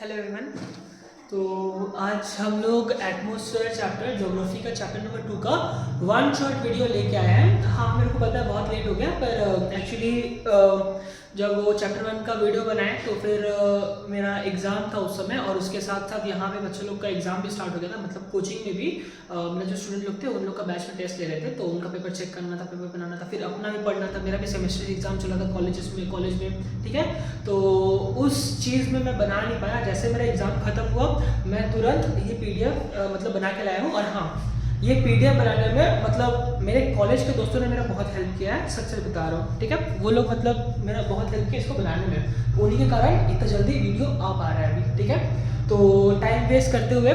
Hello everyone. तो आज हम लोग एटमॉस्फेयर चैप्टर ज्योग्राफी का चैप्टर नंबर 2 का वन शॉट वीडियो लेके आए हैं। हाँ, मेरे को पता है बहुत लेट हो गया, पर एक्चुअली जब वो चैप्टर 1 का वीडियो बनाए तो फिर मेरा एग्ज़ाम था उस समय, और उसके साथ साथ यहाँ पे बच्चों लोग का एग्ज़ाम भी स्टार्ट हो गया था। मतलब कोचिंग में भी मेरे जो स्टूडेंट लोग थे उन लोग का बैच में टेस्ट ले रहे थे, तो उनका पेपर चेक करना था, पेपर बनाना था, फिर अपना भी पढ़ना था। मेरा भी सेमेस्टर एग्ज़ाम चला था कॉलेज में, ठीक है। तो उस चीज़ में मैं बना नहीं पाया। जैसे मेरा एग्ज़ाम ख़त्म हुआ मैं तुरंत ये PDF मतलब बना के लाया हूँ। और हाँ, ये PDF बनाने में मतलब मेरे कॉलेज के दोस्तों ने मेरा बहुत हेल्प किया है, सच सच बता रहा हूँ, ठीक है। वो लोग मतलब मेरा बहुत हेल्प किया इसको बनाने में, उन्हीं के कारण इतना जल्दी वीडियो आ पा रहा है अभी, ठीक है। तो टाइम वेस्ट करते हुए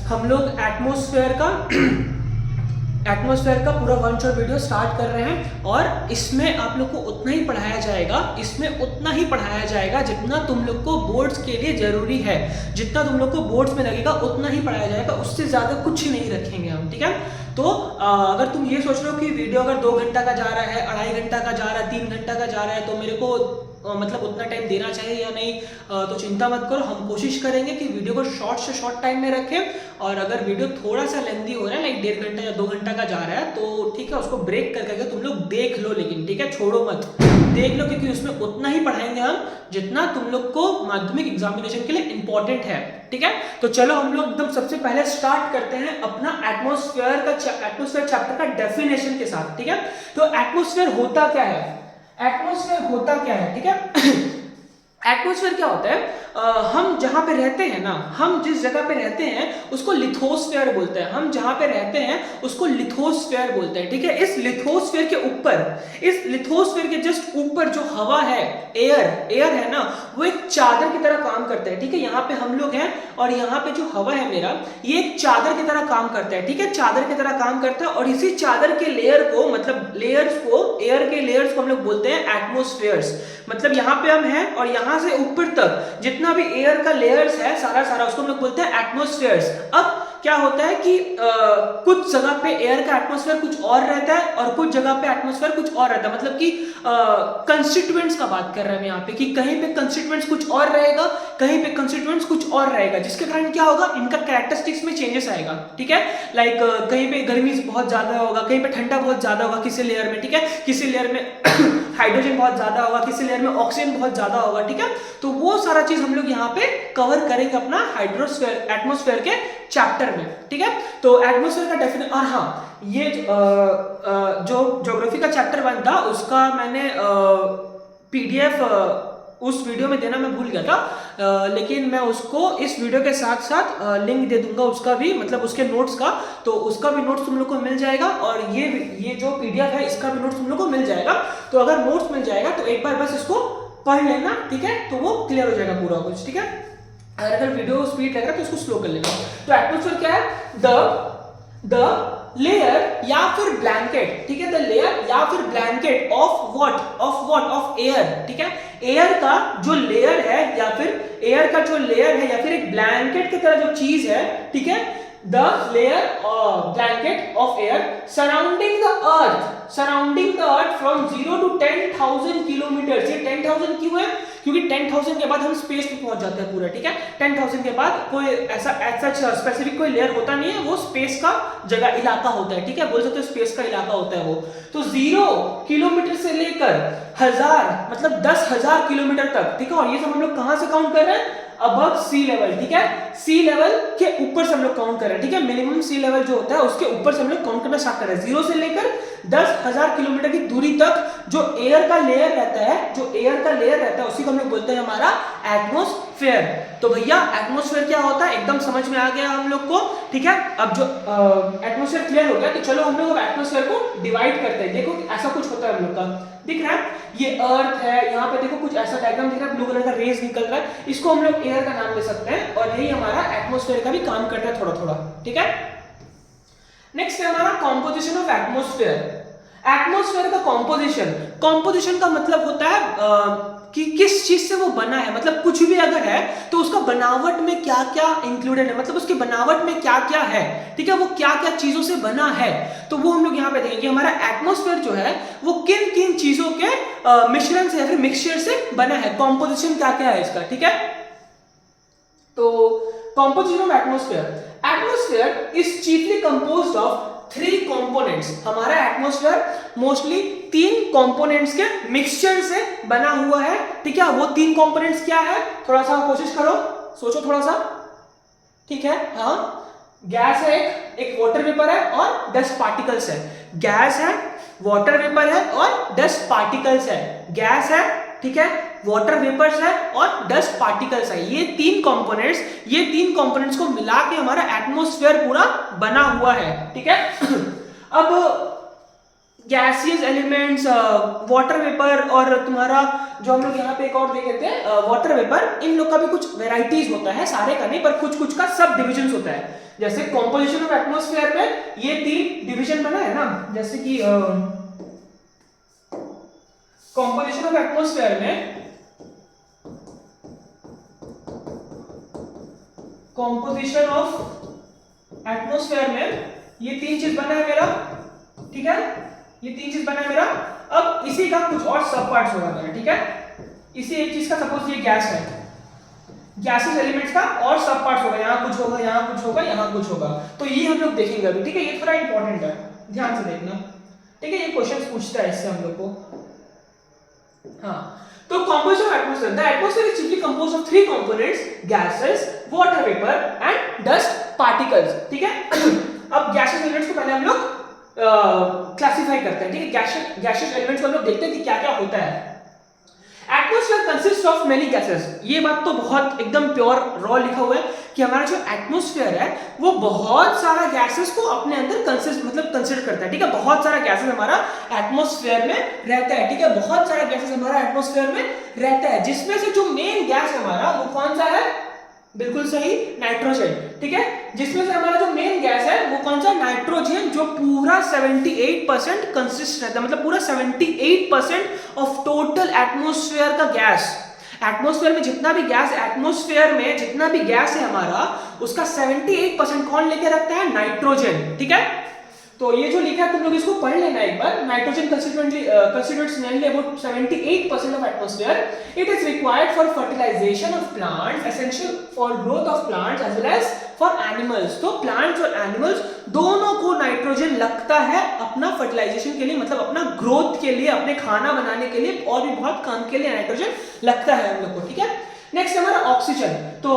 हम लोग एटमॉस्फेयर का पूरा वन शॉट वीडियो स्टार्ट कर रहे हैं। और इसमें आप लोग को उतना ही पढ़ाया जाएगा जितना तुम लोग को बोर्ड्स के लिए जरूरी है। जितना तुम लोग को बोर्ड्स में लगेगा उतना ही पढ़ाया जाएगा, उससे ज़्यादा कुछ नहीं रखेंगे हम, ठीक है। तो अगर तुम ये सोच रहे हो कि वीडियो अगर 2 घंटा का जा रहा है, 2.5 घंटा का जा रहा है, 3 घंटा का जा रहा है, तो मेरे को मतलब उतना टाइम देना चाहिए या नहीं, तो चिंता मत करो। हम कोशिश करेंगे कि वीडियो को शॉर्ट से शॉर्ट टाइम में रखें। और अगर वीडियो थोड़ा सा लेंदी हो रहा है, लाइक 1.5 घंटा या 2 घंटा का जा रहा है, तो ठीक है, उसको ब्रेक कर करके तुम लोग देख लो, लेकिन ठीक है, छोड़ो मत, देख लो, क्योंकि उसमें उतना ही पढ़ाएंगे हम जितना तुम लोग को माध्यमिक एग्जामिनेशन के लिए इंपॉर्टेंट है, ठीक है। तो चलो हम लोग एकदम सबसे पहले स्टार्ट करते हैं अपना एटमॉस्फेयर चैप्टर का डेफिनेशन के साथ, ठीक है। तो एटमॉस्फेयर होता क्या है, ठीक है। एटमॉस्फेयर क्या होता है? हम जहां पे रहते हैं ना, हम जिस जगह पे रहते हैं उसको लिथोस्फेयर बोलते हैं। हम जहां पे रहते हैं उसको लिथोस्फेयर बोलते हैं, ठीक है। इस लिथोस्फेयर के जस्ट ऊपर जो हवा है, एयर है ना, वो एक चादर की तरह काम करता है, ठीक है। यहाँ पे हम लोग हैं और यहाँ पे जो हवा है मेरा, ये एक चादर की तरह काम करता है, ठीक है। चादर की तरह काम करता है, और इसी चादर के लेयर को, मतलब एयर के लेयर्स को हम लोग बोलते हैं एटमॉस्फेयर्स। मतलब यहाँ पे हम हैं और यहाँ से ऊपर तक जितना भी एयर का लेयर्स है सारा उसको हम लोग बोलते हैं एटमॉस्फेयर्स। अब क्या होता है कि कुछ जगह पे एयर का एटमॉस्फेयर कुछ और रहता है और कुछ जगह पे एटमॉस्फेयर कुछ और रहता है। मतलब कि कंस्टिट्यूएंट्स का बात कर रहे हैं हम यहाँ पे, कि कहीं पे कंस्टिट्यूएंट्स कुछ और रहेगा, कहीं पे कंस्टिट्यूएंट्स कुछ और रहेगा, जिसके कारण क्या होगा, इनका कैरेक्टरिस्टिक्स में चेंजेस आएगा, ठीक है। लाइक कहीं पे गर्मी बहुत ज्यादा होगा, कहीं पे ठंडा बहुत ज्यादा होगा किसी लेयर में, ठीक है। किसी लेयर में हाइड्रोजन बहुत ज्यादा होगा, किसी लेयर में ऑक्सीजन बहुत ज्यादा होगा, ठीक है। तो वो सारा चीज हम लोग यहाँ पे कवर करेंगे अपना एटमॉस्फेयर के चैप्टर में, ठीक है। तो एटमॉस्फेयर का डेफिनेशन, और हाँ, ये जो ज्योग्राफी का चैप्टर 1 था उसका मैंने PDF उस वीडियो में देना मैं भूल गया था, लेकिन मैं उसको इस वीडियो के साथ साथ लिंक दे दूंगा उसका भी, मतलब उसके नोट्स का। तो उसका भी नोट्स तुम लोग को मिल जाएगा, और ये जो PDF है इसका भी नोट्स तुम लोग को मिल जाएगा। तो अगर नोट्स मिल जाएगा तो एक बार बस इसको पढ़ लेना, ठीक है, तो वो क्लियर हो जाएगा पूरा कुछ, ठीक है। अगर वीडियो स्पीड लग रहा है तो इसको स्लो कर लेना। तो एटमॉस्फेयर क्या है? द लेयर या फिर ब्लैंकेट, ठीक है, द लेयर या फिर ब्लैंकेट ऑफ एयर, ठीक है। एयर का जो लेयर है या फिर एक ब्लैंकेट की तरह जो चीज है, ठीक है, the layer blanket of air surrounding the earth from 0 to 10,000 kilometre. ये 10,000 क्यों है? क्योंकि 10,000 के बाद हम स्पेस पे पहुंच जाते हैं पूरा, ठीक है। 10,000 के बाद कोई ऐसा स्पेसिफिक कोई लेयर होता नहीं है, वो स्पेस का जगह इलाका होता है, ठीक है, बोल सकते हो स्पेस का इलाका होता है वो। तो 0 किलोमीटर से लेकर 1000 मतलब 10,000 किलोमीटर तक, ठीक है। और ये सब हम लोग कहां से काउंट कर रहे हैं? अबव सी लेवल, ठीक है, सी लेवल के ऊपर से हम लोग काउंट कर रहे हैं, ठीक है। मिनिमम सी लेवल जो होता है उसके ऊपर से हम लोग काउंट करना स्टार्ट कर रहे हैं। 0 से लेकर 10,000 किलोमीटर की दूरी तक जो एयर का लेयर रहता है उसी को हम लोग बोलते हैं हमारा एटमॉस्फेयर। तो भैया एटमॉस्फेयर क्या होता है एकदम समझ में आ गया हम लोग को, ठीक है। अब जो एटमॉस्फेयर क्लियर हो गया, तो चलो हम लोग एटमॉस्फेयर को डिवाइड करते हैं। देखो ऐसा कुछ होता है हम लोग का, दिख रहा है, ये अर्थ है, यहाँ पे देखो कुछ ऐसा डायग्राम दिख रहा है, ब्लू कलर का रेज निकल रहा है, इसको हम लोग एयर का नाम दे सकते हैं, और यही हमारा एटमॉस्फेयर का भी काम करता है थोड़ा, ठीक है। नेक्स्ट है हमारा कॉम्पोजिशन ऑफ एटमॉस्फेयर। एटमॉस्फेयर का कॉम्पोजिशन का मतलब होता है कि किस चीज से वो बना है। मतलब कुछ भी अगर है तो उसका बनावट में क्या क्या इंक्लूडेड है, मतलब उसकी बनावट में क्या क्या है, ठीक है, वो क्या क्या चीजों से बना है। तो वो हम लोग यहाँ पे देखेंगे हमारा एटमॉस्फेयर जो है वो किन किन चीजों के मिश्रण से या फिर मिक्सचर से बना है, कॉम्पोजिशन क्या क्या है इसका, ठीक है। तो composition of atmosphere is chiefly composed of 3 components. हमारा एटमॉस्फेयर मोस्टली 3 कंपोनेंट्स के मिक्सचर से बना हुआ है, ठीक है। वो 3 कंपोनेंट्स क्या है, थोड़ा सा कोशिश करो, सोचो थोड़ा सा, ठीक है। हाँ, गैस है, एक वाटर वेपर है और डस्ट पार्टिकल्स है। गैस है, वाटर वेपर है और डस्ट पार्टिकल्स है। गैस है, ठीक है, वाटर वेपर्स है और डस्ट पार्टिकल्स है। ये 3 कंपोनेंट्स को मिला के हमारा एटमॉस्फेयर पूरा बना हुआ है, ठीक है। अब गैसियस एलिमेंट्स, वाटर वेपर और तुम्हारा जो हम लोग यहाँ पे एक और देख लेते हैं वाटर वेपर, इन लोग का भी कुछ वेराइटीज होता है, सारे का नहीं पर कुछ कुछ का सब डिविजन होता है। जैसे कॉम्पोजिशन ऑफ एटमॉस्फेयर में ये 3 डिविजन बना है ना, जैसे कि कॉम्पोजिशन ऑफ एटमॉस्फेयर में ये 3 चीज बना है मेरा, ठीक है, ये 3 चीज बना है मेरा। अब इसी का कुछ और सब पार्ट्स होगा मेरा, ठीक है। इसी एक चीज का सपोज ये गैस है, गैसेस एलिमेंट्स का और सब पार्ट्स होगा, यहाँ कुछ होगा, यहाँ कुछ होगा, यहाँ कुछ होगा। तो ये हम लोग देखेंगे अभी, ठीक है। ये थोड़ा इंपॉर्टेंट है, ध्यान से देखना, ठीक है। ये क्वेश्चन पूछता है इससे हम लोग को। हाँ, तो composition of atmosphere. The atmosphere is chiefly composed of 3 components: gases, water vapor and dust particles. ठीक है। अब gaseous elements को पहले हम लोग क्लासिफाई करते हैं, ठीक है। gaseous elements को हम लोग देखते हैं कि क्या क्या होता है। Atmosphere consist of many gases. ये बात तो बहुत एकदम प्योर रॉ लिखा हुआ है कि हमारा जो एटमॉस्फेयर है वो बहुत सारा गैसेस को अपने अंदर कंसिडर करता है, ठीक है। बहुत सारा गैसेस हमारा एटमॉस्फेयर में रहता है, ठीक है। बहुत सारा गैसेस हमारा एटमॉस्फेयर में रहता है, जिसमें से जो मेन गैस हमारा वो कौन सा है, बिल्कुल सही, नाइट्रोजन, ठीक है। जिसमें से हमारा जो मेन गैस है वो कौन सा, नाइट्रोजन, जो पूरा 78% कंसिस्ट रहता है, मतलब पूरा 78% ऑफ टोटल एटमॉस्फेयर का गैस। एटमॉस्फेयर में जितना भी गैस है हमारा, उसका 78% कौन लेके रखता है, नाइट्रोजन, ठीक है। तो ये जो लिखा है तुम लोग इसको पढ़ लेना एक बार। Nitrogen constitutes mainly about 78% of atmosphere. It is required for fertilization of plants, essential for growth of plants as well as for animals. तो plants और animals दोनों को नाइट्रोजन लगता है अपना फर्टिलाइजेशन के लिए, मतलब अपना ग्रोथ के लिए, अपने खाना बनाने के लिए और भी बहुत काम के लिए नाइट्रोजन लगता है हम लोग को, ठीक है। नेक्स्ट हमारा ऑक्सीजन। तो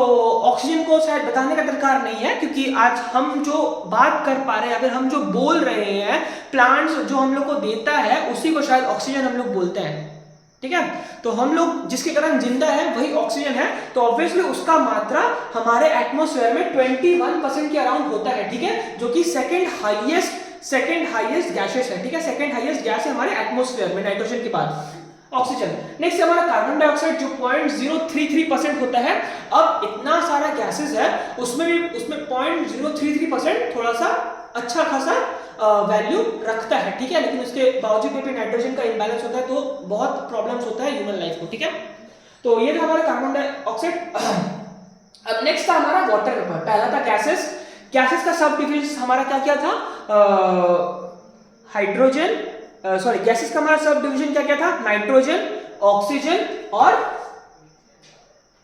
ऑक्सीजन को शायद बताने का दरकार नहीं है, क्योंकि आज हम जो बात कर पा रहे हैं, अगर हम जो बोल रहे हैं, प्लांट्स जो हम लोग को देता है उसी को शायद ऑक्सीजन हम लोग बोलते हैं, ठीक है। तो हम लोग जिसके कारण जिंदा है वही ऑक्सीजन है, तो ऑब्वियसली उसका मात्रा हमारे एटमॉस्फेयर में 21% के अराउंड होता है, ठीक है, जो कि सेकंड हाईएस्ट गैसेस है, ठीक है। सेकंड हाईएस्ट गैस है हमारे एटमॉस्फेयर में नाइट्रोजन के बाद ऑक्सीजन। नेक्स्ट हमारा कार्बन डाइऑक्साइड जो 0.033% होता है। अब इतना सारा गैसेस है, उसमें 0.033% थोड़ा सा अच्छा खासा वैल्यू रखता है, ठीक है। लेकिन उसके बावजूद भी नाइट्रोजन का इम्बैलेंस होता है तो बहुत प्रॉब्लम्स होता है ह्यूमन लाइफ को, ठीक है। तो ये था हमारा कार्बन डाइऑक्साइड। अब नेक्स्ट था हमारा वाटर वेपर। पहला था गैसेस का सब डिविजन हमारा क्या था, हाइड्रोजन, सॉरी गैसेस का हमारा सब डिवीजन क्या था, नाइट्रोजन, ऑक्सीजन और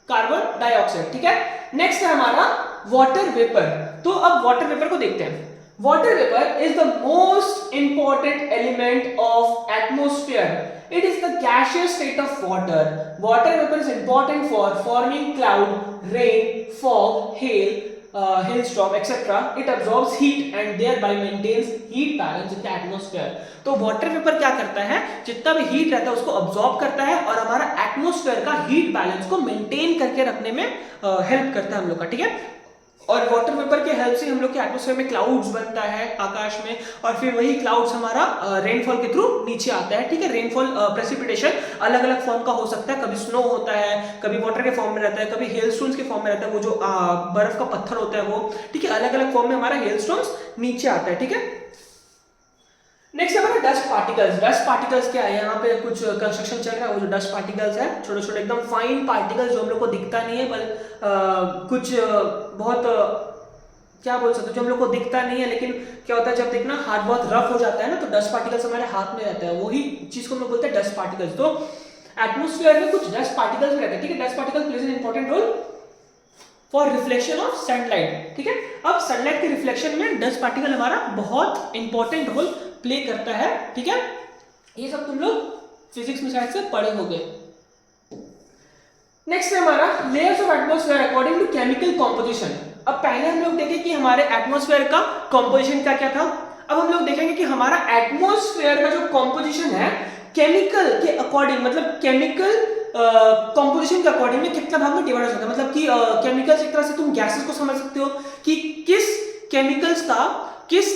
कार्बन डाइऑक्साइड, ठीक है। नेक्स्ट है हमारा वाटर वेपर। तो अब वाटर वेपर को देखते हैं। Water vapour is the most important element of atmosphere. It is the gaseous state of water. Water vapour is important for forming cloud, rain, fog, hailstorm etc. It absorbs heat and thereby maintains heat balance in the atmosphere. तो water vapour क्या करता है, जितना भी heat रहता है उसको absorb करता है और हमारा एटमॉस्फेयर का हीट बैलेंस को मेंटेन करके रखने में हेल्प करता है हम लोग का, ठीक है। और वाटर वेपर के हेल्प से हम लोग के एटमॉस्फेयर में क्लाउड्स बनता है आकाश में, और फिर वही क्लाउड्स हमारा रेनफॉल के थ्रू नीचे आता है, ठीक है। रेनफॉल प्रेसिपिटेशन अलग अलग फॉर्म का हो सकता है, कभी स्नो होता है, कभी वाटर के फॉर्म में रहता है, कभी हेलस्टोन्स के फॉर्म में रहता है, वो जो बर्फ का पत्थर होता है वो, ठीक है। अलग अलग फॉर्म में हमारा हेलस्टोन्स नीचे आता है, ठीक है। नेक्स्ट हमारा डस्ट पार्टिकल्स। डस्ट पार्टिकल्स क्या है, यहाँ पे कुछ कंस्ट्रक्शन चल रहा है, वो जो डस्ट पार्टिकल्स है, छोटे छोटे एकदम फाइन पार्टिकल्स जो हम लोग को दिखता नहीं है, बल कुछ बहुत क्या बोल सकते हो, जो हम लोग को दिखता नहीं है, लेकिन क्या होता है जब देखना हाथ बहुत रफ हो जाता है ना, तो डस्ट पार्टिकल्स हमारे हाथ में रहता है, वही चीज को हम लोग बोलते हैं डस्ट पार्टिकल्स। तो एटमॉस्फेयर में कुछ डस्ट पार्टिकल्स भी रहते हैं, ठीक है। Dust particle plays an important role for reflection of sunlight, ठीक है। अब सनलाइट के रिफ्लेक्शन में डस्ट पार्टिकल हमारा बहुत इंपॉर्टेंट रोल प्ले करता है, ठीक है। ये सब तुम लोग फिजिक्स में शायद से पढ़े होंगे। नेक्स्ट है हमारा layers of atmosphere according to chemical composition. अब पहले हम लोग देखें कि हमारे एटमॉस्फेयर का कॉम्पोजिशन क्या क्या था। अब हम लोग देखेंगे कि हमारा एटमॉस्फेयर का जो कॉम्पोजिशन है केमिकल के अकॉर्डिंग, मतलब केमिकल कॉम्पोजिशन के अकॉर्डिंग में कितना भाग में डिवाइड हो सकता है। मतलब कि केमिकल्स एक तरह से तुम गैसेस को समझ सकते हो कि किस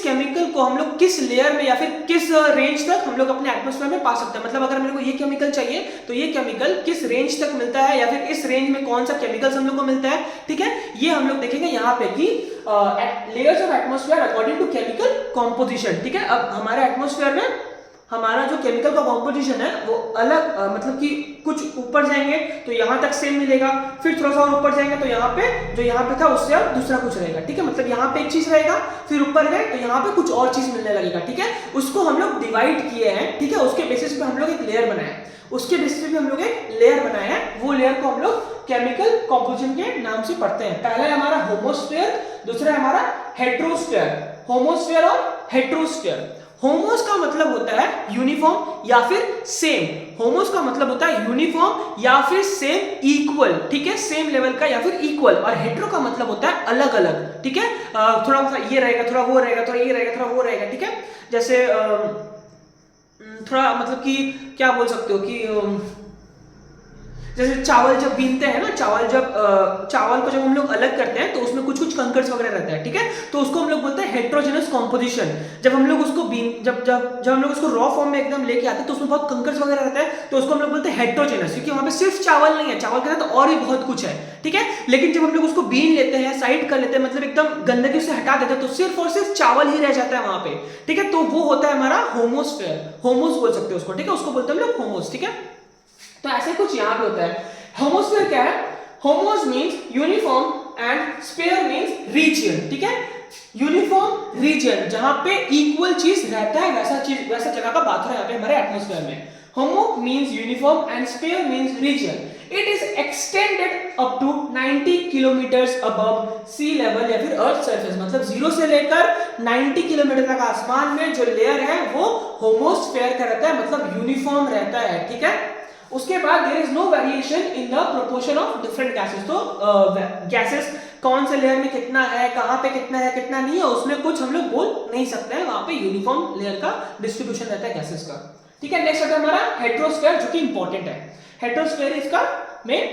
केमिकल को हम लोग किस लेयर में या फिर किस रेंज तक हम लोग अपने एटमॉस्फेयर में पा सकते हैं। मतलब अगर मेरे को ये केमिकल चाहिए तो ये केमिकल किस रेंज तक मिलता है या फिर इस रेंज में कौन सा केमिकल्स हम लोग को मिलता है, ठीक है। ये हम लोग देखेंगे यहाँ पे कि layers of atmosphere according to chemical composition, ठीक है। अब हमारे एटमॉस्फेयर में हमारा जो केमिकल का कॉम्पोजिशन है वो अलग मतलब कि कुछ ऊपर जाएंगे तो यहाँ तक सेम मिलेगा, फिर थोड़ा सा और ऊपर जाएंगे तो यहाँ पे जो यहाँ पे था उससे अब दूसरा कुछ रहेगा, ठीक है। मतलब यहाँ पे एक चीज रहेगा, फिर ऊपर गए तो यहाँ पे कुछ और चीज मिलने लगेगा, ठीक है। उसको हम लोग डिवाइड किए हैं, ठीक है। उसके बेसिस पे हम लोग एक लेयर बनाए, उसके बेसिस पे हम लोग एक लेयर बनाए हैं। वो लेयर को हम लोग केमिकल कॉम्पोजिशन के नाम से पढ़ते हैं। पहला है हमारा होमोस्फेयर, दूसरा है हमारा हेट्रोस्फेयर। होमोस्फेयर और हेट्रोस्फेयर। होमोस का मतलब होता है यूनिफॉर्म या फिर सेम। होमोस का मतलब होता है यूनिफॉर्म या फिर सेम, इक्वल, ठीक है, सेम लेवल का या फिर इक्वल। और हेट्रो का मतलब होता है अलग अलग, ठीक है। थोड़ा सा ये रहेगा, थोड़ा वो रहेगा, थोड़ा ये रहेगा, थोड़ा वो रहेगा, ठीक है। जैसे थोड़ा मतलब कि क्या बोल सकते हो कि जैसे चावल जब बीनते हैं ना, चावल को जब हम लोग अलग करते हैं तो उसमें कुछ कुछ कंकर्स वगैरह रहता है, ठीक है। तो उसको हम लोग बोलते हैं हेट्रोजेनस कॉम्पोजिशन। जब हम लोग उसको जब हम लोग उसको रॉ फॉर्म में एकदम लेके आते हैं तो उसमें बहुत कंकर्स वगैरह रहता है, तो उसको हम लोग बोलते हैं हेट्रोजेनस, क्योंकि वहां पे सिर्फ चावल नहीं है, चावल के साथ और भी बहुत कुछ है, ठीक है। लेकिन जब हम लोग उसको बीन लेते हैं, साइड कर लेते हैं, मतलब एकदम गंदगी से हटा देते हैं, तो सिर्फ और सिर्फ चावल ही रह जाता है वहां पे, ठीक है। तो वो होता है हमारा होमोस्फेयर, होमोस बोल सकते हो उसको, ठीक है। उसको बोलते हैं हम लोग होमोस, ठीक है। तो ऐसे कुछ यहाँ पे होता है। होमोस्फेयर क्या है? Homos means uniform and sphere means region, ठीक है। यूनिफॉर्म रीजन जहां पे इक्वल चीज रहता है, वैसा जगह का बात हो रहा है यहाँ पे हमारे एटमॉस्फेयर में। Homo means uniform and sphere means region. It is extended up to 90 kilometres above sea level या फिर अर्थ सरफेस। मतलब 0 से लेकर 90 किलोमीटर तक आसमान में जो लेयर है वो होमोस्फेयर का रहता है, मतलब यूनिफॉर्म रहता है, ठीक है। उसके बाद there is no variation in the proportion of different gases. तो गैसेस कौन से लेयर में कितना है, कहां पे कितना है, कितना नहीं है, उसमें कुछ हम लोग बोल नहीं सकते हैं। वहां पे यूनिफॉर्म लेयर का डिस्ट्रीब्यूशन रहता है गैसेस का, ठीक है। नेक्स्ट आता है हमारा हेट्रोस्फीयर, जो कि इंपॉर्टेंट है। हेट्रोस्फीयर इसका मेन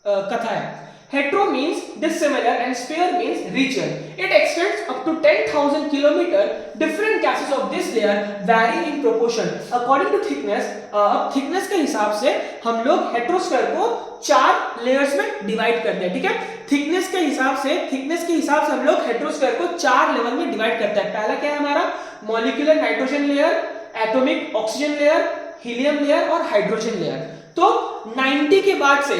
कथा है। Hetero means dissimilar and sphere means region. It extends up to 10,000 km. Different gases of this layer vary in proportion according to thickness. अब thickness के हिसाब से हम लोग हेट्रोस्फीयर को 4 लेयर्स में डिवाइड करते हैं, ठीक है। थिकनेस के हिसाब से हम लोग हेट्रोस्फीयर को 4 लेवल में डिवाइड करते हैं। पहला क्या है हमारा? Molecular nitrogen layer, atomic oxygen layer, helium layer और हाइड्रोजन लेयर। तो 90 के बाद से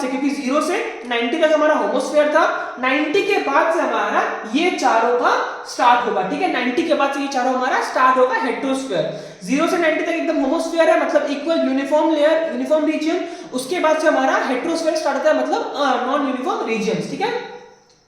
क्योंकि 0 से 90 तक हमारा होमोस्फीयर था, 90 के बाद से हमारा ये चारों का स्टार्ट होगा, ठीक है। 90 के बाद से ये चारों हमारा स्टार्ट होगा हेट्रोस्फीयर। 0 से 90 तक एकदम होमोस्फीयर है, मतलब equal uniform layer, uniform region. उसके बाद से हमारा हेट्रोस्फीयर स्टार्ट होता है, मतलब नॉन यूनिफॉर्म रीजन्स, ठीक है,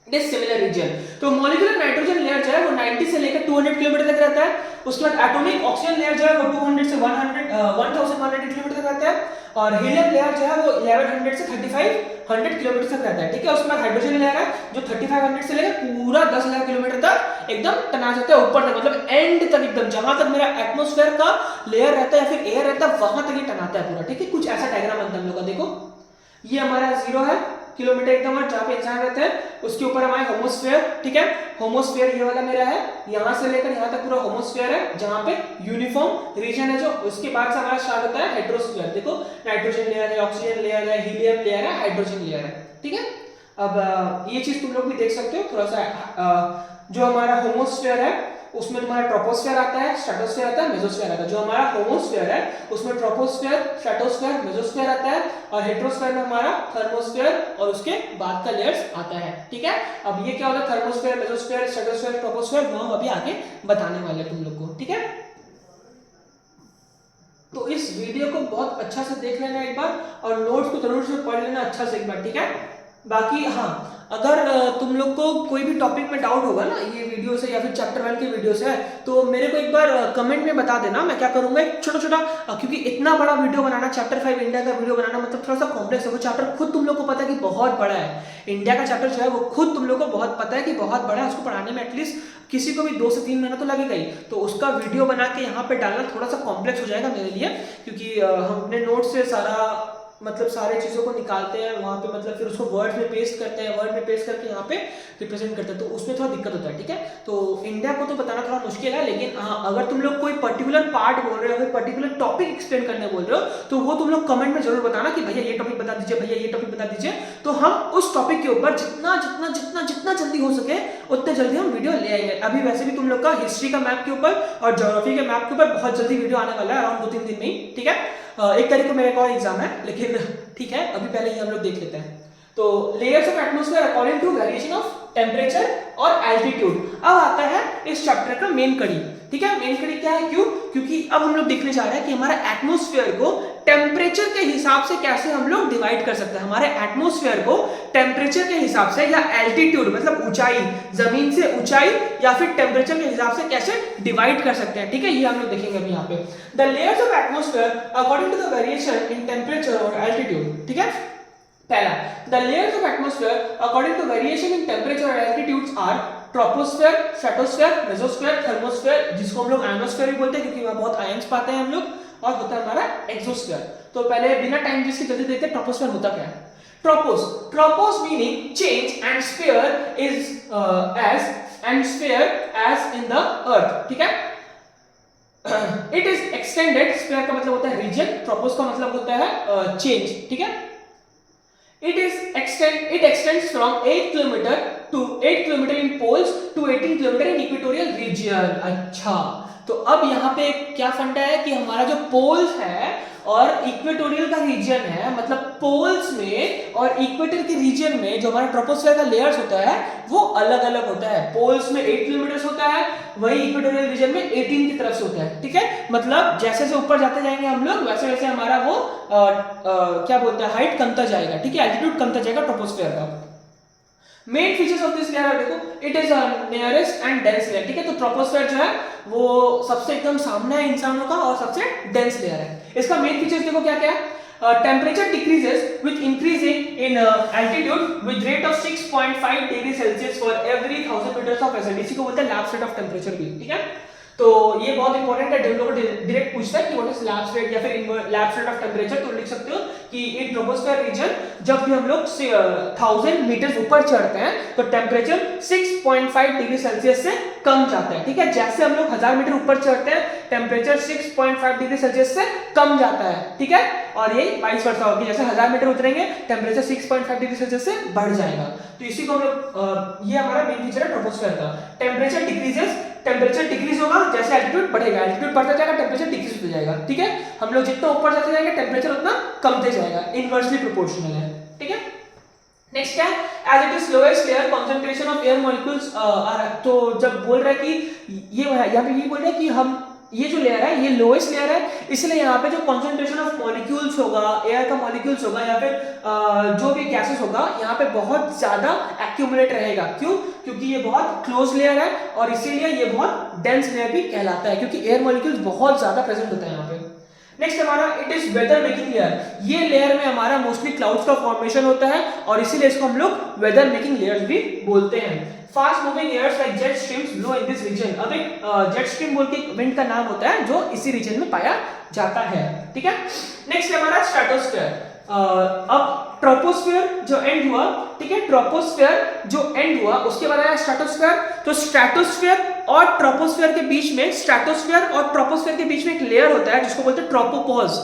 डिसिमिलर रीजन। तो मॉलिक्यूलर नाइट्रोजन लेयर जो है वो 90 से लेकर 200 किलोमीटर तक रहता है। उसके बाद एटॉमिक ऑक्सीजन लेयर जो है वो 200 से 1100 किलोमीटर तक रहता है। और हीलियम लेयर जो है वो 1100 से 3500 किलोमीटर तक रहता है, ठीक है। उसके बाद हाइड्रोजन लेयर है जो 3500 से लेकर पूरा 10,000 किलोमीटर तक एकदम तना जाता है ऊपर तक, मतलब एंड तक एकदम, जहां तक मेरा एटमॉस्फेयर का लेयर रहता है या फिर एयर रहता है वहां तक ये टनाता है पूरा, ठीक है। कुछ ऐसा डायग्राम बनता है हम लोग का। देखो ये हमारा 0 है किलोमीटर एकदम, जहां पे इंसान रहता है, उसके ऊपर हमारा होमोस्फीयर, ठीक है। होमोस्फीयर ये वाला मेरा है, यहां से लेकर यहां तक पूरा होमोस्फीयर है, जहां पे यूनिफॉर्म रीजन है जो। उसके बाद से हमारा स्टार्ट होता है हेट्रोस्फीयर। देखो नाइट्रोजन लेयर है, ऑक्सीजन लेयर है, हीलियम लेयर है, हाइड्रोजन लेयर है, ठीक है। अब ये चीज तुम लोग भी देख सकते हो थोड़ा सा। जो हमारा होमोस्फीयर है उसमें तुम्हारा ट्रोपोस्फीयर आता है, स्ट्रेटोस्फीयर आता है, मेसोस्फीयर आता है। जो हमारा होमोस्फीयर है उसमें ट्रोपोस्फीयर, स्ट्रेटोस्फीयर, मेसोस्फीयर आता है। और हेट्रोस्फीयर में हमारा थर्मोस्फीयर और उसके बाद का लेयर्स आता है, ठीक है। अब ये क्या होता है थर्मोस्फीयर, मेसोस्फीयर, स्ट्रेटोस्फीयर, ट्रोपोस्फीयर, वो हम अभी आगे बताने वाले हैं तुम लोग को, ठीक है। तो इस वीडियो को बहुत अच्छा से देख लेना एक बार, और नोट्स को जरूर से पढ़ लेना अच्छा से एक बार, ठीक है। बाकी हाँ, अगर तुम लोग को कोई भी टॉपिक में डाउट होगा ना ये वीडियो से या फिर चैप्टर 1 के वीडियो से, तो मेरे को एक बार कमेंट में बता देना। मैं क्या करूंगा, एक छोटा छोटा, क्योंकि इतना बड़ा वीडियो बनाना, चैप्टर 5 इंडिया का वीडियो बनाना मतलब थोड़ा सा कॉम्प्लेक्स है। वो चैप्टर खुद तुम लोग को पता है कि बहुत बड़ा है, इंडिया का चैप्टर जो है वो खुद तुम लोग को बहुत पता है कि बहुत बड़ा है। उसको पढ़ाने में एटलीस्ट किसी को भी 2 से 3 महीना तो लगेगा ही। तो उसका वीडियो बना के यहाँ पे डालना थोड़ा सा कॉम्प्लेक्स हो जाएगा मेरे लिए, क्योंकि हम अपने नोट से सारा मतलब सारे चीज़ों को निकालते हैं वहाँ पे, मतलब फिर उसको वर्ड में पेस्ट करते हैं, वर्ड में पेस्ट करके यहाँ पे रिप्रेजेंट करते हैं, तो उसमें थोड़ा दिक्कत होता है। ठीक है, तो इंडिया को तो बताना थोड़ा मुश्किल है, लेकिन हाँ, अगर तुम लोग कोई पर्टिकुलर पार्ट बोल रहे हो, कोई पर्टिकुलर टॉपिक एक्सप्लेन करने बोल रहे हो, तो वो तुम लोग कमेंट में जरूर बताना कि भैया ये टॉपिक बता दीजिए, भैया ये टॉपिक बता दीजिए। तो हम उस टॉपिक के ऊपर जितना जितना जितना जितना जल्दी हो सके उतने जल्दी हम वीडियो ले आएंगे। अभी वैसे भी तुम लोग का हिस्ट्री का मैप के ऊपर और ज्योग्राफी के मैप के ऊपर बहुत जल्दी वीडियो आने वाला है, अराउंड 2-3 दिन में ही। ठीक है, 1 तारीख को मेरा एक और एग्जाम है, लेकिन ठीक है अभी पहले ये हम लोग देख लेते हैं। तो layers of atmosphere according to variation of temperature और एल्टीट्यूड। अब आता है इस चैप्टर का मेन कड़ी। ठीक है, मेन कड़ी क्या है, क्यों, क्योंकि अब हम लोग देखने जा रहे हैं कि हमारा एटमॉस्फेयर को टेम्परेचर के हिसाब से कैसे हम लोग डिवाइड कर सकते हैं। हमारे एटमॉस्फेयर को टेम्परेचर के हिसाब से या एल्टीट्यूड मतलब ऊंचाई, जमीन से ऊंचाई या फिर टेम्परेचर के हिसाब से कैसे डिवाइड कर सकते हैं। ठीक है, ये हम लोग देखेंगे अभी यहाँ पे। The layers of atmosphere according to the variation in temperature और एल्टीट्यूड। ठीक है, पहला, the layers of atmosphere according to variation in temperature and altitudes are troposphere, stratosphere, mesosphere, thermosphere, जिसको हम लोग ionosphere भी बोलते हैं क्योंकि वहाँ बहुत आयंस पाते हैं हम लोग, और होता है हमारा exosphere। तो पहले बिना टाइम वेस्ट के जल्दी देखते हैं ट्रोपोस्फेयर होता क्या है। Tropos meaning change and sphere as in the earth। ठीक है, इट इज एक्सटेंडेड, स्फीयर का मतलब होता है रीजन, ट्रोपोस का मतलब होता है चेंज। ठीक है, it extends from 8 kilometer in poles to 18 kilometer in equatorial region। अच्छा, तो अब यहाँ पे क्या फंडा है कि हमारा जो पोल्स है और इक्वेटोरियल का रीजन है, मतलब पोल्स में और इक्वेटर के रीजन में जो हमारा ट्रोपोस्फेयर का लेयर्स होता है वो अलग अलग होता है। पोल्स में 8 किलोमीटर होता है, वही इक्वेटोरियल रीजन में 18 की तरफ से होता है। ठीक है, मतलब जैसे जैसे ऊपर जाते जाएंगे हम लोग वैसे वैसे हमारा वो क्या बोलते हैं हाइट कमता जाएगा। ठीक है, एल्टीट्यूड कमता जाएगा ट्रोपोस्फेयर का। Main features of this layer देखो, it is nearest and dense layer. ठीक है, तो ट्रोपोस्फेयर जो है वो सबसे एकदम सामने है इंसानों का और सबसे डेंस लेयर है। इसका मेन फीचर्स देखो क्या क्या है। Temperature decreases with increasing in altitude with rate of 6.5 degree Celsius for every 1000 metres of SL. इसी को बोलते हैं लैप्स रेट ऑफ टेम्परेचर भी। ठीक है, तो ये बहुत इंपॉर्टेंट है, जो लोग डायरेक्ट पूछता है कि व्हाट इज लैप्स रेट या फिर लैप्स रेट ऑफ टेम्परेचर, तो लिख सकते हो कि इन ट्रोपोस्फेयर रीजन जब भी हम लोग 1000 मीटर ऊपर चढ़ते हैं तो टेम्परेचर 6.5 डिग्री सेल्सियस से कम जाता है। ठीक है, जैसे हम लोग 1000 मीटर ऊपर चढ़ते हैं टेम्परेचर 6.5 डिग्री सेल्सियस से कम जाता है। ठीक है, और ये वाइस वर्सा होगी, जैसे 1000 मीटर उतरेंगे टेम्परेचर 6.5 डिग्री सेल्सियस से बढ़ जाएगा। तो इसी को हम लोग ये हमारा मेन फीचर है ट्रोपोस्फेयर का। टेम्परेचर डिक्रीजेस, टेम्परेचर डिक्रीज होगा जैसे एल्टीट्यूड बढ़ेगा, एल्टीट्यूड बढ़ता जाएगा टेम्परेचर डिक्रीज होता जाएगा। ठीक है, हम लोग जितना ऊपर जाते जाएंगे टेम्परेचर उतना कमते जाएगा, इनवर्सली प्रोपोर्शनल है। ठीक है, नेक्स्ट क्या है, as it is lowest layer concentration of air molecules. तो जब बोल रहा है कि ये यहाँ पे ये बोल रहा है कि हम ये जो लेयर है ये लोएस्ट लेयर है, इसलिए यहाँ पे जो कंसंट्रेशन ऑफ मॉलिक्यूल्स होगा, एयर का मॉलिक्यूल्स होगा या फिर जो भी गैसेस होगा यहाँ पे बहुत ज्यादा एक्यूमुलेट रहेगा। क्यों, क्योंकि ये बहुत क्लोज लेयर है और इसीलिए ये बहुत डेंस लेयर भी कहलाता है, क्योंकि एयर मॉलिक्यूल्स बहुत ज्यादा प्रेजेंट होता है यहाँ पे। नेक्स्ट हमारा it is whether making layer. ये लेयर में हमारा मोस्टली क्लाउड्स का फॉर्मेशन होता है और इसीलिए इसको हम लोग वेदर मेकिंग लेयर्स भी बोलते हैं। Fast moving airs like jet streams blow in this region. अब एक जेट स्ट्रीम बोल के एक विंड का नाम होता है जो इसी रीजन में पाया जाता है। ठीक है, नेक्स्ट हमारा स्ट्रेटोस्फेयर। अब ट्रोपोस्फेयर जो एंड हुआ, ठीक है, ट्रोपोस्फेयर जो एंड हुआ उसके बाद आया स्ट्रेटोस्फेयर। तो स्ट्रेटोस्फेयर और ट्रोपोस्फेयर के बीच में, स्ट्रेटोस्फेयर और ट्रोपोस्फेयर के बीच में एक लेयर होता है जिसको बोलते हैं ट्रोपोपॉज,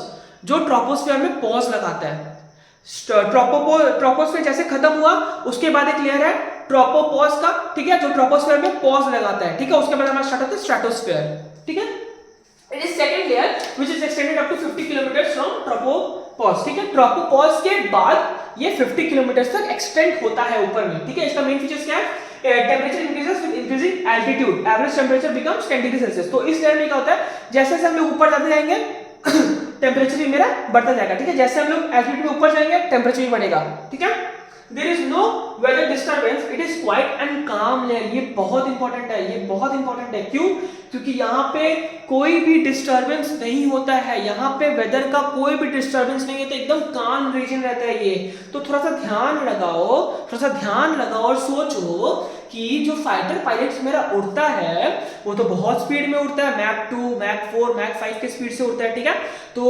जो ट्रोपोस्फेयर में पॉज लगाता है। ट्रोपोस्फेयर जैसे खत्म हुआ उसके बाद एक लेयर है ट्रोपोपॉज का, ठीक है, जो ट्रोपोस्फेयर में पॉज लगाता है। ठीक है, उसके बाद हमारा स्टार्ट होता है स्ट्रेटोस्फेयर। ठीक है, it is second layer which is extended up to 50 kilometre from tropopause. ठीक है, ट्रोपोपॉज के बाद ये 50 किलोमीटर तक एक्सटेंड होता है ऊपर में। ठीक है, इसका मेन फीचर्स क्या है, temperature increases with increasing altitude, average temperature becomes 10 degree Celsius. तो इस लेयर में क्या होता है, जैसे जैसे हम लोग ऊपर जाते जाएंगे टेम्परेचर भी मेरा बढ़ता जाएगा। ठीक है, जैसे हम लोग एल्टीट्यूड में ऊपर जाएंगे टेम्परेचर भी बढ़ेगा। ठीक है, there is no weather disturbance, it is quite and calm layer. ये बहुत इंपॉर्टेंट है, ये बहुत इंपॉर्टेंट है। क्यों? क्योंकि यहाँ पे कोई भी डिस्टर्बेंस नहीं होता है, यहाँ पे वेदर का कोई भी डिस्टर्बेंस नहीं होता, एकदम काम रीजन रहता है ये। तो थोड़ा सा ध्यान लगाओ, थोड़ा सा ध्यान लगाओ और सोचो कि जो फाइटर पायलट्स मेरा उड़ता है वो तो बहुत स्पीड में उड़ता है, मैक 2, मैक 4, मैक 5 के स्पीड से उड़ता है, ठीक है। तो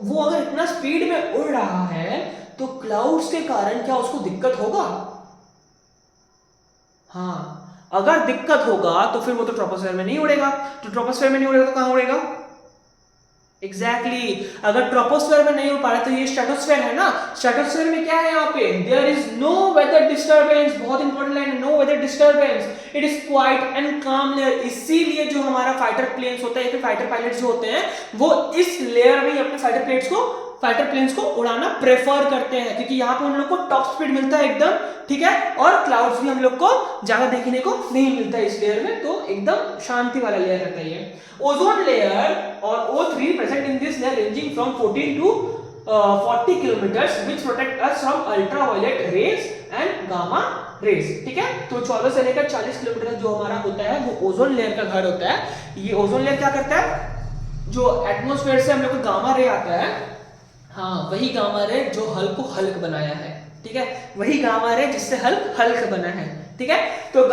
वो अगर इतना स्पीड में उड़ रहा है तो क्लाउड्स के कारण क्या उसको दिक्कत होगा? हाँ, अगर दिक्कत होगा तो फिर वो तो ट्रोपोस्फेयर में नहीं उड़ेगा। तो ट्रोपोस्फेयर में नहीं उड़ेगा तो कहां उड़ेगा? एग्जैक्टली अगर ट्रोपोस्फेयर में नहीं हो पा रहा तो ये स्ट्रेटोस्फेयर है ना। स्ट्रेटोस्फेयर में क्या है? यहाँ पे there is no weather disturbance. बहुत इंपॉर्टेंट लाइन है, no weather disturbance, it is quite and calm layer. इसीलिए जो हमारा फाइटर प्लेन्स होता है या फिर फाइटर पायलट जो होते हैं वो इस लेयर में ही अपने फाइटर प्लेन्स को उड़ाना प्रेफर करते हैं, क्योंकि यहाँ पे उन लोग को टॉप स्पीड मिलता है एकदम, ठीक है। और क्लाउड्स भी हम लोग को ज्यादा देखने को नहीं मिलता है इस लेयर में, तो एकदम शांति वाला लेयर रहता है ये। ओजोन लेयर और O3 present in this layer ranging from 14 to 40 kilometres which protect us from ultraviolet rays and gamma rays, ठीक है। तो 14 से लेकर 40 किलोमीटर जो हमारा होता है वो ओजोन लेयर का घर होता है। ये ओजोन लेयर क्या करता है? जो एटमॉस्फेयर से हम लोग को गामा रे आता है, हाँ वही गामा रे जो हल्क को हल्क बनाया है, ठीक है। वही गामा रे जिससे हल्क बना है, ठीक है। तो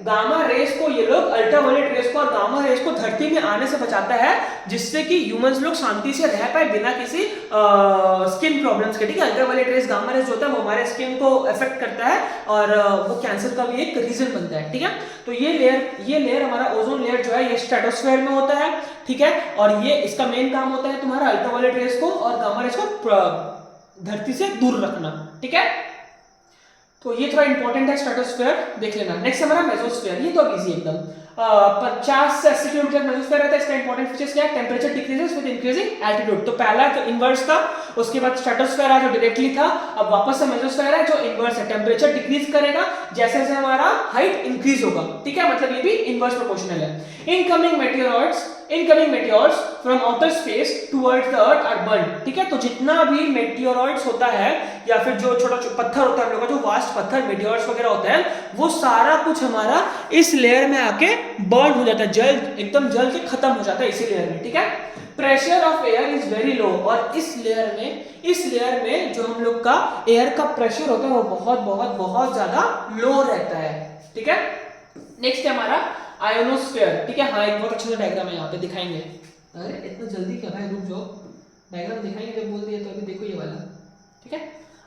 गामा रेस को ये लोग अल्ट्रावायलेट रेस को और गामा रेस को धरती में आने से बचाता है, जिससे कि ह्यूमंस लोग शांति से रह पाए बिना किसी स्किन प्रॉब्लम्स के, ठीक है। अल्ट्रावायलेट रेस गामा रेस जो होता है वो हमारे स्किन को अफेक्ट करता है और वो कैंसर का भी एक रीजन बनता है, ठीक है। तो ये लेयर हमारा ओजोन लेयर जो है ये स्ट्रेटोस्फेयर में होता है, ठीक है। और ये इसका मेन काम होता है तुम्हारा अल्ट्रावायलेट रेस को और गामा रेस को धरती से दूर रखना, ठीक है। तो ये थोड़ा इंपॉर्टेंट है, स्ट्रेटोस्फेयर देख लेना। नेक्स्ट हमारा मेसोस्फेयर, ये तो इजी एकदम। 50 से 80 किलोमीटर मेसोस्फेयर रहता है। इसका इंपॉर्टेंट फीचर्स क्या है? Temperature decreases with increasing altitude. तो पहला तो इनवर्स था, उसके बाद स्ट्रेटोस्फेयर है जो डायरेक्टली था, अब वापस से मेसोस्फेयर है जो इनवर्स है। टेंपरेचर डिक्रीज करेगा जैसे जैसे हमारा हाइट इंक्रीज होगा, ठीक है। मतलब ये भी इनवर्स प्रोपोर्शनल है। Incoming meteors from outer space towards the earth are burned, ठीक है। तो जितना भी मेटियोरॉइड्स होता है या फिर जो छोटा पत्थर होता है हम लोग का, जो वास्ट पत्थर मेटियोर्स वगैरह होते हैं, वो सारा कुछ हमारा इस लेयर में आके बर्न हो जाता है, एकदम जल के खत्म हो जाता है इसी लेयर में, ठीक है। Pressure of air is very low, और इस लेयर में जो हम लोग का एयर का प्रेशर होता है वो बहुत बहुत बहुत ज्यादा लो रहता है, ठीक है। नेक्स्ट है हमारा आयोनोस्फेयर, ठीक है। हाँ, एक बहुत अच्छा सा डायग्राम है यहाँ पे दिखाएंगे। अरे इतना जल्दी क्या भाई, रुक जाओ, डायग्राम दिखाएंगे जब बोल दिया तो। अभी देखो ये वाला, ठीक है।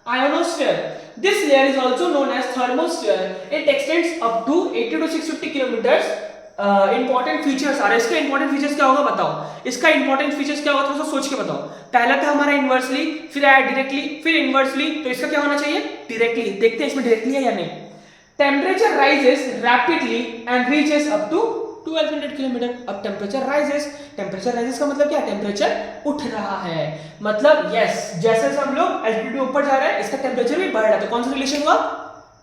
Ionosphere, this layer is also known as thermosphere, it extends up to 80 to 650 kilometres. Important features आ रहे हैं। इसका इंपॉर्टेंट फीचर्स क्या होगा बताओ? इसका इंपॉर्टेंट फीचर्स क्या होगा, थोड़ा सा सोच के बताओ। पहला था हमारा इनवर्सली, फिर आया डायरेक्टली, फिर इनवर्सली, तो इसका क्या होना चाहिए? डायरेक्टली। देखते हैं इसमें डायरेक्टली है या नहीं। Temperature rises rapidly and reaches up to 1200 kilometre. अब टेम्परेचर राइजेस का मतलब क्या? टेम्परेचर उठ रहा है, मतलब यस, जैसे जैसे हम लोग एल्टीट्यूड ऊपर जा रहे हैं इसका टेम्परेचर भी बढ़ रहा है। तो कौन सा रिलेशन हुआ?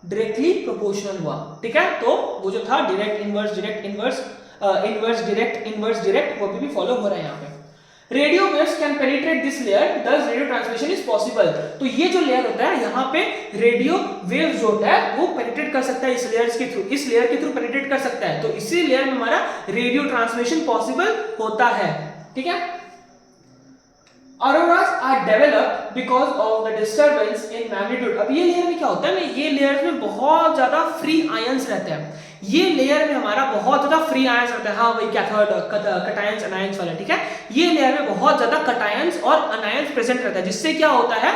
डायरेक्टली प्रोपोर्शनल हुआ, ठीक है। तो वो जो था डायरेक्ट इनवर्स डायरेक्ट वो भी फॉलो हो रहा है यहाँ पे। Radio waves can penetrate this layer, thus radio transmission is possible. तो ये जो लेयर होता है यहाँ पे रेडियो वेव्स जो होता है वो पेनिट्रेट कर सकता है इस लेयर के थ्रू पेनिट्रेट कर सकता है। तो इसी लेयर में हमारा रेडियो ट्रांसमिशन पॉसिबल होता है, ठीक है। Auroras are developed because of the disturbance in magnitude। अब ये लेयर में क्या होता है ना, ये लेयर में बहुत ज्यादा फ्री आयंस रहते हैं। ये लेयर में हमारा बहुत ज्यादा फ्री आयंस रहता है। हाँ वही कटायंस अनायंस वाला, ठीक है। ये लेयर में बहुत ज्यादा कटायंस और अनायंस प्रेजेंट रहता है, जिससे क्या होता है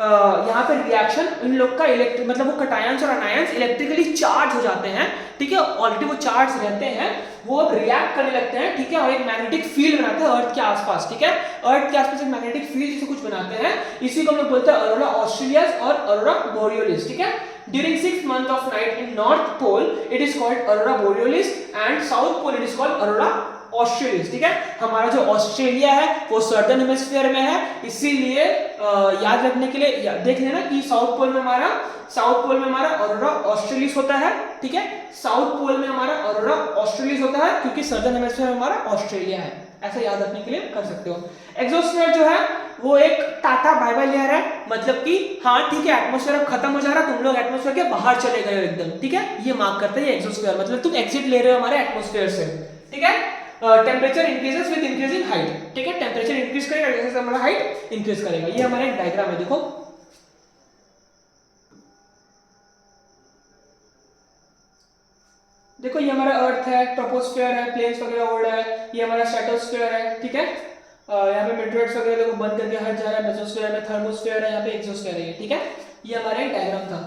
यहाँ पे रिएक्शन इन लोग का मतलब वो कटायंस और अनायंस इलेक्ट्रिकली चार्ज हो जाते हैं, ठीक है। ऑलरेडी वो चार्ज रहते हैं, वो अब रिएक्ट करने लगते हैं, ठीक है। और एक मैग्नेटिक फील्ड बनाते हैं अर्थ के आसपास, ठीक है। अर्थ के आसपास एक मैग्नेटिक फील्ड जैसे कुछ बनाते हैं, इसी को हम लोग बोलते हैं अरोरा ऑस्ट्रेलियास और अरोरा बोरियोलिस, ठीक है। During 6 months of night in North Pole, it is called Aurora Borealis, and South Pole it is called Aurora Australis, ठीक है। हमारा जो ऑस्ट्रेलिया है वो सर्दर्न हेमिस्फीयर में है, इसीलिए याद रखने के लिए देख लेना कि साउथ पोल में हमारा अरोरा ऑस्ट्रेलिस होता है, ठीक है। साउथ पोल में हमारा अरोरा ऑस्ट्रेलिस होता है क्योंकि सर्दर्न हेमिस्फीयर में हमारा ऑस्ट्रेलिया है, ऐसा याद रखने के लिए कर सकते हो। एक्सोस्फीयर जो है वो एक टाटा बाय बाय लेयर है, मतलब कि हाँ ठीक है एटमॉस्फेयर अब खत्म हो जा रहा है, तुम लोग एटमॉस्फेयर के बाहर चले गए हो एकदम, ठीक है, ये मार्क करता है ये एक्सोस्फीयर, मतलब तुम एग्जिट ले रहे हो हमारे एटमॉस्फेयर से, ठीक है। Temperature increases with increasing height, ठीक है, टेम्परेचर इंक्रीज करेगा जैसे जैसे हमारा हाइट इंक्रीज करेगा। ये हमारा एक डायग्राम है, देखो देखो ये हमारा अर्थ है, ट्रोपोस्फेयर है, प्लेन्स वगैरह उड़ रहा है, ये हमारा स्ट्रेटोस्फेयर है, ठीक है। यहाँ पे मीटरोइड्स वगैरह देखो बंद करके हट जा रहा है, मेसोस्फेयर में, थर्मोस्फेयर है, यहाँ पे एक्सोस्फेयर है, ठीक है। ये हमारा एक डायग्राम था,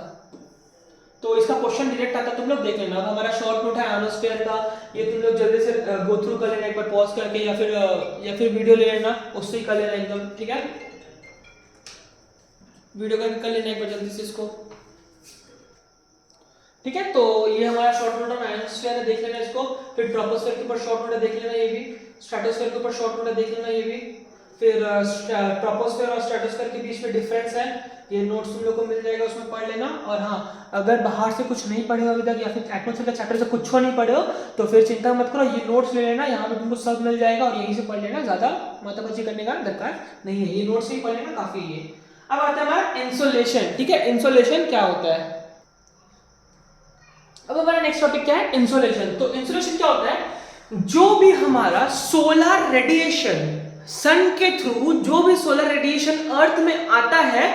तो इसका क्वेश्चन डायरेक्ट आता तुम लोग देख लेना। अब हमारा शॉर्ट नोट है आयोनोस्फीयर का, ये तुम लोग जल्दी से गो थ्रू कर लेना एक बार पॉज करके, या फिर वीडियो ले लेना, उससे ही कर लेना एकदम, ठीक है, वीडियो कर लेना एक बार जल्दी से इसको, ठीक है। तो ये हमारा शॉर्ट नोट ऑफ आयोनोस्फीयर है, देख लेना इसको। फिर ट्रोपोस्फीयर के ऊपर शॉर्ट नोट है, देख लेना ये भी। स्ट्रेटोस्फीयर के ऊपर शॉर्ट नोट है, देख लेना ये भी। फिर ट्रोपोस्फीयर और स्ट्रेटोस्फीयर के बीच में डिफरेंस है, ये नोट्स तुम लोग को मिल जाएगा, उसमें पढ़ लेना। और हाँ, अगर बाहर से कुछ नहीं पढ़े हो अभी तक, या फिर एटमॉस्फेयर का चैप्टर से कुछ नहीं पढ़े हो, तो फिर चिंता मत करो, ये नोट्स ले लेना, यहाँ पे तुमको सब मिल जाएगा और यहीं से पढ़ लेना, ज्यादा माथापच्ची करने का दरकार नहीं है, ये नोट्स से ही पढ़ लेना, काफी है। अब आता है हमारा इंसोलेशन, ठीक है। इंसोलेशन क्या होता है, अब हमारा नेक्स्ट टॉपिक क्या है, इंसोलेशन। तो इंसोलेशन क्या होता है, जो भी हमारा सोलर रेडिएशन सन के थ्रू, जो भी सोलर रेडिएशन अर्थ में आता है,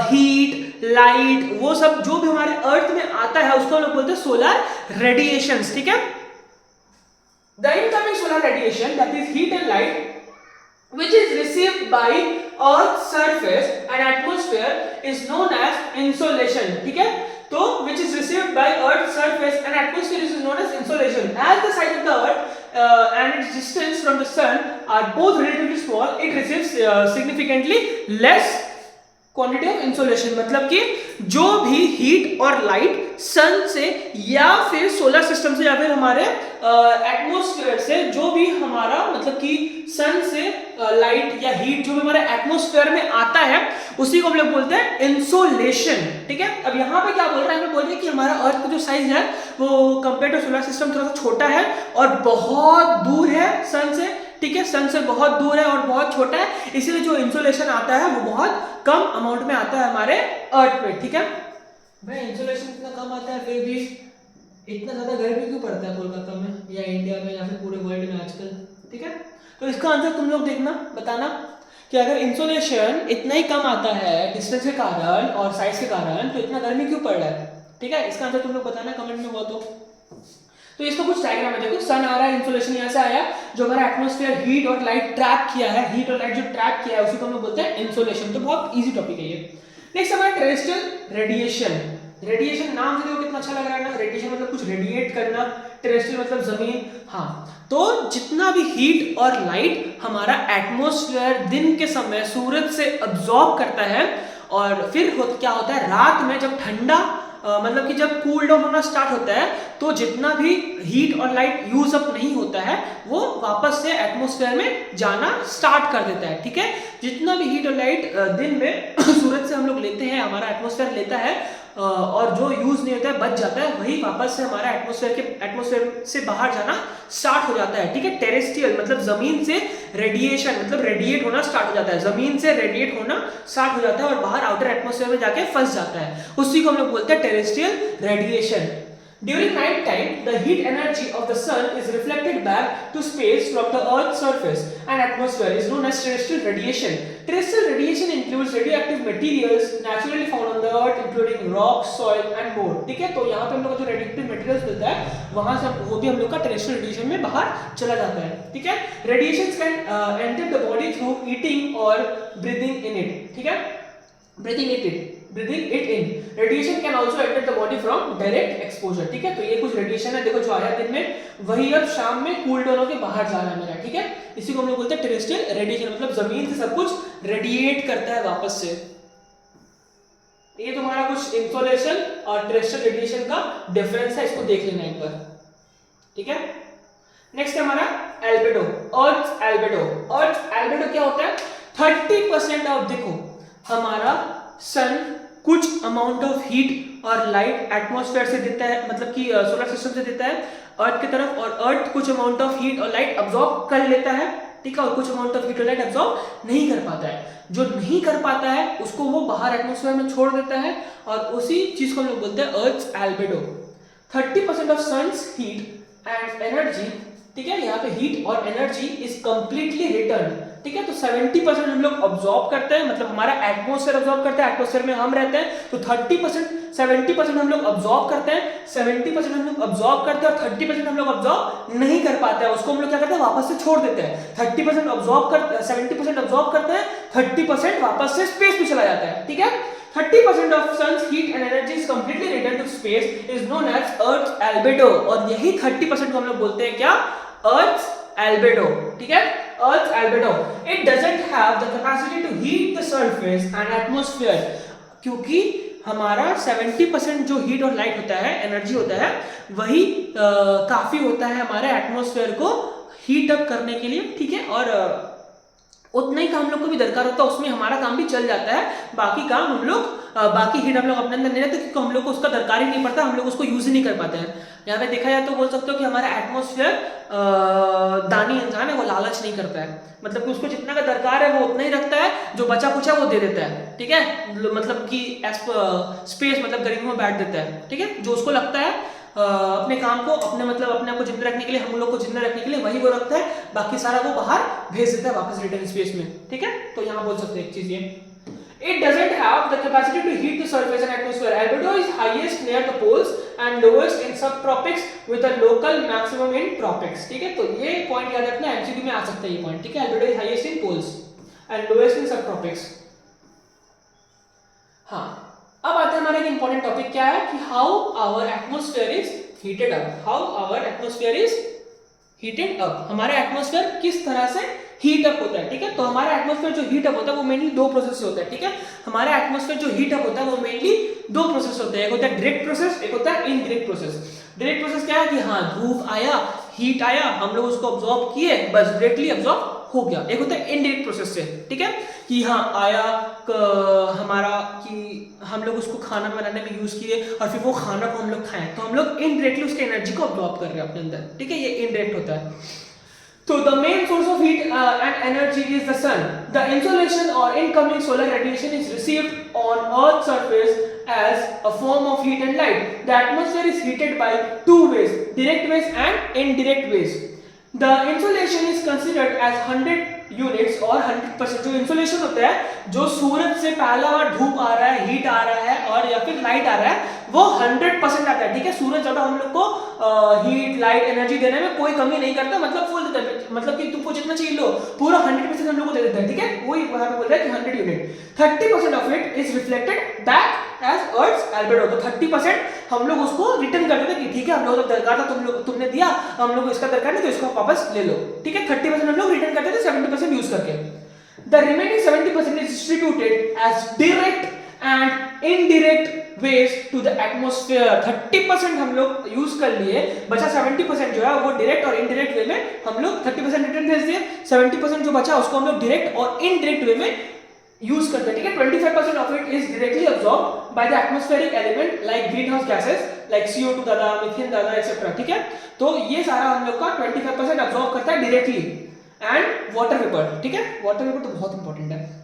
हीट लाइट वो सब जो भी हमारे अर्थ में आता है, उसको हम लोग बोलते हैं सोलर रेडिएशंस, ठीक है। The incoming solar radiation that is heat and light which is received by earth's surface and atmosphere is known as insolation, ठीक है। तो which is received by earth's surface and atmosphere is known as insolation. As the size of the earth and its distance from the sun are both relatively small, it receives significantly less quantity of insolation, मतलब कि जो भी heat और light सन से या फिर solar system से या फिर हमारे एटमॉस्फेयर से, जो भी हमारा मतलब कि सन से लाइट या हीट जो भी हमारे एटमॉस्फेयर में आता है, उसी को हम लोग बोलते हैं इंसोलेशन, ठीक है। अब यहाँ पे क्या बोल रहे हैं, हमें बोल रहे हैं कि हमारा अर्थ का जो साइज है वो कंपेयर टू सोलर सिस्टम थोड़ा सा छोटा है और बहुत दूर है सन से, ठीक है, सन से बहुत दूर है और बहुत छोटा है, इसीलिए जो इंसोलेशन आता है वो बहुत कम अमाउंट में आता है हमारे अर्थ पे, ठीक है। भाई इंसोलेशन इतना कम आता है, फिर भी इतना ज्यादा गर्मी क्यों पड़ता है कोलकाता में या इंडिया में या फिर पूरे वर्ल्ड में आजकल, ठीक है। तो इसका आंसर तुम लोग देखना, बताना कि अगर इंसोलेशन इतना ही कम आता है डिस्टेंस के कारण और साइज के कारण, तो इतना गर्मी क्यों पड़ रहा है, ठीक है। इसका आंसर तुम लोग बताना कमेंट में बहुत हो। तो इसका कुछ डायग्राम है, देखो सन आ रहा है, इंसोलेशन यहाँ से आया, जो हमारा एटमॉस्फेयर हीट और लाइट ट्रैप किया है, हीट और लाइट जो ट्रैप किया है उसी को हम लोग बोलते हैं इंसोलेशन। तो बहुत इजी टॉपिक है ये। नेक्स्ट हमारा टेरेस्ट्रियल रेडिएशन। रेडिएशन नाम से देखो कितना अच्छा लग रहा है ना, रेडिएशन मतलब कुछ रेडिएट करना, टेरेस्ट्रियल मतलब जमीन, हाँ। तो जितना भी हीट और लाइट हमारा एटमॉस्फेयर दिन के समय सूरज से अब्सॉर्ब करता है, और फिर क्या होता है रात में जब ठंडा मतलब कि जब कूल डाउन होना स्टार्ट होता है, तो जितना भी हीट और लाइट यूज अप नहीं होता है वो वापस से एटमॉस्फेयर में जाना स्टार्ट कर देता है, ठीक है। जितना भी हीट और लाइट दिन में सूरज से हम लोग लेते हैं, हमारा एटमॉस्फेयर लेता है, और जो यूज नहीं होता है बच जाता है, वही वापस से हमारा एटमॉस्फेयर से बाहर जाना स्टार्ट हो जाता है, ठीक है। टेरेस्ट्रियल मतलब जमीन से रेडिएशन मतलब रेडिएट होना स्टार्ट हो जाता है, जमीन से रेडिएट होना स्टार्ट हो जाता है और बाहर आउटर एटमॉस्फेयर में जाके फंस जाता है, उसी को हम लोग बोलते हैं terrestrial radiation. During night time, the heat energy of the sun is reflected back to space from the Earth's surface and atmosphere is known as terrestrial radiation. Terrestrial radiation includes radioactive materials naturally found on the Earth, including rock, soil, and more. ठीक है, तो यहाँ पे हम लोग को जो radioactive materials मिलता है, वहाँ से वो भी हम लोग का terrestrial radiation में बाहर चला जाता है, ठीक है। Radiations can enter the body through eating or breathing in it, ठीक है, breathing it in. Radiation can also enter the body from direct exposure, ठीक है। तो ये कुछ रेडिएशन है, देखो जो आया दिन में वही अब शाम में कूल डाउन होकर बाहर जा रहा है मेरा, ठीक है। इसी को हम लोग बोलते हैं टेरेस्ट्रियल रेडिएशन, मतलब जमीन से सब कुछ रेडिएट करता है वापस से। ये तुम्हारा कुछ इंसोलेशन और टेरेस्ट्रियल रेडिएशन का डिफरेंस है, इसको देख लेना एक बार, ठीक है। नेक्स्ट है हमारा एल्बेडो, अर्थ एल्बेडो। अर्थ एल्बेडो क्या होता है, 30% ऑफ, देखो हमारा सन कुछ अमाउंट ऑफ हीट और लाइट एटमॉस्फेयर से देता है, मतलब कि सोलर सिस्टम से देता है अर्थ की तरफ, और अर्थ कुछ अमाउंट ऑफ हीट और लाइट अब्सॉर्ब कर लेता है, ठीक है, और कुछ अमाउंट ऑफ हीट और लाइट एब्जॉर्ब नहीं कर पाता है। जो नहीं कर पाता है उसको वो बाहर एटमॉस्फेयर में छोड़ देता है, और उसी चीज को हम लोग बोलते हैं earth's albedo. 30% of sun's heat and energy, ठीक है, यहाँ पे हीट और एनर्जी इज कंप्लीटली रिटर्न, ठीक है। तो 70% हम लोग ऑब्जॉर्ब करते हैं, मतलब हमारा एटमॉस्फेयर ऑब्जॉर्ब करते हैं, एटमॉस्फेयर में हम रहते हैं, तो 70% हम लोग ऑब्जॉर्ब करते हैं, 70% हम लोग ऑब्जॉर्ब करते हैं, और 30% हम लोग ऑब्जॉर्ब नहीं कर पाते हैं, उसको हम लोग क्या करते हैं, वापस से छोड़ देते हैं। 30% ऑब्जॉर्ब करते हैं, 70% ऑब्जॉर्ब करते हैं, 30% वापस से स्पेस में चला जाता है, ठीक है। 30% of sun's heat and energy is completely returned to space is known as Earth's albedo, और यही 30% को हम लोग बोलते हैं क्या, Earth's albedo, ठीक है, Earth's albedo. It doesn't have the capacity to heat the surface and atmosphere, क्योंकि हमारा 70% जो हीट और लाइट होता है, एनर्जी होता है, वही काफी होता है हमारे एटमॉस्फेयर को हीट अप करने के लिए, ठीक है, और उतना ही काम हम लोग को भी दरकार होता है, उसमें हमारा काम भी चल जाता है, बाकी काम हम लोग बाकी हीट हम लोग अपने अंदर नहीं रहते, क्योंकि हम लोग को उसका दरकार ही नहीं पड़ता, हम लोग उसको यूज ही नहीं कर पाते हैं। यहाँ पे देखा जाए तो बोल सकते हो कि हमारा एटमॉस्फेयर दानी इंसान है, वो लालच नहीं करता है, मतलब कि उसको जितना का दरकार है वो उतना ही रखता है, जो बचा कुचा वो दे देता है, ठीक है, मतलब कि स्पेस मतलब गरीबों में बैठ देता है, ठीक है, जो उसको लगता है अपने काम को, अपने मतलब अपने आप को जिंदा रखने के लिए, हम लोग को जिंदा रखने के लिए वही वो रखता है, बाकी सारा वो बाहर भेज देता है वापस रिटर्न स्पेस में, ठीक है। तो यहाँ बोल सकते हैं एक चीज ये, it doesn't have the capacity to heat the surface and atmosphere. Albedo is highest near the poles and lowest in subtropics with a local maximum in tropics, ठीक है। तो ये पॉइंट याद रखना, एमसीक्यू में आ सकता है ये पॉइंट, ठीक है। Albedo is highest in poles and lowest in subtropics। हाँ, अब आता है हमारा एक इंपॉर्टेंट टॉपिक, क्या है कि how our atmosphere is heated up, how our atmosphere is heated up, हमारा एटमॉस्फेयर किस तरह से हीट अप होता है, ठीक है। तो हमारा एटमॉस्फेयर जो हीट अप होता है वो मेनली दो प्रोसेस से होता है, ठीक है। हमारा एटमॉस्फेयर जो हीट अप होता है वो मेनली दो प्रोसेस होते हैं, एक होता है डायरेक्ट प्रोसेस, एक होता है इनडायरेक्ट प्रोसेस। डायरेक्ट प्रोसेस क्या है कि हाँ, धूप आया, हीट आया, हम लोग उसको ऑब्जॉर्ब किए, बस डायरेक्टली ऑब्जॉर्ब हो गया। एक होता है इनडायरेक्ट प्रोसेस से, ठीक है, कि हाँ आया हमारा कि हम लोग उसको खाना बनाने में यूज किए और फिर वो खाना को हम लोग खाएं, तो हम लोग इनडायरेक्टली उसके एनर्जी को ऑब्जॉर्ब कर रहे हैं अपने अंदर, ठीक है, ये इनडायरेक्ट होता है। So the main source of heat and energy is the sun. The insolation or incoming solar radiation is received on Earth's surface as a form of heat and light. The atmosphere is heated by two ways, direct ways and indirect ways. The insolation is considered as 100 units और 100%। जो insulation होता है, जो सूरज से पहला बार धूप आ रहा है, हीट आ रहा है और या फिर लाइट आ रहा है, वो 100% आता है, ठीक है। सूरज ज्यादा हम लोग को हीट लाइट एनर्जी देने में कोई कमी नहीं करता, मतलब फुल देता है, मतलब कि तुमको जितना चाहिए लो, पूरा 100% हम लोग को दे देता है, ठीक है। वही वहां पे बोल रहा है कि 100 unit, 30% of it is reflected back as earth's albedo. तो 30% हम लोग उसको रिटर्न कर देते हैं कि ठीक है, हम लोग तो दरकार था, तुमने दिया, हम लोग इसका दरकार नहीं, तो इसको वापस ले लो, ठीक है। 30% हम लोग रिटर्न करते थे 70% यूज करके। The remaining 70% is distributed as direct and indirect ways to the atmosphere। 30% हम लोग यूज कर लिए, बचा 70% जो है वो डायरेक्ट और इनडायरेक्ट वे में हम लोग 30% रिटर्न भेज दिए, 70% जो बचा उसको हम लोग डायरेक्ट और इनडायरेक्ट वे में यूज करते हैं, ठीक है। 25% of it is directly absorbed by the atmospheric element like green house gases like CO2 दादा, मीथेन दादा एक्सेट्रा, ठीक है। तो ये सारा हम लोग का 25% अब्सॉर्ब करता है डायरेक्टली एंड वाटर वेपर, ठीक है, वाटर वेपर तो बहुत इंपॉर्टेंट है।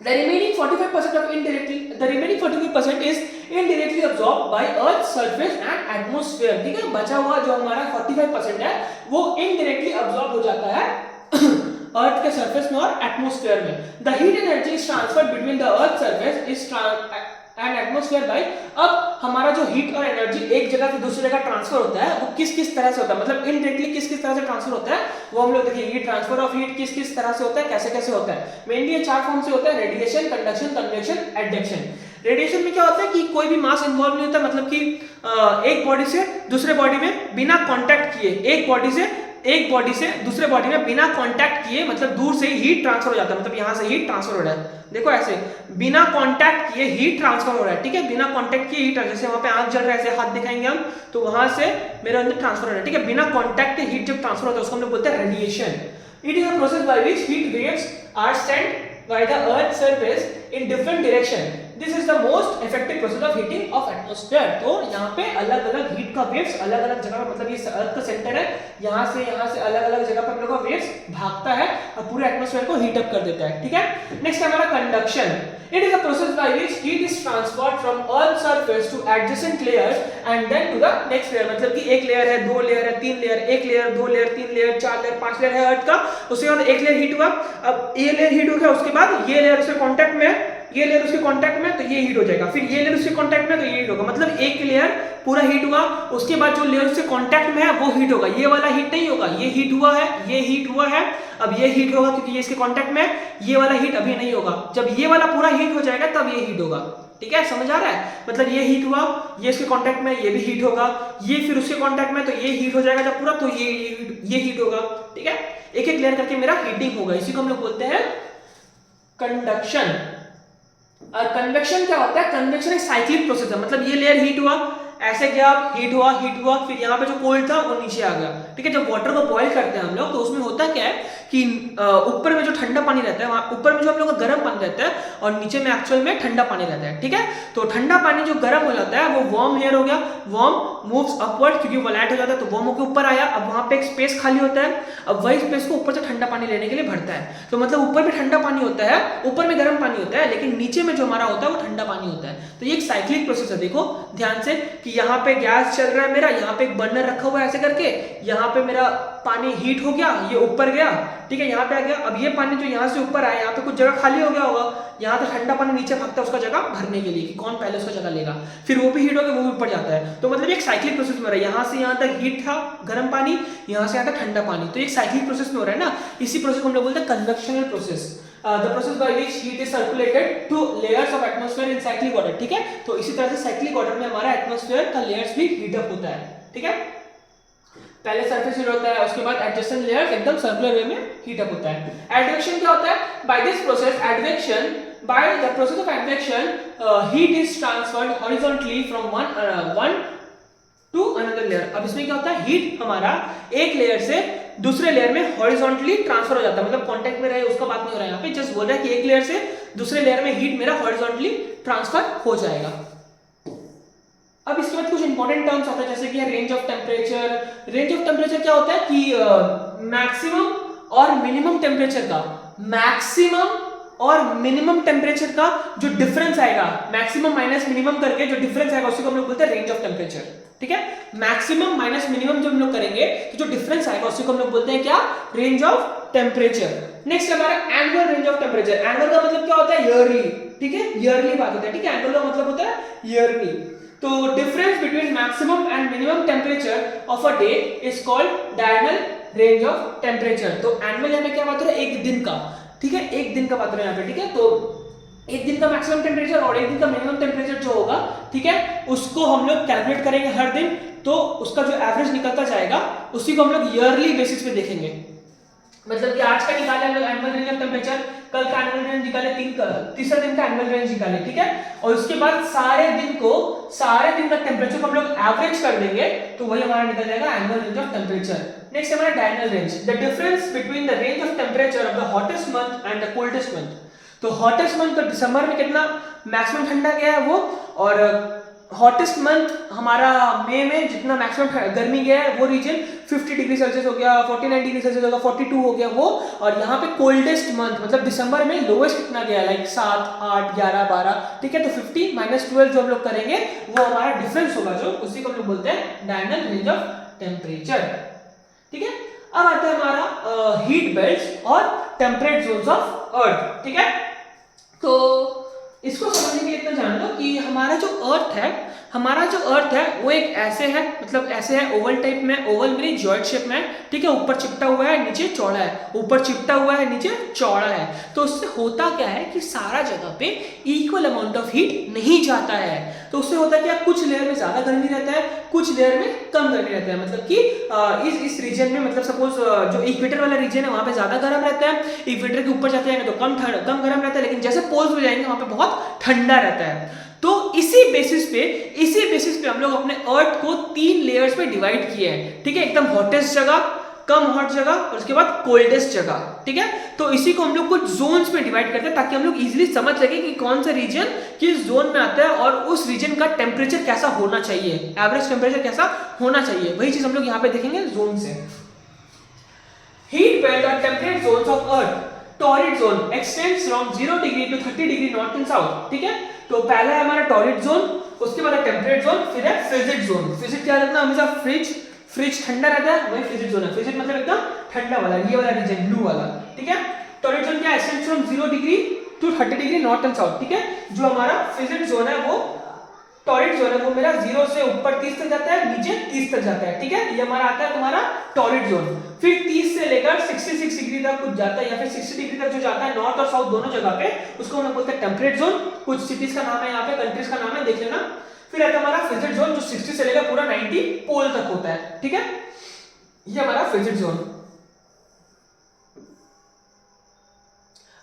The remaining 45% is indirectly absorbed by Earth's surface and atmosphere, ठीक है। बचा हुआ जो हमारा 45% है वो indirectly absorb हो जाता है अर्थ के सरफेस में और एटमॉस्फेयर में। The heat energy is transferred between the Earth's surface and atmosphere by, अब हमारा जो हीट और एनर्जी एक जगह से दूसरी जगह ट्रांसफर होता है वो किस किस तरह से होता है, मतलब इनडायरेक्टली किस किस तरह से ट्रांसफर होता है वो हम लोग देखेंगे। ट्रांसफर ऑफ हीट किस किस तरह से होता है, कैसे कैसे होता है। मेनली ये 4 फॉर्म से होता है, radiation, conduction, convection, adduction. Radiation में क्या होता है कि कोई भी मास इन्वॉल्व नहीं होता, मतलब कि एक बॉडी से दूसरे बॉडी में बिना कांटेक्ट किए, एक बॉडी से दूसरे बॉडी में बिना कांटेक्ट किए, मतलब दूर से ही हीट ट्रांसफर हो जाता है, मतलब यहां से हीट ट्रांसफर हो रहा है, देखो ऐसे बिना कांटेक्ट किए हीट ट्रांसफर हो रहा है, ठीक है। बिना कांटेक्ट किए हीट, जैसे वहां पे आंख जल रहा है, ऐसे हाथ दिखाएंगे हम, तो वहां से मेरे अंदर ट्रांसफर हो रहा है, ठीक है। बिना कांटेक्ट के हीट जब ट्रांसफर होता है उसको हम लोग बोलते हैं radiation. It is a process by which heat waves are sent by the earth's surface in different direction. This is the most effective process of heating of atmosphere. तो यहाँ पे अलग अलग हीट का वेव्स अलग अलग जगह पर, मतलब ये अर्थ का सेंटर है, यहाँ से अलग अलग जगह पर हम लोग का वेव्स भागता है और पूरे एटमॉस्फेयर को हीट अप कर देता है, ठीक है। नेक्स्ट हमारा conduction. It is a process by which heat is transferred from Earth's surface to adjacent layers and then to the next layer. मतलब कि एक लेयर है, दो लेयर है, तीन लेयर, एक लेयर, दो लेयर, तीन लेयर, चार लेयर, पांच लेयर है अर्थ का, उसके बाद एक लेयर हीट हुआ, अब ये लेयर हीट हो गया, उसके बाद ये लेयर उसके कांटेक्ट में, ये लेयर उसके कांटेक्ट में, तो ये हीट हो जाएगा, फिर ये लेयर उसके कांटेक्ट में, तो ये हीट होगा, मतलब एक लेयर पूरा हीट हुआ, उसके बाद जो लेयर उसके कांटेक्ट में है वो हीट होगा, ये वाला हीट नहीं होगा, ये हीट हुआ है, ये हीट हुआ है, अब ये हीट होगा क्योंकि ये इसके कांटेक्ट में है, ये वाला हीट अभी नहीं होगा, जब ये वाला पूरा हीट हो जाएगा तब ये हीट होगा, ठीक है, समझ आ रहा है। मतलब ये हीट हुआ, ये इसके कांटेक्ट में, ये भी हीट होगा, ये फिर उसके कांटेक्ट में, तो ये हीट हो जाएगा जब पूरा, तो ये हीट होगा, ठीक है, एक एक लेयर करके मेरा हीटिंग होगा, इसी को हम लोग बोलते हैं कंडक्शन। और कन्वेक्शन क्या होता है? कन्वेक्शन एक साइक्लिक प्रोसेस है, मतलब ये लेयर हीट हुआ, ऐसे क्या हीट हुआ, फिर यहाँ पे जो कोल्ड था वो नीचे आ गया, ठीक है। जब वाटर को बॉईल करते हैं हम लोग, तो उसमें होता क्या है कि ऊपर में जो ठंडा पानी रहता है, वहाँ ऊपर में जो हम लोग का गर्म पानी रहता है और नीचे में एक्चुअल में ठंडा पानी रहता है, ठीक है। तो ठंडा पानी जो गर्म हो जाता है वो वार्म एयर हो गया, वार्म मूव्स अपवर्ड क्योंकि वो लाइट हो जाता है, तो वार्म होकर ऊपर आया, अब वहाँ पे एक स्पेस खाली होता है, अब वही स्पेस को ऊपर से ठंडा पानी लेने के लिए भरता है, तो मतलब ऊपर में ठंडा पानी होता है, ऊपर में गर्म पानी होता है, लेकिन नीचे में जो हमारा होता है वो ठंडा पानी होता है। तो ये एक साइक्लिक प्रोसेस है, देखो ध्यान से कि यहाँ पे गैस चल रहा है मेरा, यहाँ पे एक बर्नर रखा हुआ है ऐसे करके, यहाँ पे मेरा पानी हीट हो गया, ये ऊपर गया, ठीक है, यहाँ पे आ गया, अब ये पानी जो यहाँ से ऊपर आया, यहाँ पे कुछ जगह खाली हो गया होगा, यहाँ से ठंडा पानी नीचे भागता है उसका जगह भरने के लिए कि कौन पहले उसका जगह लेगा, फिर वो भी हीट होकर वो भी ऊपर जाता है, तो मतलब एक साइक्लिक प्रोसेस में रहा है, यहाँ से यहाँ तक हीट था गर्म पानी, यहाँ से यहाँ तक ठंडा पानी, तो एक साइक्लिक प्रोसेस में हो रहा है ना, इसी प्रोसेस को हम लोग बोलते हैं convectional process. The process by which heat is circulated to layers of atmosphere in cyclic order, ठीक है। तो इसी तरह से साइक्लिक ऑर्डर में हमारा एटमॉस्फेयर का लेयर्स भी हीट अप होता है, ठीक है। पहले सरफेस हीट होता है, उसके बाद एडजेसेंट लेयर्स एकदम सर्कुलर वे में हीट अप होता है। एडवेक्शन क्या होता है? By this process advection, by the process of advection, heat is transferred horizontally from one to another layer। अब इसमें क्या होता है? हीट हमारा एक लेयर से दूसरे लेयर में हॉरिजॉन्टली ट्रांसफर हो जाता है, मतलब कांटेक्ट में रहे उसका बात नहीं हो रहा है, यहाँ पे जस्ट बोल रहा है कि एक लेयर से दूसरे लेयर में हीट मेरा हॉरिजॉन्टली ट्रांसफर हो जाएगा। अब इसके बाद कुछ इंपॉर्टेंट टर्म्स आते हैं, जैसे कि range of temperature. Range of temperature क्या होता है कि मैक्सिमम और मिनिमम टेम्परेचर का, मैक्सिमम और मिनिमम टेम्परेचर का जो डिफरेंस आएगा, मैक्सिमम माइनस मिनिमम करके जो डिफरेंस आएगा उसको हम लोग बोलते हैं रेंज ऑफ टेम्परेचर, ठीक है। मैक्सिमम माइनस मिनिमम जब हम लोग करेंगे तो जो डिफरेंस आएगा उसी को हम लोग बोलते हैं क्या? Range of temperature. नेक्स्ट हमारा annual range of temperature. Annual का मतलब क्या होता है? ईयरली, ठीक है, ईयरली बात होता है, ठीक है। एनुअल का मतलब होता है ईयरली। तो difference between maximum and minimum temperature of a day is called diagonal range of temperature. तो एनुअल यहाँ पे क्या बात हो रहा है? एक दिन का, ठीक है, एक दिन का बात हो रहा है यहाँ पे, ठीक है। तो एक दिन का मैक्सिमम टेम्परेचर और एक दिन का मिनिमम टेम्परेचर जो होगा, ठीक है, उसको हम लोग कैलकुलेट करेंगे हर दिन, तो उसका जो एवरेज निकलता जाएगा उसी को हम लोग ईयरली बेसिस पे देखेंगे। मतलब कि आज का निकाले हम लोग एनुअल रेंज ऑफ टेम्परेचर, कल का एनुअल रेंज निकाले, तीसरा दिन का एनुअल रेंज निकाले, ठीक है, और उसके बाद सारे दिन का टेम्परेचर को हम लोग एवरेज कर देंगे, तो वही हमारा निकल जाएगा annual range of temperature. Next हमारा diagonal range, the difference between the range of temperature of the hottest month and the coldest month. तो हॉटेस्ट मंथ तो दिसंबर में कितना मैक्सिमम ठंडा गया है वो, और हॉटेस्ट मंथ हमारा मई में जितना मैक्सिमम गर्मी गया है वो रीजन 50 डिग्री सेल्सियस हो गया, 49 डिग्री सेल्सियस हो गया, 42 हो गया वो। और यहाँ पे कोल्डेस्ट मंथ मतलब दिसंबर में लोएस्ट कितना गया, लाइक 7, 8, 11, 12, ठीक है। तो 50 - 12 जो हम लोग करेंगे वो हमारा डिफरेंस होगा, जो उसी को हम लोग बोलते हैं डायगोनल रेंज ऑफ टेम्परेचर, ठीक है। अब आता है हमारा हीट बेल्ट्स और टेम्परेट जोन्स ऑफ अर्थ, ठीक है। तो इसको समझने के लिए इतना जान लो कि हमारा जो अर्थ है वो एक ऐसे है, मतलब ऐसे है ओवल टाइप में, ओवल में जॉइंट शेप में, ठीक है। ऊपर चिपटा हुआ है, नीचे चौड़ा है, ऊपर चिपटा हुआ है, नीचे चौड़ा है। तो उससे होता क्या है कि सारा जगह पे इक्वल अमाउंट ऑफ हीट नहीं जाता है। तो उससे होता है क्या, कुछ लेयर में ज्यादा गर्मी रहता है, कुछ लेयर में कम गर्मी रहता है। मतलब कि इस रीजन में, मतलब सपोज जो इक्वेटर वाला रीजन है वहां पे ज्यादा गर्म रहता है, इक्वेटर के ऊपर जाते हैं तो कम गर्म रहता है, लेकिन जैसे पोल्स हो जाएंगे वहां पे बहुत ठंडा रहता है। तो इसी बेसिस पे हम लोग अपने अर्थ को 3 लेयर्स में डिवाइड किए हैं, ठीक है। एकदम हॉटेस्ट जगह, कम हॉट जगह और उसके बाद कोल्डेस्ट जगह। ठीक है। तो इसी को हम लोग कुछ जोन्स में डिवाइड करते हैं ताकि हम लोग इजीली समझ सके कि कौन सा रीजन किस जोन में आता है और उस रीजन का टेम्परेचर कैसा होना चाहिए, एवरेज टेम्परेचर कैसा होना चाहिए, वही चीज हम लोग यहाँ पे देखेंगे जोन से। हीट बेल्ट और temperate zones of earth. Torrid zone extends from 0 degree to 30 degree north and south, ठीक है। तो पहला है हमारा टॉरिड जोन, उसके बाद है टेम्परेट जोन, फिर है फ्रिजिड जोन। फ्रिजिड क्या रहता है, हमेशा फ्रिज ठंडा रहता है, वही फ्रिजिड जोन है। फ्रिजिड मतलब एकदम ठंडा वाला, ये वाला रीजन ब्लू वाला, ठीक है। टॉरिड जोन क्या है, extends from 0 degree to 30 degree north and south, ठीक है। जो हमारा फ्रिजिड जोन है वो टॉरिड जोन है वो मेरा 0 से ऊपर 30 तक जाता है, नीचे 30 तक जाता है, ठीक है। ये हमारा आता है तुम्हारा टॉरिड जोन। फिर 30 से लेकर 66 डिग्री तक कुछ जाता है या फिर 60 डिग्री तक जो जाता है नॉर्थ और साउथ दोनों जगह पे, उसको हम लोग बोलते हैं टेम्परेट जोन। कुछ सिटीज का नाम है यहाँ पे, कंट्रीज का नाम है, देख लेना। फिर आता है हमारा फ्रिजिड जोन जो 60 से लेकर पूरा 90 पोल तक होता है, ठीक है। ये हमारा फ्रिजिड जोन।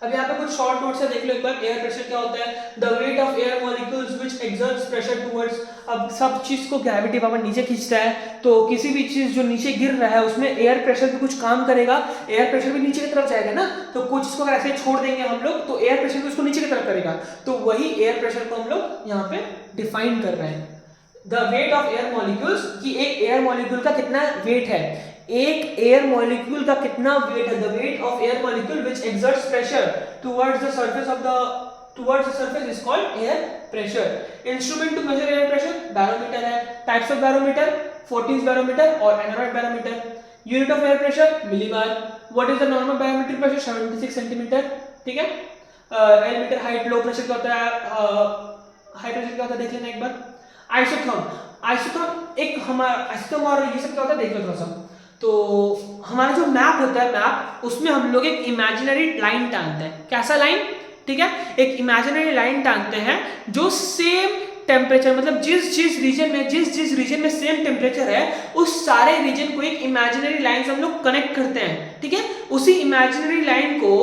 अब यहाँ पे कुछ शॉर्ट नोट्स है, देख लो एक बार। एयर प्रेशर क्या होता है, the weight of air molecules which exerts pressure towards. अब सब चीज को ग्रेविटी पावर नीचे खींचता है, तो किसी भी चीज जो नीचे गिर रहा है उसमें एयर प्रेशर भी कुछ काम करेगा, एयर प्रेशर भी नीचे की तरफ जाएगा ना। तो कुछ इसको अगर ऐसे छोड़ देंगे हम लोग तो एयर प्रेशर भी उसको नीचे की तरफ करेगा, तो वही एयर प्रेशर को हम लोग यहाँ पे डिफाइन कर रहे हैं। The weight of air molecules, कि एक एयर मॉलिक्यूल का कितना वेट है, एक एयर मॉलिक्यूल का कितना वेट है। The weight of air molecule which exerts pressure towards the surface is called air pressure. Instrument to measure air pressure, barometer है। Types of barometer, Fortin's barometer और aneroid barometer. Unit of air pressure millibar. What is the normal barometric pressure, 76 centimetre, ठीक है। Air metre height. Low pressure क्या होता है, high pressure क्या होता है देख लेना एक बार। आइसोथर्म एक हमारा आइसोथर्म और ये सब क्या होता है देख लो थोड़ा सा। तो हमारा जो मैप होता है, मैप उसमें हम लोग एक इमेजिनरी लाइन टांगते हैं। कैसा लाइन, ठीक है, एक इमेजिनरी लाइन टांगते हैं जो सेम टेम्परेचर, मतलब जिस रीजन में सेम टेम्परेचर है उस सारे रीजन को एक इमेजिनरी लाइन से हम लोग कनेक्ट करते हैं, ठीक है। उसी इमेजिनरी लाइन को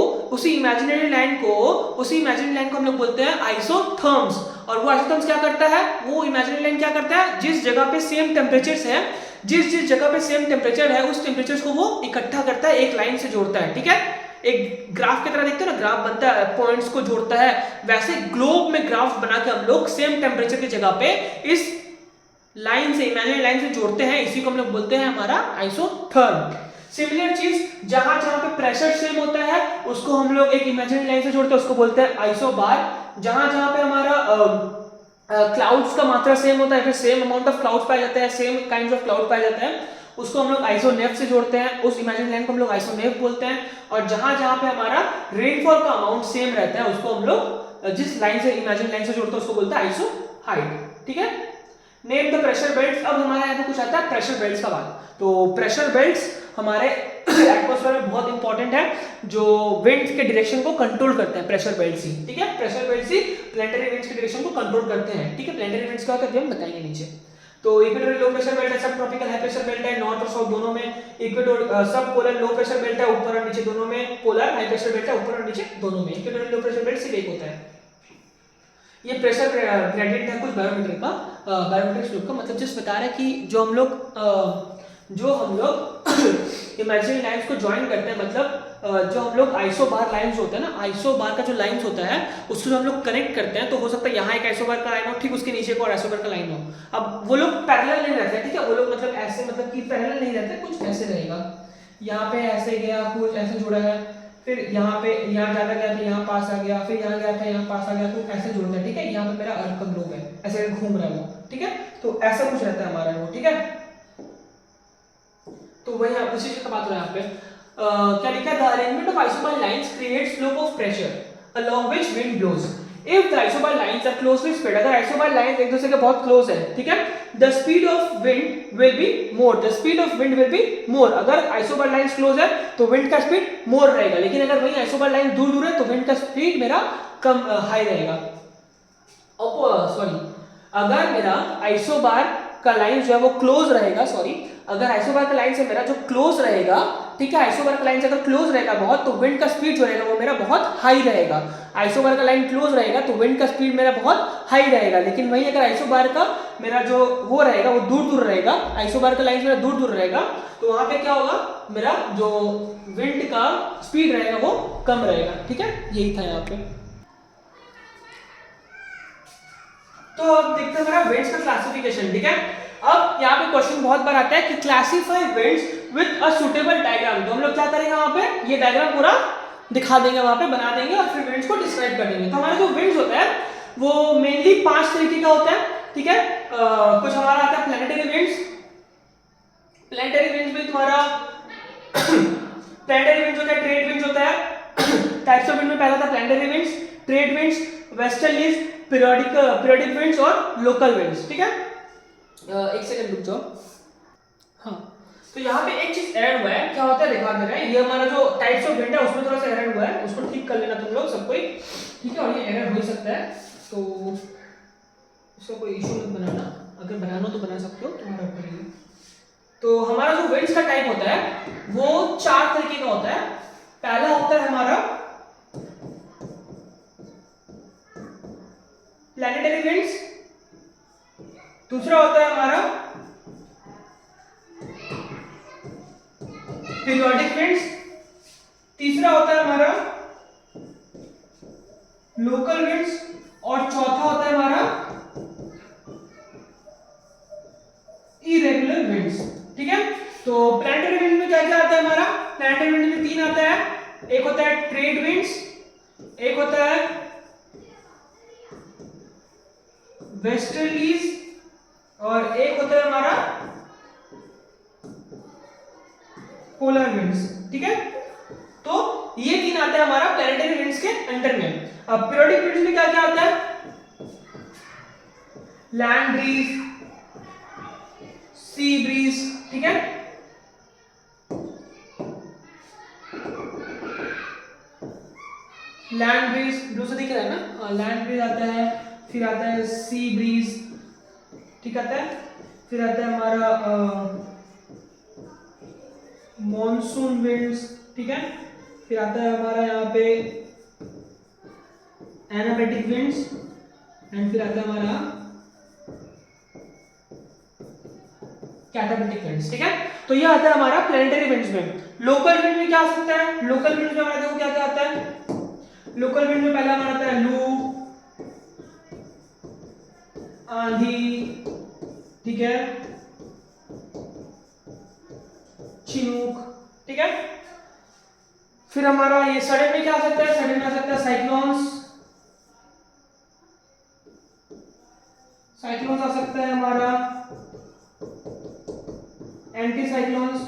हम लोग बोलते हैं आइसोथर्म्स। और वो आइसोथर्म्स क्या करता है, वो इमेजिनरी लाइन क्या करता है, जिस जगह पे सेम टेम्परेचर्स है, जिस जगह पे सेम टेम्परेचर है उस टेम्परेचर को वो इकट्ठा करता है, एक लाइन से जोड़ता है, ठीक है। एक ग्राफ की तरह देखते हो ना, ग्राफ बनता है, पॉइंट्स को जोड़ता है, वैसे ग्लोब में ग्राफ बना के हम लोग सेम टेम्परेचर की जगह पे इस लाइन से, इमेजिनरी लाइन से जोड़ते हैं। इसी को हम लोग बोलते हैं हमारा आइसोथर्म। सिमिलर चीज, जहां जहां पे प्रेशर सेम होता है उसको हम लोग एक इमेजिनरी लाइन से जोड़ते हैं, उसको बोलते हैं आइसोबार। जहां जहां पे हमारा क्लाउड्स का मात्रा सेम होता है, फिर सेम अमाउंट ऑफ क्लाउड्स पाए जाते हैं, सेम काइंड्स ऑफ क्लाउड पाए जाते हैं, उसको हम लोग आइसोनेफ से जोड़ते हैं, उस इमेजिनरी लाइन को हम लोग आइसोनेफ बोलते हैं। और जहां जहां पे हमारा रेनफॉल का अमाउंट सेम रहता है उसको हम लोग जिस लाइन से इमेजिनरी लाइन से जोड़ते हैं उसको बोलते हैं आइसो हाइट, ठीक है। Name the pressure belts. अब हमारे यहाँ पे कुछ आता है प्रेशर बेल्ट्स का बात। तो प्रेशर बेल्ट्स हमारे एटमॉस्फेयर में बहुत इंपॉर्टेंट है, जो विंड्स के डायरेक्शन को कंट्रोल करते हैं, प्रेशर बेल्ट्स ही, ठीक है। प्रेशर बेल्ट्स ही प्लैनेटरी विंड्स के डायरेक्शन को कंट्रोल करते हैं, ठीक है। प्लैनेटरी विंड्स क्या होता है हम बताएंगे नीचे। तो इक्वेटोरियल लो प्रेशर बेल्ट है, सब ट्रॉपिकल हाई प्रेशर बेल्ट है, नॉर्थ और साउथ दोनों में। इक्वेटोरियल सब पोलर लो प्रेशर बेल्ट है, ऊपर और नीचे दोनों में। पोलर हाई प्रेशर बेल्ट है, ऊपर और नीचे दोनों में। इक्वेटोरियल लो प्रेशर बेल्ट सिर्फ एक होता है। ये प्रेशर ग्रेडियंट है कुछ बैरोमीटर का, बैरोमीटर स्लोप का, मतलब जिस बता रहा है कि जो हम लोग इमेजिनरी लाइंस को ज्वाइन करते हैं, मतलब जो हम लोग आइसोबार लाइंस होते हैं ना, आइसोबार का जो लाइंस होता है उसको जो हम लोग कनेक्ट करते हैं, तो हो सकता है यहाँ एक आइसोबार का लाइन हो, ठीक उसके नीचे एक और आइसोबार का लाइन हो। अब वो लोग पैरेलल नहीं रहते, ठीक है, वो लोग मतलब ऐसे, मतलब कि पैरेलल नहीं रहते, कुछ ऐसे रहेगा, यहाँ पे ऐसे गया, कुछ ऐसे जुड़ा है, फिर यहाँ पे यहाँ ज्यादा गया था यहाँ पास आ गया, फिर यहाँ गया था यहाँ पास आ गया, तो ऐसे जुड़ता है, ठीक है। यहाँ पे मेरा अर्थ का ग्लोब है, ऐसे घूम रहा है वो, ठीक है। तो ऐसा कुछ रहता है हमारा वो, ठीक है। तो वही उसी चीज का बात हो रहा है यहाँ पे। क्या लिखा है, the arrangement of isobar lines creates slope of pressure along which wind blows. If the isobar lines are closely spread, अगर आइसोबार लाइंस एक दूसरे के बहुत क्लोज है, ठीक है, the speed of wind will be more, the speed of wind will be more. अगर isobar lines close है तो विंड का स्पीड मोर रहेगा, लेकिन अगर वही आइसोबार लाइन दूर दूर है तो विंड का स्पीड मेरा कम हाई रहेगा। अगर मेरा आइसोबार का लाइन जो है वो क्लोज रहेगा, अगर आइसोबार का लाइन से मेरा जो क्लोज रहेगा, ठीक है, आइसोबार का लाइन से अगर क्लोज रहेगा बहुत, तो विंड का स्पीड जो रहेगा वो मेरा बहुत हाई रहेगा। आइसोबार का लाइन क्लोज रहेगा तो विंड का स्पीड मेरा बहुत हाई रहेगा, लेकिन वही अगर आइसोबार का मेरा जो वो रहेगा वो दूर दूर रहेगा, आइसोबार का लाइन मेरा दूर दूर रहेगा, तो वहां पे क्या होगा, मेरा जो विंड का स्पीड रहेगा वो कम रहेगा। ठीक है, यही था यहाँ पे। तो अब देखते हैं हमारा विंड्स का क्लासिफिकेशन। ठीक है, अब यहाँ पे क्वेश्चन बहुत बार आता है कि classify winds with a suitable diagram. तो हम लोग क्या करेंगे, वहां पे ये डायग्राम पूरा दिखा देंगे, वहां पे बना देंगे और फिर विंड्स को डिस्क्राइब कर देंगे। तो हमारा जो विंड्स होता है वो मेनली 5 तरीके का होता है। ठीक है, कुछ हमारा आता है प्लैनेटरी विंड्स। प्लैनेटरी विंड्स में तुम्हारा प्लैनेटरी विंड्स होता है, ट्रेड विंड्स होता है। टाइप्स ऑफ विंड में पहला था planetary winds, trade winds, westerlies, periodic winds और लोकल विंड्स। ठीक है, एक सेकंड रुक जाओ। हाँ, तो यहाँ पे एक चीज ऐड हुआ है, क्या होता है दिखा दे रहे हैं। ये हमारा जो टाइप्स ऑफ विंड है उसमें थोड़ा सा एरर हुआ है, उसको ठीक कर लेना तुम लोग सब कोई। ठीक है, और ये एरर हो ही सकता है, तो उसका कोई इशू मत बनाना, अगर बनाना तो बना सकते हो, तुम्हारा ऊपर ही है। तो हमारा जो विंड्स का टाइप होता है वो 4 तरीके का होता है। पहला होता है हमारा प्लैनेटरी विंड्स, दूसरा होता है हमारा पीरियोडिक विंड्स, तीसरा होता है हमारा लोकल विंड्स और चौथा होता है हमारा इरेगुलर विंड्स। ठीक है, तो प्लैनेटरी विंड में क्या क्या आता है हमारा, प्लैनेटरी विंड में 3 आता है। एक होता है ट्रेड विंड्स, एक होता है वेस्टर्लीज और एक होता है हमारा पोलर विंड्स। ठीक है, तो ये 3 आते हैं हमारा प्लैनेटरी विंड्स के अंडर में। अब पीरियोडिक विंड्स में क्या क्या आता है, लैंड ब्रीज, सी ब्रीज। ठीक है, लैंड ब्रीज दूसरा दिख रहा है ना, लैंड ब्रीज आता है, फिर आता है सी ब्रीज। ठीक आता है, फिर आता है हमारा मॉनसून विंड्स। ठीक है, फिर आता है हमारा यहाँ पे एनाबेटिक विंड्स एंड फिर आता है हमारा कैटाबेटिक विंड्स। ठीक है, तो ये आता है हमारा प्लैनेटरी विंड्स में। लोकल विंड में क्या आ सकता है, लोकल विंड में हमारा देखो क्या क्या आता है। लोकल विंड में पहला हमारा आता है लू, आंधी, ठीक है, चिनूक। ठीक है, फिर हमारा ये सडन में क्या आ सकता है, सडन में आ सकता है साइक्लोन्स, साइक्लोन्स आ सकता है हमारा एंटी साइक्लोन्स,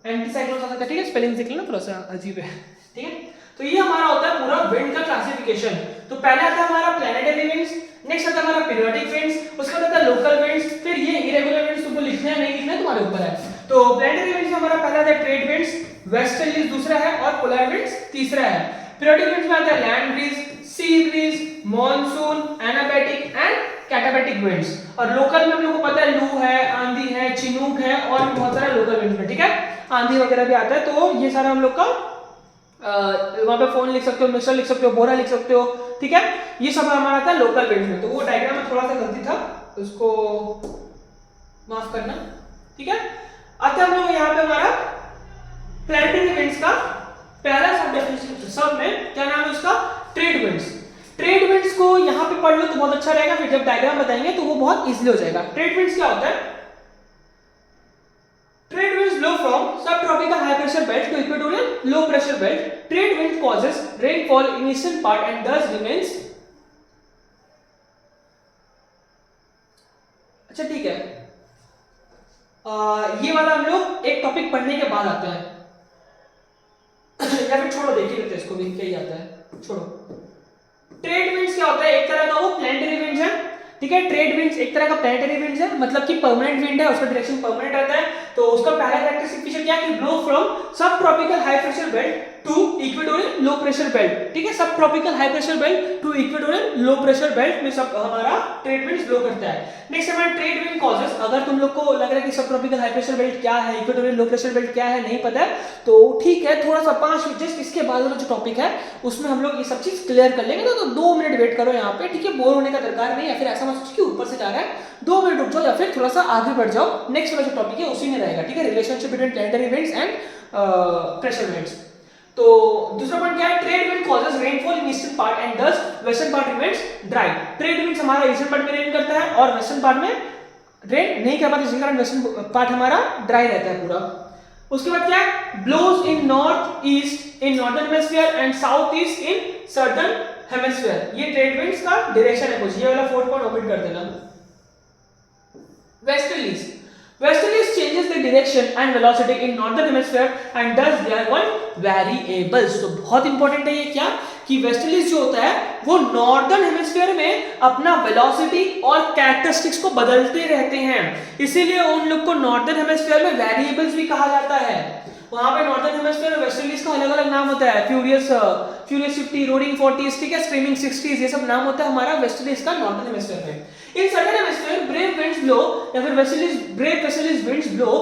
एंटी साइक्लोन्स आ सकता है। ठीक है, स्पेलिंग देख लेना, थोड़ा सा अजीब है। ठीक है, तो ये हमारा होता है पूरा विंड का क्लासिफिकेशन। तो पहला आता है हमारा प्लैनेटरी विंड्स, नेक्स्ट आता है हमारा पीरियोडिक विंड्स, उसके बाद आता है लोकल विंड्स, फिर ये इरेगुलर विंड्स तुमको लिखना है नहीं लिखना है तुम्हारे ऊपर है। तो प्लैनेटरी विंड्स में हमारा पहला आता है ट्रेड विंड्स, वेस्टर्लीज दूसरा है और पोलर विंड्स तीसरा है। पीरियोडिक विंड्स में आता है land breeze, sea breeze, monsoon, anabatic and katabatic winds. और लोकल में हम लोग को पता है लू है, आंधी है, चिनूक है और भी बहुत सारे लोकल विंड्स में। ठीक है, आंधी वगैरह भी आता है। तो ये सारा हम लोग का वहां पे फोन लिख सकते हो, मिक्सर लिख सकते हो, बोरा लिख सकते हो। ठीक है, ये सब हमारा था लोकल विंड्स में। तो वो डायग्राम में थोड़ा सा गलती था, उसको माफ करना। ठीक है, आते हम लोग यहाँ पे हमारा प्लैनेटरी विंड्स का पहला सब डेफिनेशन, सब में क्या नाम है उसका, ट्रेड विंड्स। ट्रेड विंड्स को यहाँ पे पढ़ लो तो बहुत अच्छा रहेगा, फिर जब डायग्राम बताएंगे तो वो बहुत इजीली हो जाएगा। ट्रेड विंड्स क्या होता है, trade winds blow from subtropical high pressure belt to equatorial low pressure belt. Trade wind causes rainfall in eastern part and thus remains। अच्छा ठीक है, ये वाला हम लोग एक टॉपिक पढ़ने के बाद आते हैं या फिर छोड़ो, देख ही लेते हैं इसको भी, क्या ही आता है, छोड़ो। ट्रेड विंड्स क्या होता है, एक तरह का वो प्लैनेटरी विंड्स है। ठीक है, ट्रेड विंड्स एक तरह का प्लैनेटरी विंड्स है, मतलब कि परमानेंट विंड है, उसका डायरेक्शन परमानेंट रहता है। तो उसका पहला कैरेक्टरिस्टिक फीचर क्या है कि blow from sub tropical high pressure belt to equatorial low pressure belt, ठीक है, सब tropical high pressure belt to equatorial low pressure belt में सब हमारा ट्रेड विंड्स ब्लो करता है। नेक्स्ट हमारा ट्रेड विंड कॉजेस, अगर तुम लोग को लग रहा है कि सब ट्रॉपिकल हाई प्रेशर बेल्ट क्या है, इक्वेटोरियल लो प्रेशर बेल्ट क्या है, नहीं पता है, तो ठीक है, थोड़ा सा 5 मिनट जस्ट इसके बाद वाला जो टॉपिक है उसमें हम लोग ये सब चीज क्लियर कर लेंगे। तो 2 मिनट वेट करो यहाँ पे, ठीक है, बोर होने का दरकार नहीं, या फिर ऐसा मत सोचो कि ऊपर से जा रहा है, 2 मिनट रुक जाओ या फिर थोड़ा सा आगे बढ़ जाओ, नेक्स्ट वाला जो टॉपिक है उसी में रहेगा, ठीक है, relationship between planetary winds and pressure winds. तो दूसरा पॉइंट क्या है, trade wind causes rainfall in eastern part and this western part remains dry. Trade winds हमारा ईस्टर्न पार्ट में रेन करता है और वेस्टर्न पार्ट में रेन नहीं कर पाता, जिसके कारण वेस्टर्न पार्ट हमारा ड्राई रहता है पूरा। उसके बाद क्या है, blows in north east in northern hemisphere and south east in southern hemisphere. ये ट्रेड विंड्स का डायरेक्शन है कुछ, ये वाला 4 पॉइंट ओमिट कर देना। Westerlies, westerlies changes the direction and velocity in northern hemisphere and thus they are called variables। तो बहुत इंपॉर्टेंट है ये क्या, कि वेस्टर्लीज जो होता है वो नॉर्दर्न हेमिस्फीयर में अपना वेलोसिटी और कैरेक्टरिस्टिक्स को बदलते रहते हैं, इसीलिए उन लोग को नॉर्दर्न हेमिस्फीयर में वेरिएबल्स भी कहा जाता है। वहां पे नॉर्दर्न हेमिस्फीयर में वेस्टर्लीज का अलग अलग नाम होता है, फ्यूरियस 50, रोडिंग 40, ठीक है, स्ट्रीमिंग 60, ये सब नाम होता है हमारा वेस्टर्लीज का नॉर्दर्न हेमिस्फीयर में। In southern hemisphere, brave winds blow, या फिर brave westerlies winds blow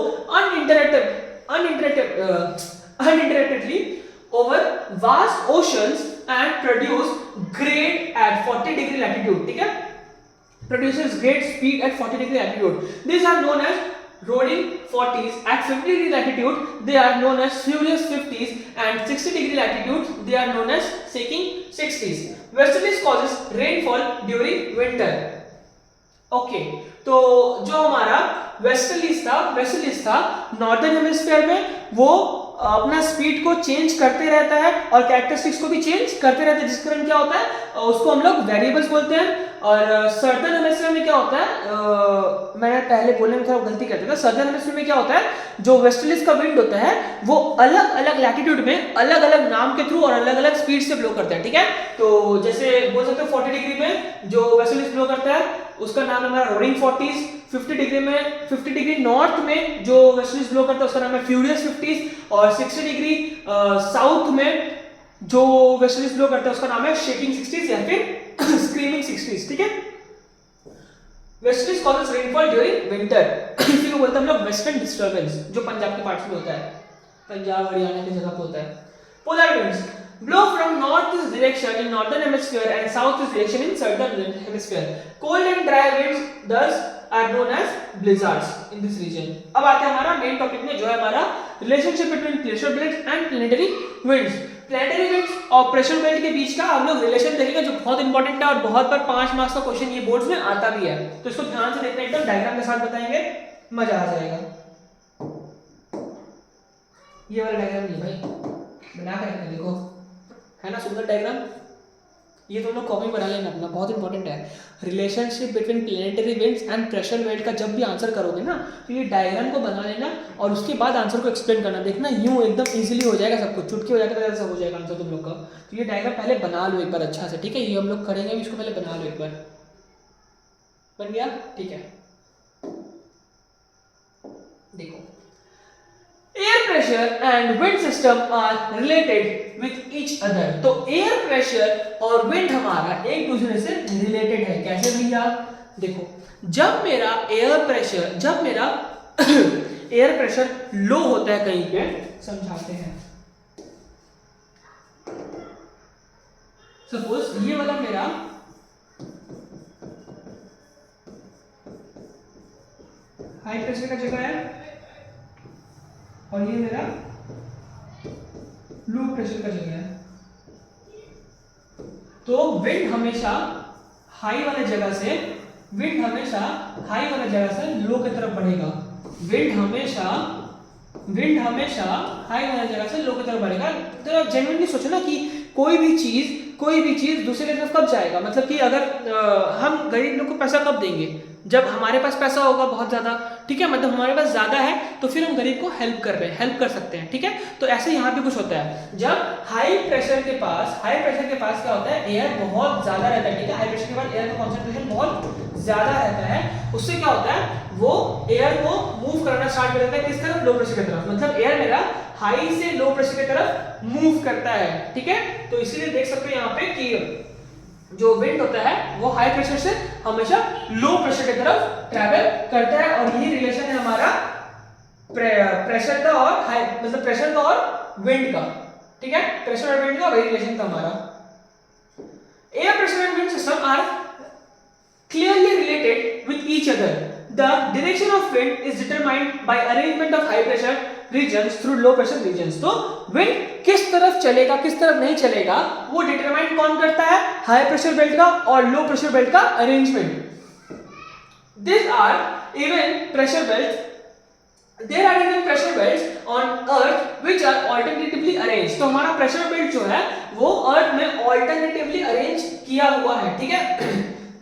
uninterruptedly over vast oceans and produce great at 40 degree latitude, ठीक है, produces great speed at 40 degree latitude. These are known as roaring 40s. At 50 degree latitude, they are known as furious 50s, and 60 degree latitude, they are known as shaking 60s. Westerlies causes rainfall during winter. Okay, तो जो हमारा westerlies था northern hemisphere में, वो अपना speed को change करते रहता है और कैरेक्टरिस्टिक्स को भी चेंज करते रहते हैं, जिसके कारण क्या होता है, उसको हम लोग वेरिएबल्स बोलते हैं। और सदर्न हेमिस्फीयर में क्या होता है, मैंने पहले बोलने में थोड़ा गलती कर दिया था, सदर्न हेमिस्फीयर में क्या होता है, जो वेस्टर्लीज का विंड होता है वो अलग अलग लैटिट्यूड में अलग अलग नाम के थ्रू और अलग अलग स्पीड से ब्लो करता है, ठीक है। तो जैसे बोल सकते हो 40 डिग्री में जो वेस्टर्लीज ब्लो करता है उसका नाम है हमारा रोडिंग 40s, 50 डिग्री नॉर्थ में जो वेस्टर्लीज ब्लो करता है उसका नाम है फ्यूरियस 50s, और 60 डिग्री साउथ में जो वेस्टर्लीज ब्लो करता है उसका नाम है शेकिंग 60s या फिर स्क्रीमिंग 60s, ठीक है। Westerlies causes rainfall during winter, इसी को बोलते हैं हम लोग वेस्टर्न डिस्टर्बेंस, जो पंजाब के पार्ट्स में होता है, पंजाब हरियाणा की जगह पे होता है। Polar winds blow from northeast direction in northern hemisphere and southeast direction in southern hemisphere. Cold and dry winds thus are known as blizzards in this region. अब आते हैं हमारा मेन टॉपिक में, जो है हमारा relationship between pressure belt and planetary winds. Planetary winds और pressure belt के बीच का हम लोग रिलेशन देखेंगे, जो बहुत इंपॉर्टेंट है और बहुत बार 5 मार्क्स का क्वेश्चन ये बोर्ड्स में आता भी है, तो इसको ध्यान से देखना, एकदम डायग्राम के साथ बताएंगे, मजा आ जाएगा। ये वाला डायग्राम नहीं भाई, बना कर रखना, देखो है ना सुंदर डायग्राम, ये तुम लोग कॉपी बना लेना अपना, बहुत इंपॉर्टेंट है। Relationship between planetary winds and pressure belt का जब भी आंसर करोगे ना, तो ये डायग्राम को बना लेना और उसके बाद आंसर को एक्सप्लेन करना, देखना यूं एकदम इजीली हो जाएगा, सब कुछ चुटकी हो जाएगा, सब हो जाएगा आंसर तुम लोग का। तो ये डायग्राम पहले बना लो एक बार अच्छा से, ठीक है, ये हम लोग करेंगे, इसको पहले बना लो एक बार, बन गया, ठीक है। देखो, air pressure and wind system are related with each other. तो एयर प्रेशर और विंड हमारा एक दूसरे से रिलेटेड है, कैसे भैया, देखो, जब मेरा एयर प्रेशर लो होता है कहीं पे, समझाते हैं, सपोज ये वाला मेरा हाई प्रेशर का जगह है और ये मेरा लो प्रेशर का जगह है, तो विंड हमेशा हाई वाले जगह से लो की तरफ बढ़ेगा, विंड हमेशा हाई वाले जगह से लो की तरफ बढ़ेगा। तो आप जेन्युइनली सोचो ना कि कोई भी चीज दूसरे की तरफ कब जाएगा, मतलब कि अगर हम गरीब लोग को पैसा कब देंगे, जब हमारे पास पैसा होगा बहुत ज़्यादा, ठीक है, मतलब हमारे पास ज़्यादा है तो फिर हम गरीब को हेल्प कर रहे हैं, हेल्प कर सकते हैं, ठीक है। तो ऐसे यहाँ पे कुछ होता है, जब हाई प्रेशर के पास क्या होता है, एयर बहुत ज़्यादा रहता है, ठीक है। हाई प्रेशर के बाद एयर का कॉन्सेंट्रेशन बहुत ज़्यादा रहता है, उससे क्या होता है, वो एयर को मूव करना स्टार्ट कर देता है, किस तरफ, लो प्रेशर की तरफ। मतलब एयर मेरा हाई से लो प्रेशर की तरफ मूव करता है, ठीक है। तो इसीलिए देख सकते हो यहाँ पे कि जो विंड होता है वो हाई प्रेशर से हमेशा लो प्रेशर की तरफ ट्रैवल करता है, और यही रिलेशन है हमारा प्रेशर का और हाई, मतलब प्रेशर का और विंड का, ठीक है। प्रेशर और विंड का वही रिलेशन था हमारा। Air pressure and wind system are clearly related with each other. The direction of wind is determined by arrangement of high pressure regions through low pressure regions. तो wind किस तरफ चलेगा, किस तरफ नहीं चलेगा, वो डिटरमाइन कौन करता है, हाई प्रेशर बेल्ट का और लो प्रेशर बेल्ट का arrangement. These are even pressure belts. There are even pressure belts on Earth which are alternatively arranged. तो हमारा प्रेशर बेल्ट जो है वो अर्थ में ऑल्टरनेटिवली अरेंज किया हुआ है, ठीक है।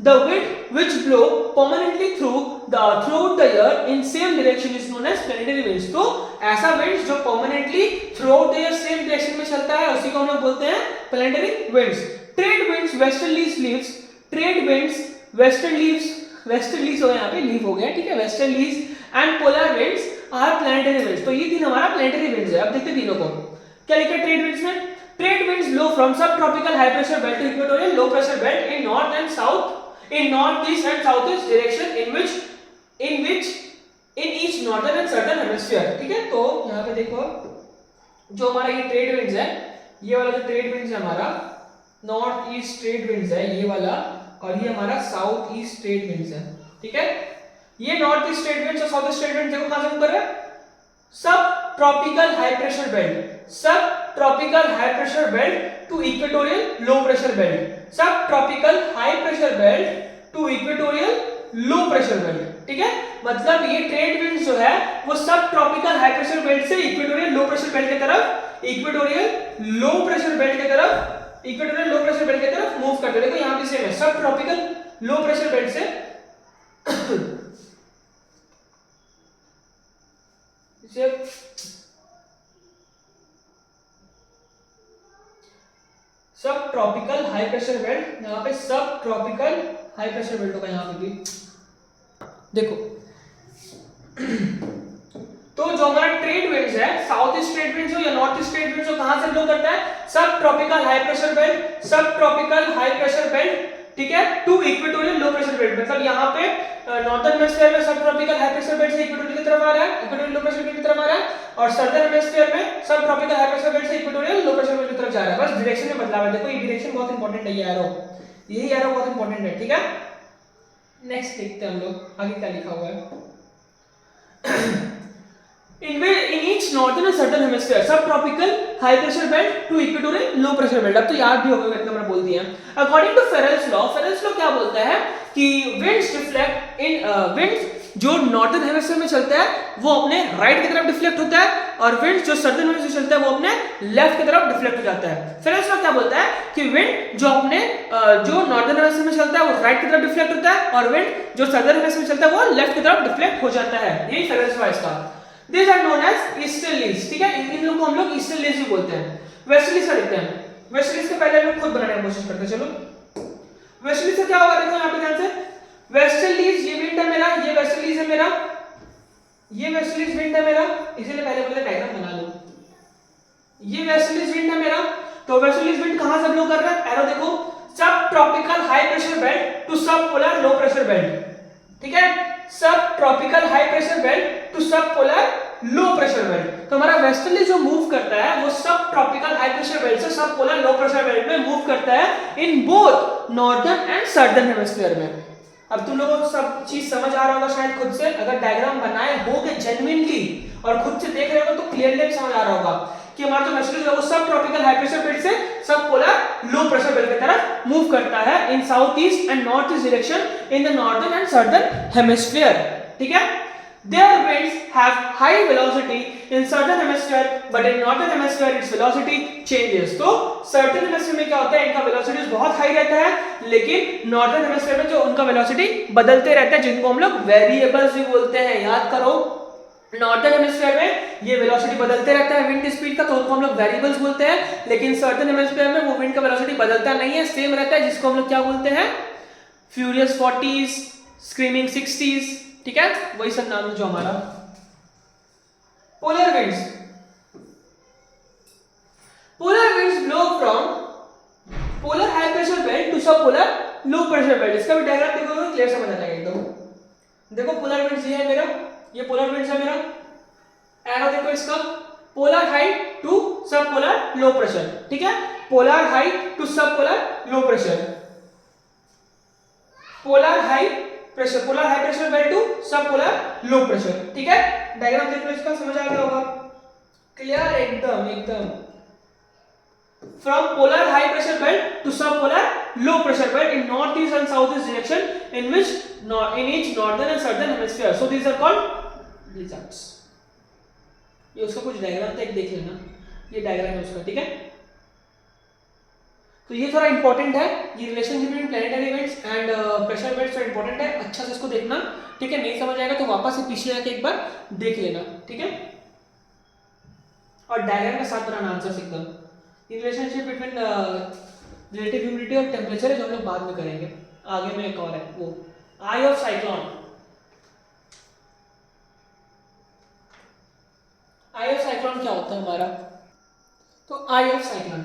The wind which blow permanently throughout the year in same direction is known as planetary winds. तो ऐसा winds जो permanently throughout the year same direction में चलता है उसी को हम लोग बोलते हैं planetary winds. Trade winds, westerlies हो यहाँ पे लीव हो गया, ठीक है, westerlies and polar winds are planetary winds. तो ये तीन हमारा planetary winds है। अब देखते हैं तीनों को क्या लिखा है ट्रेड विंड्स में। Trade winds blow from subtropical high pressure belt to equatorial low pressure belt in north and south, in northeast and southeast direction in each northern and southern hemisphere, ठीक है। तो यहाँ पे देखो जो हमारा ये ट्रेड विंड्स है, ये वाला जो ट्रेड विंड्स है हमारा नॉर्थ ईस्ट ट्रेड विंड्स है ये वाला, और ये हमारा साउथ ईस्ट ट्रेड विंड्स है, ठीक है। ये नॉर्थ ईस्ट ट्रेड विंड्स और साउथ ईस्ट ट्रेड विंड्स देखो कहां से ऊपर है, सब tropical high pressure belt, sub tropical high pressure belt to equatorial low pressure belt, sub tropical high pressure belt to equatorial low pressure belt, ठीक है। मतलब ये ट्रेड विंड्स जो है वो सब ट्रॉपिकल हाई प्रेशर बेल्ट से इक्वेटोरियल लो प्रेशर बेल्ट की तरफ, इक्वेटोरियल लो प्रेशर बेल्ट की तरफ, इक्वेटोरियल लो प्रेशर बेल्ट की तरफ मूव करते हैं। देखो यहां भी सेम है, सब ट्रॉपिकल लो प्रेशर बेल्ट से सब ट्रॉपिकल हाई प्रेशर बेल्ट, यहाँ पे सब ट्रॉपिकल हाई प्रेशर बेल्ट होगा यहाँ पे भी देखो। तो जो हमारा ट्रेड विंड्स है, साउथ ईस्ट ट्रेड विंड्स हो या नॉर्थ ईस्ट ट्रेड विंड्स हो, कहां से ब्लो करता है, सब tropical high pressure belt, sub tropical high pressure belt, ठीक है, to equatorial low pressure belt. मतलब यहाँ पे नॉर्दर्न हेमिस्फीयर में sub tropical high pressure belt से इक्वेटोरियल की तरफ आ रहा है, इक्वेटोरियल लो प्रेशर बेल्ट की तरफ आ रहा है, और सदर्न हेमिस्फीयर में sub tropical high pressure belt से इक्वेटोरियल लो प्रेशर बेल्ट की तरफ जा रहा है। बस डायरेक्शन में बदलाव है। देखो ये डायरेक्शन बहुत इंपॉर्टेंट है, ये एरो, यही एरो बहुत इंपॉर्टेंट है, ठीक है। नेक्स्ट देखते हैं हम लोग आगे क्या लिखा हुआ है। In each northern and southern hemisphere, subtropical high pressure belt to equatorial low pressure belt. अब तो याद भी होगा, इतना मैंने बोल दिया। According to Farrell's law क्या बोलता है कि winds deflect in winds जो नॉर्दर्न हेमिस्फीयर में चलता है वो अपने राइट की तरफ डिफ्लेक्ट होता है, और विंड जो सदर्न हेमिस्फीयर में चलता है वो अपने लेफ्ट की तरफ डिफ्लेक्ट हो जाता है। Farrell's law क्या बोलता है कि विंड जो अपने जो नॉर्दर्न हेमिस्फीयर में चलता है वो राइट की तरफ डिफ्लेक्ट होता है, और विंड जो सदर्न हेमिस्फीयर में चलता है वो लेफ्ट की तरफ डिफ्लेक्ट हो जाता है। यही Farrell's law इसका। These are known as easterlies, ठीक है। इन लोगों को हम लोग easterlies भी बोलते हैं। वेस्टर्लीज का देखते हैं। वेस्टर्लीज के पहले हम लोग खुद बनाने की कोशिश करते हैं। चलो वेस्टर्लीज से क्या होगा, देखो यहाँ पे ध्यान से, वेस्टर्लीज ये विंड है मेरा, ये वेस्टर्लीज है मेरा, ये वेस्टर्लीज विंड है मेरा, इसीलिए पहले बोले डायग्राम बना लो। ये वेस्टर्लीज विंड है मेरा, तो वेस्टर्लीज विंड कहां से ब्लो कर रहा है, एरो देखो, सब tropical high pressure belt to subpolar low pressure belt, ठीक है, सब tropical high pressure belt to subpolar low pressure belt. तो हमारा वेस्टर्ली जो मूव करता है वो सब ट्रॉपिकल हाई प्रेशर बेल्ट से सब पोलर लो प्रेशर बेल्ट में मूव करता है in both northern and southern hemisphere में। अब तुम लोगों को सब चीज समझ आ रहा होगा शायद खुद से, अगर डायग्राम बनाए होगे जेन्युइनली और खुद से देख रहे हो तो क्लियरली समझ आ रहा होगा कि हमारा जो वेस्टर्ली है वो सब ट्रॉपिकल हाई प्रेशर बेल्ट से सब पोलर लो प्रेशर बेल्ट की तरफ मूव करता है in south east and north east direction in the northern and southern hemisphere, ठीक है। Their winds have high velocity in southern hemisphere, but in northern hemisphere its velocity changes. तो southern hemisphere में क्या होता है, इनका velocity बहुत high रहता है, लेकिन northern hemisphere में जो उनका velocity बदलते रहता है, जिनको हम लोग variables भी बोलते हैं. याद करो, नॉर्थर्न हेमिस्फीयर में ये वेलोसिटी बदलते रहता है विंड स्पीड का, तो उनको हम लोग वेरिएबल्स बोलते हैं. लेकिन सर्टेन हेमिस्फीयर में वो विंड का वेलोसिटी बदलता नहीं है, सेम रहता है, जिसको हम लोग क्या बोलते हैं, फ्यूरियस 40s, स्क्रीमिंग 60s. ठीक है, वही सब नाम है जो हमारा. Polar winds. Polar winds blow from polar high pressure belt to subpolar low pressure belt. इसका भी डायग्राम देखोगे क्लियर समझ आ जाएगा एकदम. देखो पोलर विंड्स ये है मेरा, ये पोलर विंड्स है मेरा. एरो देखो इसका, polar high to subpolar low pressure. ठीक है, polar high to subpolar low pressure, polar high pressure, polar high pressure belt to subpolar low pressure. ठीक है, डायग्राम देख लो इसका, समझ आ गया होगा क्लियर एकदम एकदम. From polar high pressure belt to subpolar low pressure belt in northeast and southeast direction, in which in each northern and southern hemisphere. So these are called blizzards. ये उसका कुछ डायग्राम था, एक देख लेना, ये डायग्राम है उसका. ठीक है, तो ये थोड़ा इंपॉर्टेंट है, ये relationship between planetary events and pressure belts थोड़ा इंपॉर्टेंट है, अच्छा से इसको देखना. ठीक है, नहीं समझ आएगा तो वापस से पीछे जाके एक बार देख लेना. ठीक है, और डायग्राम के साथ बनाना आंसर्स एकदम. रिलेशनशिप बिटवीन रिलेटिव ह्यूमिडिटी और टेम्परेचर है जो हम लोग बाद में करेंगे. आगे में एक और है वो eye of cyclone. Eye of cyclone क्या होता है हमारा, तो आई ऑफ साइक्लोन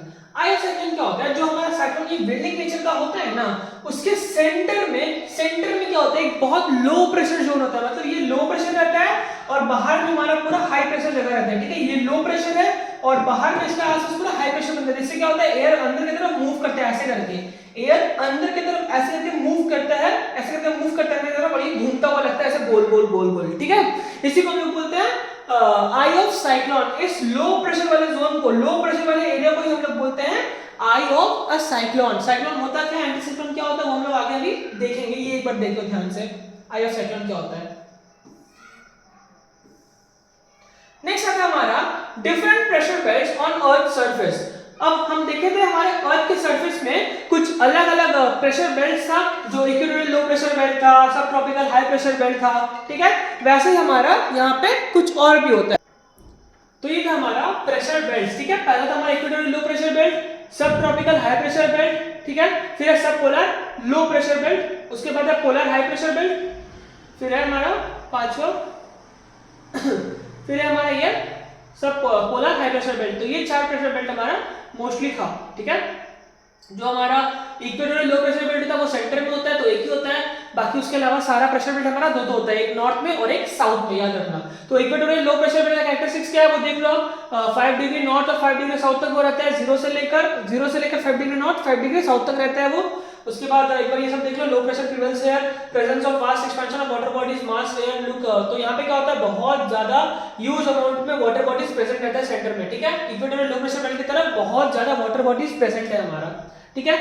क्या होता है, जो हमारा साइक्लोन ये बिल्डिंग नेचर का होता है ना, उसके सेंटर में क्या होता है, एक बहुत लो प्रेशर जोन होता है. मतलब ये लो प्रेशर रहता है और बाहर में हमारा पूरा हाई प्रेशर जगह रहता है. ठीक है, ये लो प्रेशर है और बाहर में इसका आसपास पूरा हाई प्रेशर बनता है. इससे क्या होता है, एयर अंदर की तरफ मूव करता है, ऐसे करके एयर अंदर की तरफ ऐसे करके मूव करता है, ऐसे करके मूव करता है और ये घूमता हुआ लगता है, ऐसे गोल गोल गोल गोल. ठीक है, इसी को हम लोग बोलते हैं आई ऑफ साइक्लोन. इस लो प्रेशर वाले जोन को, लो प्रेशर वाले एरिया को ही हम लोग बोलते हैं आई ऑफ अ साइक्लोन. साइक्लोन होता क्या है, एंटी साइक्लोन क्या होता है, वो हम लोग आगे अभी देखेंगे. ये एक बार देख लो ध्यान से, आई ऑफ साइक्लोन क्या होता है. नेक्स्ट आता है हमारा different pressure belts on earth surface. अब हम देखे थे हमारे अर्थ के सरफेस में कुछ अलग अलग प्रेशर बेल्ट था, जो इक्वेटोरियल लो प्रेशर बेल्ट था, सब ट्रॉपिकल हाई प्रेशर बेल्ट था. ठीक है, वैसे ही हमारा यहाँ पे कुछ और भी होता है. तो ये था हमारा प्रेशर बेल्ट. ठीक है, पहला था हमारा equatorial low pressure belt, sub tropical high pressure belt. ठीक है, फिर है सब पोलर लो प्रेशर बेल्ट, उसके बाद है पोलर हाई प्रेशर बेल्ट, फिर है हमारा पांचवा फिर है हमारा ये सब पोलर हाई प्रेशर बेल्ट. तो ये चार प्रेशर बेल्ट हमारा मोस्टली था. ठीक है, जो हमारा इक्वेटोरियल लो प्रेशर बेल्ट था वो सेंटर में होता है, तो एक ही होता है. बाकी उसके अलावा सारा प्रेशर बेल्ट हमारा दो होता है, एक नॉर्थ में और एक साउथ में, याद रखना. तो इक्वेटोरियल लो प्रेशर बेल्ट का कैरेक्टरिस्टिक्स क्या है वो देख लो. 5 डिग्री नॉर्थ और 5 डिग्री साउथ तक वो रहता है, 0 से लेकर 5 डिग्री नॉर्थ 5 डिग्री साउथ तक रहता है वो. उसके बाद एक बार ये सब देख लो, low pressure prevails here, presence of vast expansion of water bodies, mass air look. तो यहाँ पे क्या होता है, बहुत ज्यादा ह्यूज अमाउंट में वाटर बॉडीज प्रेजेंट रहता है सेंटर में. ठीक है, इक्वेटोरियल लो प्रेशर बेल्ट की तरफ बहुत ज्यादा वाटर बॉडीज प्रेजेंट है हमारा. ठीक है,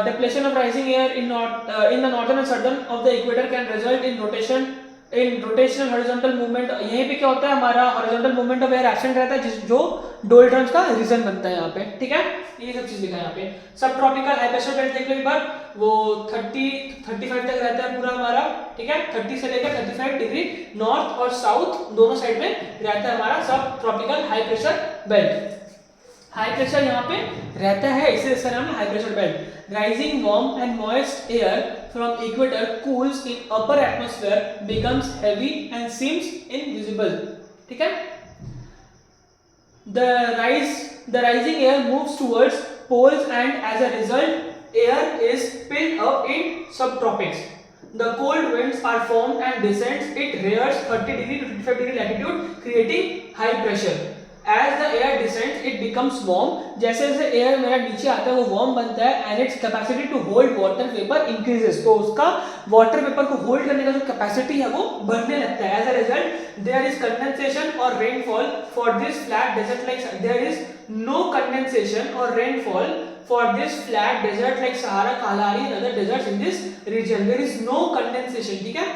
deflection of rising air in the northern and southern of the equator can result in rotational horizontal movement. यहीं पे क्या होता है, हमारा horizontal movement of air absent रहता है, जो डोल्टन्स का रीजन बनता है यहाँ पे. ठीक है, ये सब चीज लिखा है यहाँ पे. सब ट्रॉपिकल हाई प्रेशर बेल्ट देख लो एक बार, वो 30-35 तक रहता है पूरा हमारा. ठीक है, 30 से लेकर 35 डिग्री नॉर्थ और साउथ दोनों साइड में रहता है हमारा सब tropical high pressure belt. High pressure यहाँ पे रहता है, इसे इसका नाम है high pressure belt. Rising warm and moist air from equator cools in upper atmosphere, becomes heavy and seems invisible. ठीक है, the rising air moves towards poles and as a result air is filled up in subtropics. The cold winds are formed and descends. It rears 30 degree to 55 degree latitude, creating high pressure. As the air descends, it becomes warm. जैसे जैसे air मेरा नीचे आता है वो warm बनता है, and its capacity to hold water vapor increases. तो उसका वाटर वेपर को होल्ड करने का जो कैपेसिटी है वो बढ़ने लगता है. As a result, there is condensation or rainfall for this flat desert like. There is no condensation or rainfall for this flat desert like Sahara, Kalahari and other deserts in this region. There is no condensation. ठीक है,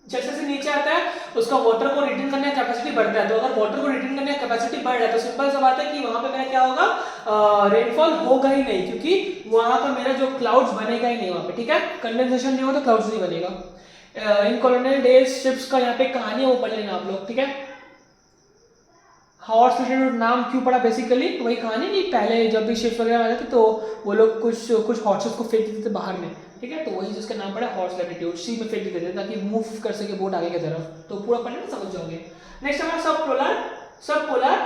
जैसे जैसे नीचे आता है उसका water को retain करने का कैपेसिटी बढ़ता है। तो अगर वाटर को रिटेन करने का कैपेसिटी बढ़ रहा है तो सिंपल सा बात है कि वहां पे मेरा क्या होगा, रेनफॉल होगा ही नहीं, क्योंकि वहां पर मेरा जो क्लाउड्स बनेगा ही नहीं वहां पे, ठीक है। कंडेंसेशन नहीं हो तो क्लाउड्स नहीं बनेगा। इन कॉलोनियल डेज शिप्स का यहाँ पे कहानी है वो पढ़ लेना आप लोग, ठीक है। हॉर्स लैटिट्यूड नाम क्यों पड़ा, बेसिकली वही कहानी कि पहले जब भी शिप्स वगैरह आते थे तो वो लोग कुछ हॉर्सेस को फेंक देते थे बाहर में, ठीक है। तो वही जिसका नाम पड़ा हॉर्स लैटिट्यूड, सी में फेंक देते थे ताकि मूव कर सके बोट आगे की तरफ। तो पूरा पढ़ना समझ जाओगे। नेक्स्ट हमारा सब polar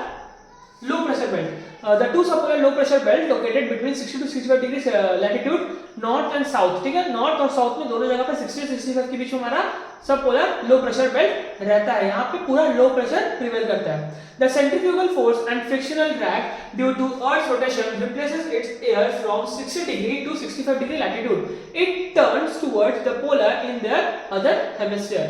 low pressure belt. The two subpolar low pressure belt located between 60 to 65 degrees latitude north and south, ठीक है। नॉर्थ और साउथ में दोनों जगह पे 60 से 65 के बीच में हमारा सब पोलर लो प्रेशर बेल्ट रहता है। यहाँ पे पूरा लो प्रेशर प्रिवेल करता है। The centrifugal force and frictional drag due to Earth's rotation replaces its air from 60 degree to 65 degree latitude. It turns towards the polar in their other hemisphere.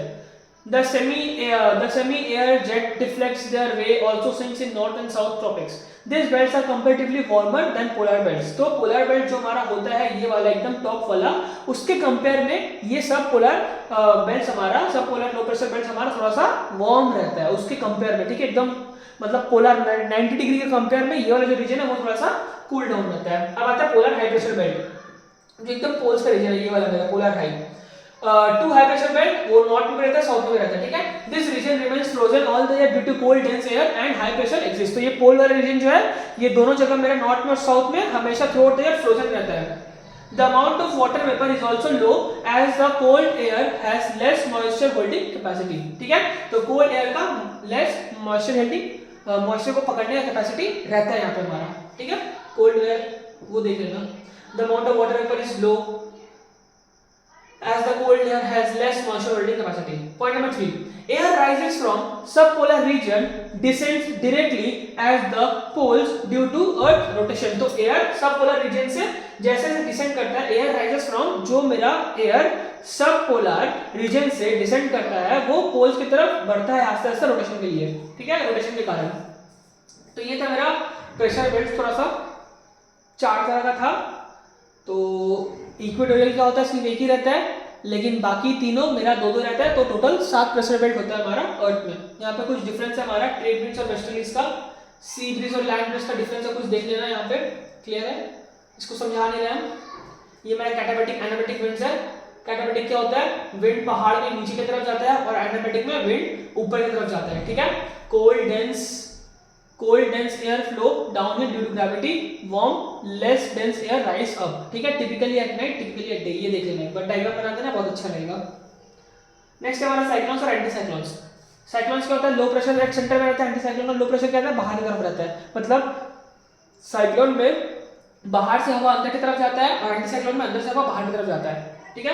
The semi-air jet deflects their way also sinks in north and south tropics. These belts are comparatively warmer than polar belts. तो polar belt जो हमारा होता है ये वाला एकदम top वाला, उसके कंपेयर में ये सब पोलर बेल्ट हमारा, सब पोलर लो प्रेशर बेल्ट हमारा थोड़ा सा वार्म रहता है उसके कंपेयर में, ठीक है। एकदम मतलब पोलर 90 डिग्री के कंपेयर में ये वाला जो रीजन है वो थोड़ा सा कूल डाउन रहता है। अब आता है पोलर हाई प्रेशर बेल्ट जो एकदम पोल्स का रीजन है, ये वाला मेरा polar high. To high pressure belt वो नॉर्थ में रहता है, साउथ में रहता है, ठीक है। This region remains frozen all the year due to cold dense air and high pressure exist. तो ये पोल वाला रीजन जो है ये दोनों जगह मेरा नॉर्थ में और साउथ में हमेशा through out the year frozen रहता है। The amount of water vapor is also low as the cold air has less moisture holding capacity, ठीक है। तो cold air का less moisture holding, moisture को पकड़ने का कैपेसिटी रहता है यहाँ पे हमारा, ठीक है। cold air वो देख लेना। The amount of water vapor is low as the cold air has less moisture holding capacity. Point number 3, air rises from subpolar region descends directly as the poles due to earth rotation. तो air subpolar region से जैसे जैसे descend करता है, air rises from, जो मेरा air सब polar region से डिसेंड करता है वो पोल्स की तरफ बढ़ता है आस्ते आस्ते रोटेशन के लिए, ठीक है, रोटेशन के कारण। तो ये था मेरा प्रेशर बेल्ट, थोड़ा सा 4 तरह का था। तो इक्वेटोरियल क्या होता है, सिर्फ एक ही रहता है, लेकिन बाकी तीनों मेरा 2-2 रहता है। तो टोटल 7 प्रेशर बेल्ट होता है हमारा अर्थ में। यहाँ पे कुछ डिफरेंस है हमारा ट्रेड ब्रिज और वेस्टर्लीज का, सी ब्रिज और लैंड ब्रिज का डिफरेंस है, कुछ देख लेना यहाँ पे, क्लियर है, इसको समझा नहीं रहे हम। ये मेरा कैटाबैटिक एनाबैटिक विंड्स है। कैटाबैटिक क्या होता है, विंड पहाड़ में नीचे की तरफ जाता है, और एनाबैटिक में विंड ऊपर की तरफ जाता है, ठीक है। Cold dense air flow downhill due to gravity, warm less dense air rise up, ठीक है। Typically at night, typically at day, ये देख लेना एक बार, डायग्राम बना देना, बहुत अच्छा रहेगा। नेक्स्ट है हमारा साइक्लोन्स और एंटी साइक्लोन्स। साइक्लोन्स क्या होता है, लो प्रेशर रेट सेंटर में रहता है, एंटी साइक्लोन का लो प्रेशर क्या रहता है, बाहर की तरफ रहता है। मतलब साइक्लोन में बाहर से हवा अंदर की तरफ जाता है और एंटी साइक्लोन में अंदर से हवा बाहर की तरफ जाता है, ठीक है।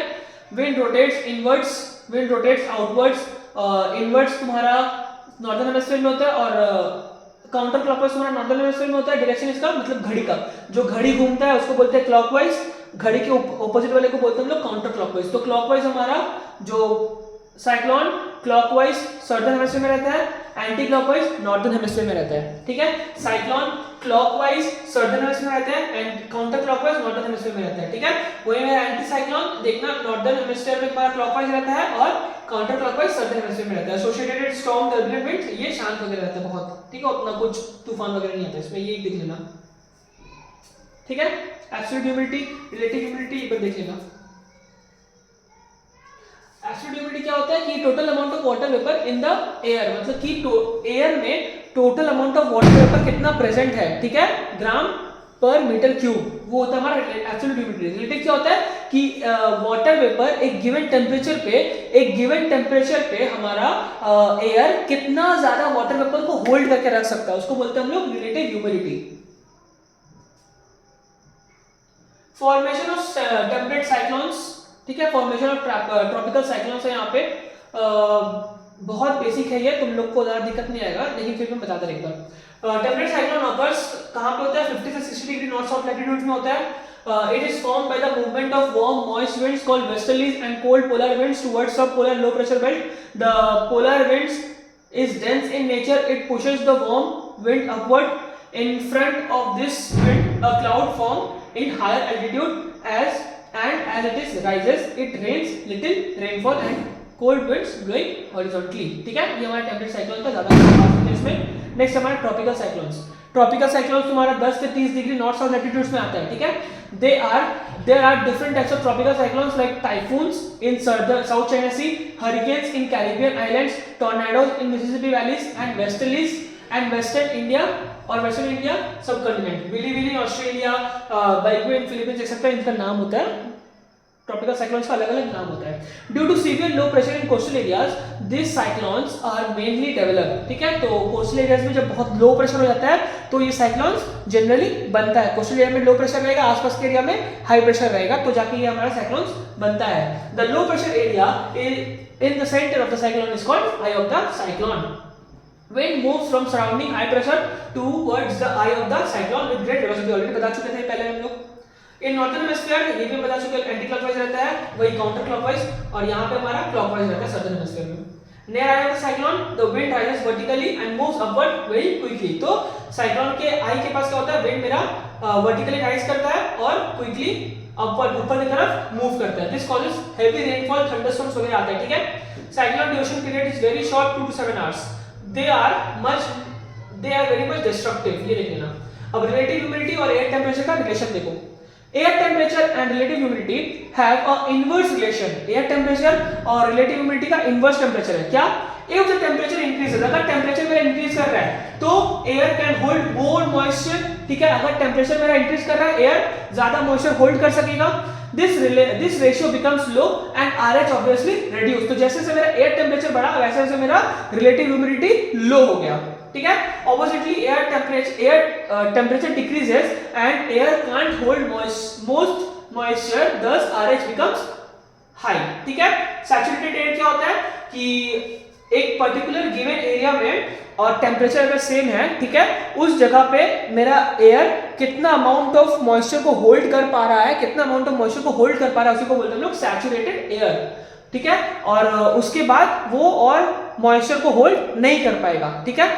Wind rotates inwards, wind rotates outwards. Inwards तुम्हारा नॉर्दर्न हेमिस्फीयर में होता है और काउंटर क्लॉकवाइज तुम्हारा नॉर्दर्न हेमिस्फीयर में होता है। डायरेक्शन इसका मतलब घड़ी का, जो घड़ी घूमता है उसको बोलते हैं क्लॉकवाइज, घड़ी के ऑपोजिट वाले को बोलते हैं हम लोग काउंटर क्लॉकवाइज। तो क्लॉकवाइज हमारा जो साइक्लोन क्लॉकवाइज सदर्न हेमिस्फीयर में रहता है, एंटी क्लॉकवाइज नॉर्दर्न हेमिस्फीयर में रहता है, ठीक है। साइक्लोन क्लॉकवाइज सदर्न हेमिस्फीयर में रहता है and counter clockwise northern hemisphere में रहता है, ठीक है। वही मेरा एंटी साइक्लोन देखना, नॉर्दर्न हेमिस्फीयर में हमारा क्लॉकवाइज रहता है और काउंटर क्लॉकवाइज सदर्न हेमिस्फीयर में रहता है। एसोसिएटेड स्टॉर्म टर्बुलेंट विंड्स, ये शांत वगैरह रहता है बहुत, ठीक है, उतना कुछ तूफान वगैरह नहीं आता इसमें, ये देख लेना, ठीक है। एब्सोल्यूट ह्यूमिडिटी, रिलेटिव ह्यूमिडिटी ये देख लेना। एब्सोल्यूट ह्यूमिडिटी क्या होता है कि total amount of water vapour in the air, मतलब कि एयर में total amount of water vapour कितना प्रेजेंट है, ठीक है, ग्राम पर मीटर क्यूब, वो होता है हमारा एब्सोल्यूट ह्यूमिडिटी। रिलेटिव क्या होता है कि वाटर वेपर एक गिवन टेम्परेचर पे हमारा एयर कितना ज्यादा वाटर वेपर को होल्ड करके रख सकता है, उसको बोलते हैं हम लोग relative humidity. Formation of temperate cyclones, ठीक है, फॉर्मेशन ऑफ ट्रॉपिकल साइक्लोन्स है यहाँ पे। बहुत बेसिक है ये, तुम लोग को ज्यादा दिक्कत नहीं आएगा, लेकिन फिर मैं बता दे एक बार। टेम्परेट साइक्लोन ऑकर्स कहाँ पे होता है, 50 से 60 डिग्री नॉर्थ साउथ लैटिट्यूड में होता है। It is formed by the movement of warm moist winds called westerlies and cold polar winds towards subpolar low pressure belt. The polar winds is dense in nature. It pushes the warm wind upward. In front of this wind, a cloud forms in higher altitude as it rises, it rains little rainfall and cold winds blowing horizontally, ठीक है। ये हमारा temperate cyclone का ज्यादा इसमें। Next हमारा tropical cyclones. Tropical cyclones तुम्हारा 10 से 30 डिग्री नॉर्थ साउथ लैटिट्यूड्स में आता है, ठीक है। There are different types of tropical cyclones like typhoons in South China Sea, hurricanes in Caribbean islands, tornadoes in Mississippi valleys, and westerlies and Western India और Western India subcontinent, willy Australia, baguio in Philippines etcetera, इनका नाम होता है, tropical cyclones का अलग अलग नाम होता है। Due to severe low pressure in coastal areas this cyclones are mainly developed, ठीक है। तो कोस्टल एरियाज में जब बहुत लो प्रेशर हो जाता है तो ये साइक्लोन्स जनरली बनता है। कोस्टल एरिया में लो प्रेशर रहेगा, आसपास के एरिया में हाई प्रेशर रहेगा, तो जाके ये हमारा साइक्लोन्स बनता है। The low pressure area in the centre of the cyclone is called I of the cyclone. Wind moves from surrounding high pressure towards the eye of the cyclone with great velocity, already बता चुके थे पहले हम लोग। इन northern hemisphere ये भी बता चुके एंटी क्लॉकवाइज रहता है, वही काउंटर क्लॉकवाइज, और यहाँ पे हमारा क्लॉकवाइज रहता है सदर्न हेमिस्फीयर में। Near I of the cyclone the wind rises vertically and moves upward very quickly. तो साइक्लोन के आई के पास क्या होता है, विंड मेरा वर्टिकली राइज करता है और क्विकली अपवर्ड ऊपर की तरफ मूव करता है। This causes heavy rainfall, thunderstorms वगैरह आता है, ठीक है। Cyclone duration period is very short, 2 to 7 hours। they are very much destructive, ये देख लेना। अब रिलेटिव ह्यूमिडिटी और एयर टेम्परेचर का रिलेशन देखो। Air temperature and relative humidity have a inverse relation. Air temperature और रिलेटिव ह्यूमिडिटी का inverse temperature है। क्या? if the temperature increases, अगर टेम्परेचर मेरा इंक्रीज कर रहा है तो air can hold more moisture, ठीक है। अगर टेम्परेचर मेरा इंक्रीज कर रहा है, एयर ज्यादा मॉइस्चर होल्ड कर सकेगा। This ratio becomes low and RH obviously reduce. तो जैसे से मेरा एयर टेम्परेचर बढ़ा वैसे वैसे मेरा रिलेटिव ह्यूमिडिटी लो हो गया, ठीक है। Oppositely air temperature decreases and air can't hold most moisture, thus RH becomes high, ठीक है। सैचुरेटेड एयर क्या होता है कि एक पर्टिकुलर गिवन एरिया में और टेम्परेचर अगर सेम है, ठीक है, उस जगह पे मेरा एयर कितना अमाउंट ऑफ मॉइस्चर को होल्ड कर पा रहा है, कितना अमाउंट ऑफ मॉइस्चर को होल्ड कर पा रहा है, उसी को बोलते हैं हम लोग सैचुरेटेड एयर, ठीक है। और उसके बाद वो और मॉइस्चर को होल्ड नहीं कर पाएगा, ठीक है।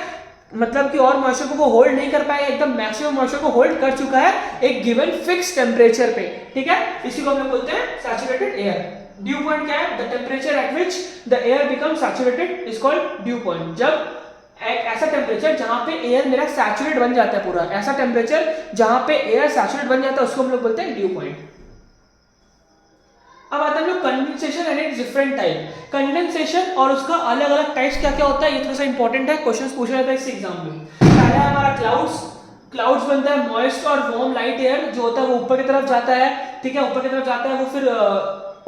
मतलब कि और मॉइस्चर को वो होल्ड नहीं कर पाएगा, एकदम मैक्सिमम मॉइस्चर को होल्ड कर चुका है एक गिवन फिक्स टेम्परेचर पे, ठीक है। इसी को हम लोग बोलते हैं सैचुरेटेड एयर। ड्यू पॉइंट क्या है? The temperature at which the air becomes saturated is called due point. जब एक ऐसा टेम्परेचर जहां पे एयर मेरा सैचुरेट बन जाता है, पूरा ऐसा टेम्परेचर जहां पे एयर सैचुरेट बन जाता है, उसको हम लोग बोलते हैं ड्यू पॉइंट। अब आता है हम लोग condensation and it's different type. Condensation और उसका अलग अलग टाइप्स क्या क्या होता है, ये थोड़ा सा इंपॉर्टेंट है, क्वेश्चंस पूछा जाता है इस एग्जाम में। पहला है हमारा क्लाउड्स बनता है मॉइस्ट और वार्म लाइट एयर जो होता है वो ऊपर की तरफ जाता है, ठीक है। ऊपर की तरफ जाता है वो फिर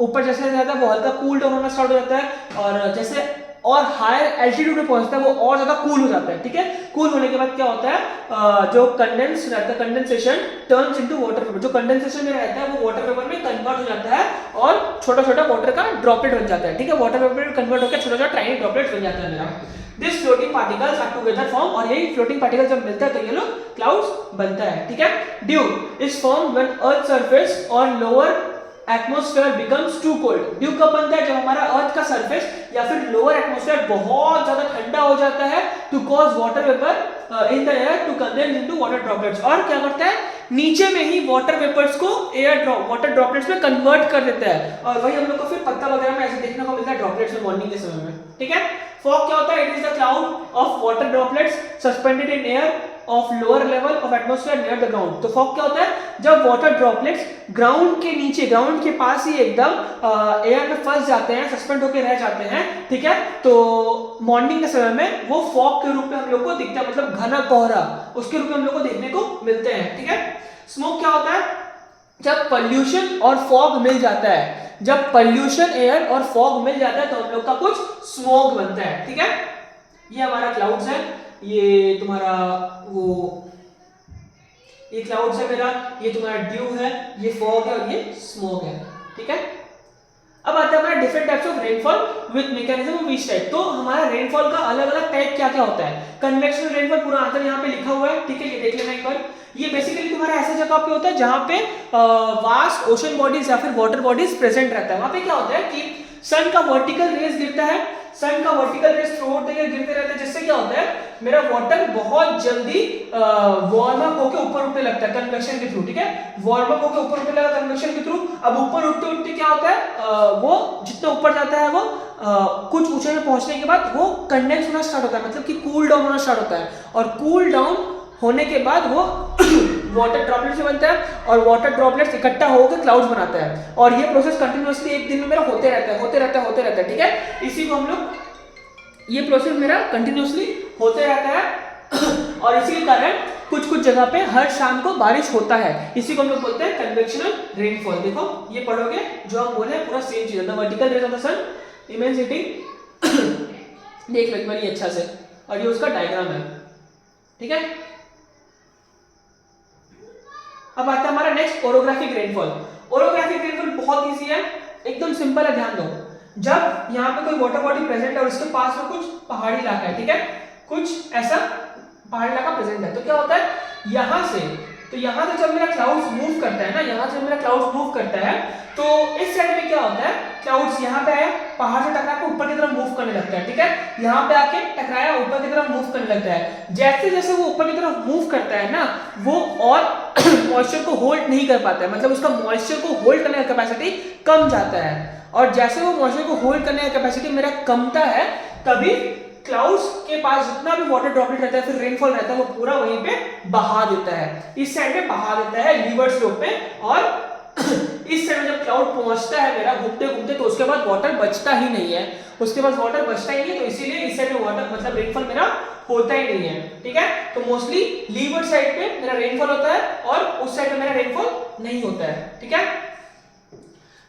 ऊपर जैसे जाता है वो हल्का कूल डाउन होना स्टार्ट हो जाता है, और जैसे और हायर एल्टीट्यूड पे पहुंचता है वो और ज्यादा कूल हो जाता है, ठीक है। कूल होने के बाद क्या होता है, जो कंडेंस रहता है, condensation turns into water vapour. जो कंडेंसेशन में रहता है वो वाटर वेपर में कन्वर्ट हो जाता है और छोटा छोटा वाटर का ड्रॉपलेट बन जाता है, ठीक है। वाटर वेपर कन्वर्ट होकर छोटा छोटा टाइनी ड्रॉपलेट बन जाता है मेरा। This floating particles are together form, और यही फ्लोटिंग पार्टिकल जब मिलता है तो ये लोग क्लाउड्स बनता है, ठीक है। Dew is form when earth surface और lower atmosphere becomes too cold. Dew कब बनता है? जब हमारा अर्थ का सरफेस या फिर लोअर एटमॉस्फेयर बहुत ज्यादा ठंडा हो जाता है, to cause water vapour in the air to condense into water droplets. और क्या करता है, नीचे में ही वाटर वेपर्स को वाटर ड्रॉपलेट्स में कन्वर्ट कर देता है, और वही हम लोग को फिर पत्ता वगैरह में ऐसे देखने को मिलता है ड्रॉपलेट्स में मॉर्निंग के समय में, ठीक है। फॉग क्या होता है? It is the cloud of water droplets suspended in air of lower level of atmosphere near the ground. तो फॉग क्या होता है? जब वाटर ड्रॉपलेट्स ग्राउंड के नीचे, ग्राउंड के पास ही एकदम एयर में फंस जाते हैं, सस्पेंड होकर रह जाते हैं, ठीक है। तो मॉर्निंग के समय में वो फॉग के रूप में हम लोग को दिखता है, मतलब घना कोहरा उसके रूप में हम लोग को देखने को मिलते हैं, ठीक है। स्मोक क्या होता है? जब पॉल्यूशन और फॉग मिल जाता है, जब पॉल्यूशन एयर और फॉग मिल जाता है तो हम लोग का कुछ स्मोक बनता है, ठीक है। ये हमारा क्लाउड्स है, ये तुम्हारा वो ये क्लाउड्स है मेरा, ये तुम्हारा ड्यू है, ये फॉग है और ये स्मोक है, ठीक है। अब आता है हमारा different types of rainfall with mechanism of each type. तो हमारा रेनफॉल का अलग अलग टाइप क्या क्या होता है। कन्वेक्शनल रेनफॉल पूरा आंसर यहाँ पे लिखा हुआ है, ठीक है, ये देख लेना एक बार। ये बेसिकली तुम्हारा ऐसे जगह पे होता है जहां पे वास्ट ओशन बॉडीज या फिर वाटर बॉडीज प्रेजेंट रहता है। वहां पे क्या होता है कि सन का वर्टिकल रेज गिरता है, सन का vertical rays throughout the year गिरते रहते हैं, जिससे क्या होता है मेरा वाटर बहुत जल्दी वार्म अप होकर ऊपर उठने लगता है कन्वेक्शन के थ्रू, ठीक है, वार्म अप होकर ऊपर उठने लगा कन्वेक्शन के थ्रू। अब ऊपर उठते उठते क्या होता है वो जितना ऊपर जाता है वो कुछ ऊंचाई में पहुंचने के बाद वो कंडेंस होना स्टार्ट होता है, मतलब कि कूल डाउन होना स्टार्ट होता है, और कूल डाउन होने के बाद वो वाटर ड्रॉपलेट से बनता है और वाटर ड्रॉपलेट्स इकट्ठा होकर क्लाउड्स बनाता है, और ये प्रोसेस कंटिन्यूअसली एक दिन में मेरा होते रहता है, ठीक है। इसी को हम लोग ये प्रोसेस मेरा कंटिन्यूअसली होते रहता है और इसी के कारण कुछ जगह पे हर शाम को बारिश होता है, इसी को हम लोग बोलते हैं कन्वेक्शनल रेनफॉल। देखो ये पढ़ोगे जो हम बोले पूरा सेम चीज है, the vertical rays of the sun immense heating देख लो एक बार ये अच्छा से, और ये उसका डायग्राम है, ठीक है। अब आता है हमारा next orographic rainfall. Orographic rainfall बहुत इजी है, एकदम सिंपल है, ध्यान दो। जब यहाँ पे कोई वाटर बॉडी प्रेजेंट है और इसके पास में कुछ पहाड़ी इलाका है, ठीक है, कुछ ऐसा पहाड़ी इलाका प्रेजेंट है, तो क्या होता है यहाँ से जब मेरा क्लाउड्स मूव करता है ना, यहाँ से मेरा क्लाउड्स मूव करता है तो इस साइड में क्या होता है क्लाउड्स यहाँ पे आया, पहाड़ से टकरा के ऊपर की तरफ मूव करने लगता है, ठीक है, यहाँ पे आके टकराया ऊपर की तरफ मूव करने लगता है। जैसे जैसे वो ऊपर की तरफ मूव करता है ना, वो और मॉइस्चर को होल्ड नहीं कर पाता है, मतलब उसका मॉइस्चर को होल्ड करने का कैपेसिटी कम जाता है, और जैसे वो मॉइस्चर को होल्ड करने का कैपेसिटी मेरा कमता है, तभी क्लाउड्स के पास जितना भी वाटर ड्रॉपलेट रहता है फिर रेनफॉल रहता है वो पूरा वहीं पे बहा देता है, इस साइड पे बहा देता है लीवर्ड स्लोप पे, और इस साइड में जब क्लाउड पहुंचता है मेरा घूमते घूमते तो उसके बाद वाटर बचता ही नहीं है, उसके पास वाटर बचता ही नहीं है, तो इसीलिए इस साइड में वाटर मतलब रेनफॉल मेरा होता ही नहीं है, ठीक है। तो मोस्टली लीवर्ड साइड पे मेरा रेनफॉल होता है और उस साइड में मेरा रेनफॉल नहीं होता है, ठीक है।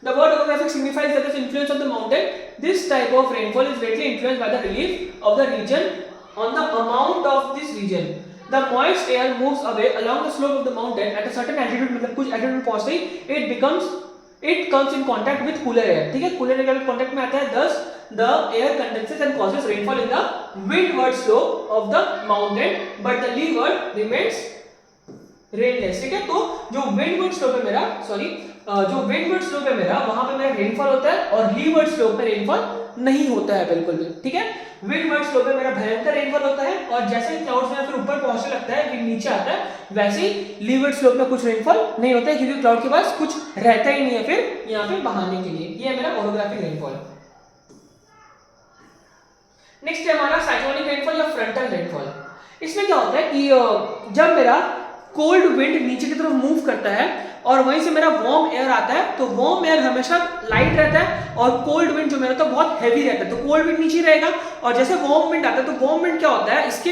The word orographic signifies that the influence of the mountain. This type of rainfall is greatly influenced by the relief of the region on the amount of this region. The moist air moves away along the slope of the mountain at a certain altitude, मतलब कुछ altitude पहुंचते ही it comes in contact with cooler air, ठीक है, cooler air के contact में आता है, thus the air condenses and causes rainfall in the windward slope of the mountain, but the leeward remains rainless, ठीक है। तो जो विंडवर्ड स्लोप है मेरा वहां पे मेरा रेनफॉल होता है और लीवर्ड स्लोप पे रेनफॉल नहीं होता है बिल्कुल भी, ठीक है। विंडवर्ड स्लोप पे मेरा भयंकर रेनफॉल होता है और जैसे क्लाउड्स में फिर ऊपर पहुंचने लगता है फिर नीचे आता है, वैसे ही लीवर्ड स्लोप में कुछ रेनफॉल नहीं होता है क्योंकि क्लाउड के पास कुछ रहता ही नहीं है फिर यहाँ पे बहाने के लिए। ये है मेरा ओरोग्राफिक रेनफॉल। नेक्स्ट है हमारा साइक्लोनिक रेनफॉल या फ्रंटल रेनफॉल। इसमें क्या होता है कि जब मेरा कोल्ड विंड नीचे की तरफ मूव करता है और वहीं से मेरा वार्म एयर आता है, तो वार्म एयर हमेशा लाइट रहता है और कोल्ड विंड जो मेरा तो बहुत हैवी रहता है, तो कोल्ड विंड नीचे रहेगा, और जैसे वार्म विंड आता है तो वार्म विंड क्या होता है इसके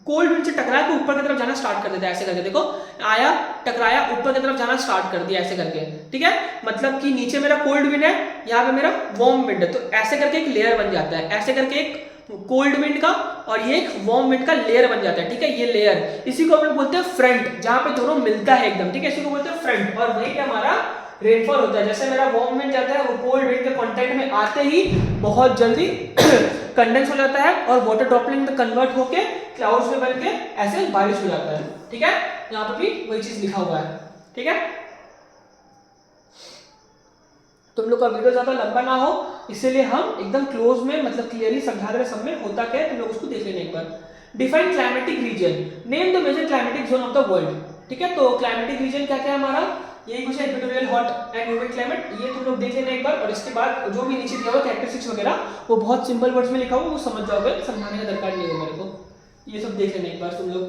कोल्ड विंड से टकरा के ऊपर की तरफ जाना स्टार्ट कर देता है, ऐसे करके देखो आया टकराया ऊपर की तरफ जाना स्टार्ट कर दिया ऐसे करके, ठीक है। मतलब कि नीचे मेरा कोल्ड विंड है, यहाँ पे मेरा वार्म विंड है, तो ऐसे करके एक लेयर बन जाता है, ऐसे करके एक कोल्ड विंड का और ये एक वार्म विंड का लेयर बन जाता है, ठीक है। ये लेयर इसी को हम लोग बोलते हैं फ्रंट, जहां पे दोनों मिलता है एकदम, ठीक है, इसी को बोलते हैं फ्रंट, और वही पे हमारा रेनफॉल होता है। जैसे मेरा वार्म विंड जाता है वो कोल्ड विंड के कांटेक्ट में आते ही बहुत जल्दी कंडेंस हो जाता है और वाटर ड्रॉपलेट में कन्वर्ट होके क्लाउड्स में बनके ऐसे बारिश हो जाता है, ठीक है। यहाँ पे भी वही चीज लिखा हुआ है, ठीक है। तुम लोग का वीडियो ज्यादा लंबा ना हो इसलिए हम एकदम क्लोज में मतलब क्लियरली समझा रहे हैं, सब में होता क्या है तुम लोग उसको देख लेना एक बार। Define climatic region, name the major climatic zone of the world, ठीक है। तो क्लाइमेटिक रीजन क्या क्या है हमारा, यही कुछ है, equatorial hot and humid climate, ये तुम लोग देख लेना एक बार, और इसके बाद जो भी नीचे दिया हुआ कैरेक्टरिस्टिक्स वगैरह वो बहुत सिंपल वर्ड्स में लिखा हुआ, वो समझ जाओगे, समझाने का दरकार नहीं होगा मेरे को, ये सब देख लेना एक बार तुम लोग,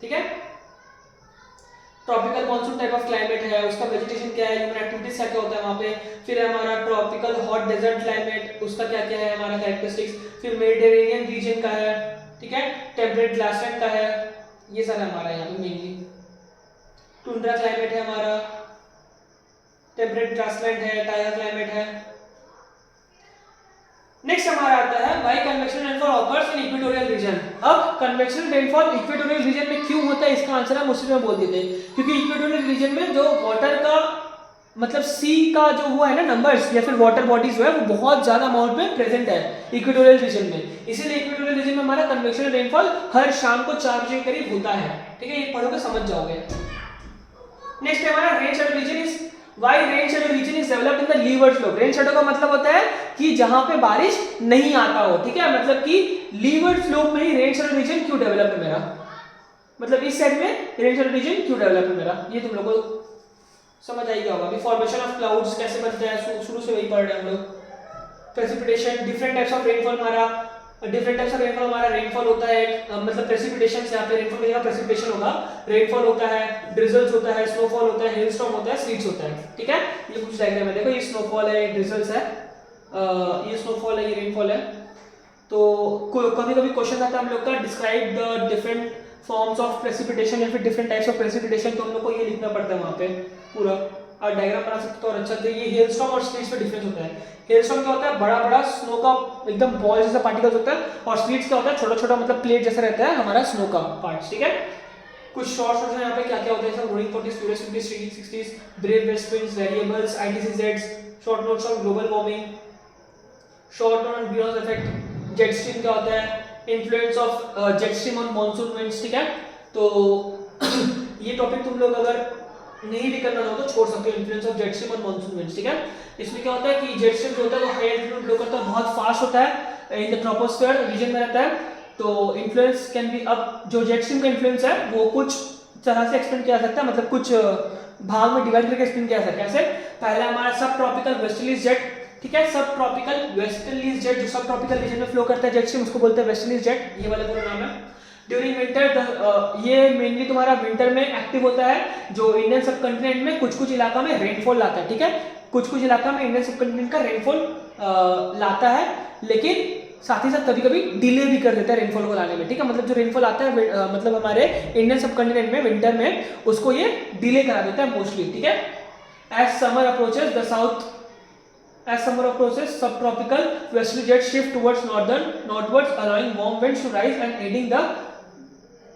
ठीक है। Tropical monsoon type of climate है, उसका वेजिटेशन क्या है, ह्यूमन एक्टिविटीज क्या होता है वहाँ पे, फिर है हमारा ट्रॉपिकल हॉट डेजर्ट क्लाइमेट, उसका क्या क्या है हमारा कैरेक्टरिस्टिक्स, फिर मेडिटेरेनियन रीजन का है, ठीक है, टेम्परेट ग्रासलैंड का है, ये सारा हमारा यहाँ पे मेनली। टुंड्रा क्लाइमेट है हमारा, टेम्परेट ग्रासलैंड है, टाइगर क्लाइमेट है। नेक्स्ट हमारा आता है why convection rainfall occurs in equatorial region. अब कन्वेक्शन रेनफॉल इक्वेटोरियल रीजन में क्यों होता है इसका आंसर हम उसी में बोल देते हैं, क्योंकि इक्वेटोरियल रीजन में जो वाटर का मतलब सी का जो वो है ना नंबर्स या फिर वाटर बॉडीज जो है वो बहुत ज्यादा अमाउंट में प्रेजेंट है इक्वेटोरियल रीजन में, इसीलिए इक्वेटोरियल रीजन में हमारा कन्वेक्शन रेनफॉल हर शाम को 4 बजे के करीब होता है, ठीक है, ये पढ़ोगे समझ जाओगे। नेक्स्ट है हमारा range of region is why rain shadow region is developed in the leeward slope. Rain shadow का मतलब होता है कि जहां पे बारिश नहीं आता हो, ठीक है, मतलब कि लीवर्ड स्लोप में ही रेन शेडो रीजन क्यों डेवलप है मेरा, मतलब इस साइड में रेन शेडो रीजन क्यों डेवलप है मेरा, ये तुम लोगों को समझ आई गया होगा। अभी फॉर्मेशन ऑफ क्लाउड्स कैसे बनते हैं शुरू से वही पढ़ रहे हैं हम लोग। Precipitation, different types of rainfall हमारा, डिफरेंट टाइप्स ऑफ रेनफॉल हमारा, रेनफॉल होता है मतलब प्रेसिपिटेशन से, यहाँ पे रेनफॉल की जगह प्रेसिपिटेशन होगा, रेनफॉल होता है, ड्रिजल्स होता है, स्नोफॉल होता है, हेलस्टॉर्म होता है, स्लीट्स होता है, ठीक है। ये कुछ डायग्राम है, देखो ये स्नोफॉल है, ड्रिजल्स है, ये स्नोफॉल है, ये रेनफॉल है। तो कभी कभी क्वेश्चन आता है हम लोग का, describe the different forms of precipitation या फिर डिफरेंट टाइप्स ऑफ प्रेसिपिटेशन, तो हम लोग को ये लिखना पड़ता है वहाँ पे पूरा, और डायग्राम बना सकते हो और अच्छा। तो ये हेलस्टॉर्म और स्लीट्स में डिफरेंस होता है। हेलस्टॉर्म क्या होता है, बड़ा बड़ा स्नो का एकदम बॉल जैसा पार्टिकल्स होता है, और स्लीट्स क्या होता है, छोटा छोटा मतलब प्लेट जैसा रहता है हमारा स्नो का पार्ट्स, ठीक है। कुछ शॉर्ट्स हैं यहाँ पे, क्या क्या होता है सब, rolling 40s, furious 50s, 60s, brave west winds, variables, ITCZs, short notes on global warming, short note on greenhouse effect, jet stream क्या होता है, influence of jet stream on monsoon winds, ठीक है। तो ये टॉपिक तुम लोग अगर नहीं भी करना चाहो तो छोड़ सकते हो, influence of jet stream on monsoon winds, ठीक है। इसमें क्या होता है कि जेट स्ट्रीम जो होता है वो हाई एल्टीट्यूड ब्लो करता है, बहुत फास्ट होता है, इन द ट्रोपोस्फीयर रीजन में रहता है। तो इन्फ्लुएंस कैन बी, अब जो जेट स्ट्रीम का इन्फ्लुएंस है वो कुछ तरह से एक्सप्लेन किया जा सकता है, मतलब कुछ भाग में डिवाइड करके एक्सप्लेन किया जा सकता है। कैसे, पहला हमारा सब ट्रॉपिकल वेस्टर्लीज जेट, ठीक है, सब ट्रॉपिकल वेस्टर्लीज जेट, जो सब ट्रॉपिकल रीजन में फ्लो करता है जेट स्ट्रीम, उसको बोलते हैं वेस्टर्लीज जेट, ये वाला पूरा नाम है। ड्यूरिंग विंटर, ये मेनली तुम्हारा विंटर में एक्टिव होता है, जो इंडियन सब कॉन्टिनेंट में कुछ कुछ इलाका में रेनफॉल लाता है, ठीक है, कुछ कुछ इलाका में इंडियन सब कॉन्टिनेंट का रेनफॉल लाता है, लेकिन साथ ही साथ कभी कभी डिले भी कर देता है रेनफॉल को लाने में, ठीक है, मतलब जो रेनफॉल आता है मतलब हमारे इंडियन सब कॉन्टिनेंट में विंटर में, उसको ये डिले करा देता है मोस्टली, ठीक है। As summer approaches the south, as summer approaches, subtropical westerly jets shift towards northwards, allowing warm winds to rise and aiding the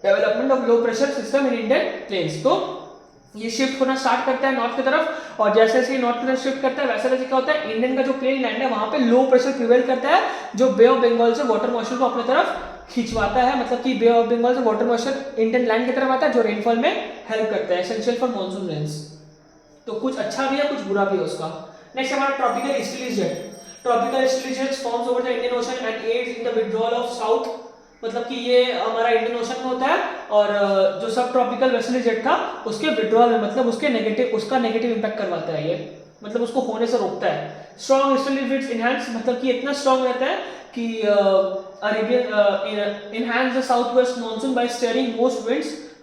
development of low pressure system in Indian plains। तो ये shift होना start करता है north की तरफ, और जैसे जैसे नॉर्थ की तरफ शिफ्ट करता है वैसे वैसे क्या होता है, इंडियन का जो प्लेन लैंड है वहां पे लो प्रेशर प्रिवेल करता है, जो बे ऑफ बंगाल से वाटर मॉइस्चर को अपनी तरफ खिंचवाता है, मतलब कि बे ऑफ बंगाल से वाटर मॉइस्चर इंडियन लैंड की तरफ आता है, जो रेनफॉल में हेल्प करता है, एसेंशियल फॉर मॉनसून रेन्स। तो कुछ अच्छा भी है कुछ बुरा भी है उसका। नेक्स्ट हमारा tropical easterly jet, tropical easterly jets forms over the Indian ocean and aids in the withdrawal of south, मतलब कि ये हमारा इंडियन ओशन में होता है, और जो सब ट्रॉपिकल वेस्टर्ली जेट था उसके विथड्रॉल में, मतलब उसका नेगेटिव इंपैक्ट करवाता है ये, मतलब उसको होने से रोकता है। स्ट्रॉन्ग ईस्टर्ली विंड्स इनहैंस, मतलब कि इतना स्ट्रॉन्ग रहता है कि Arabian enhance the south west monsoon by steering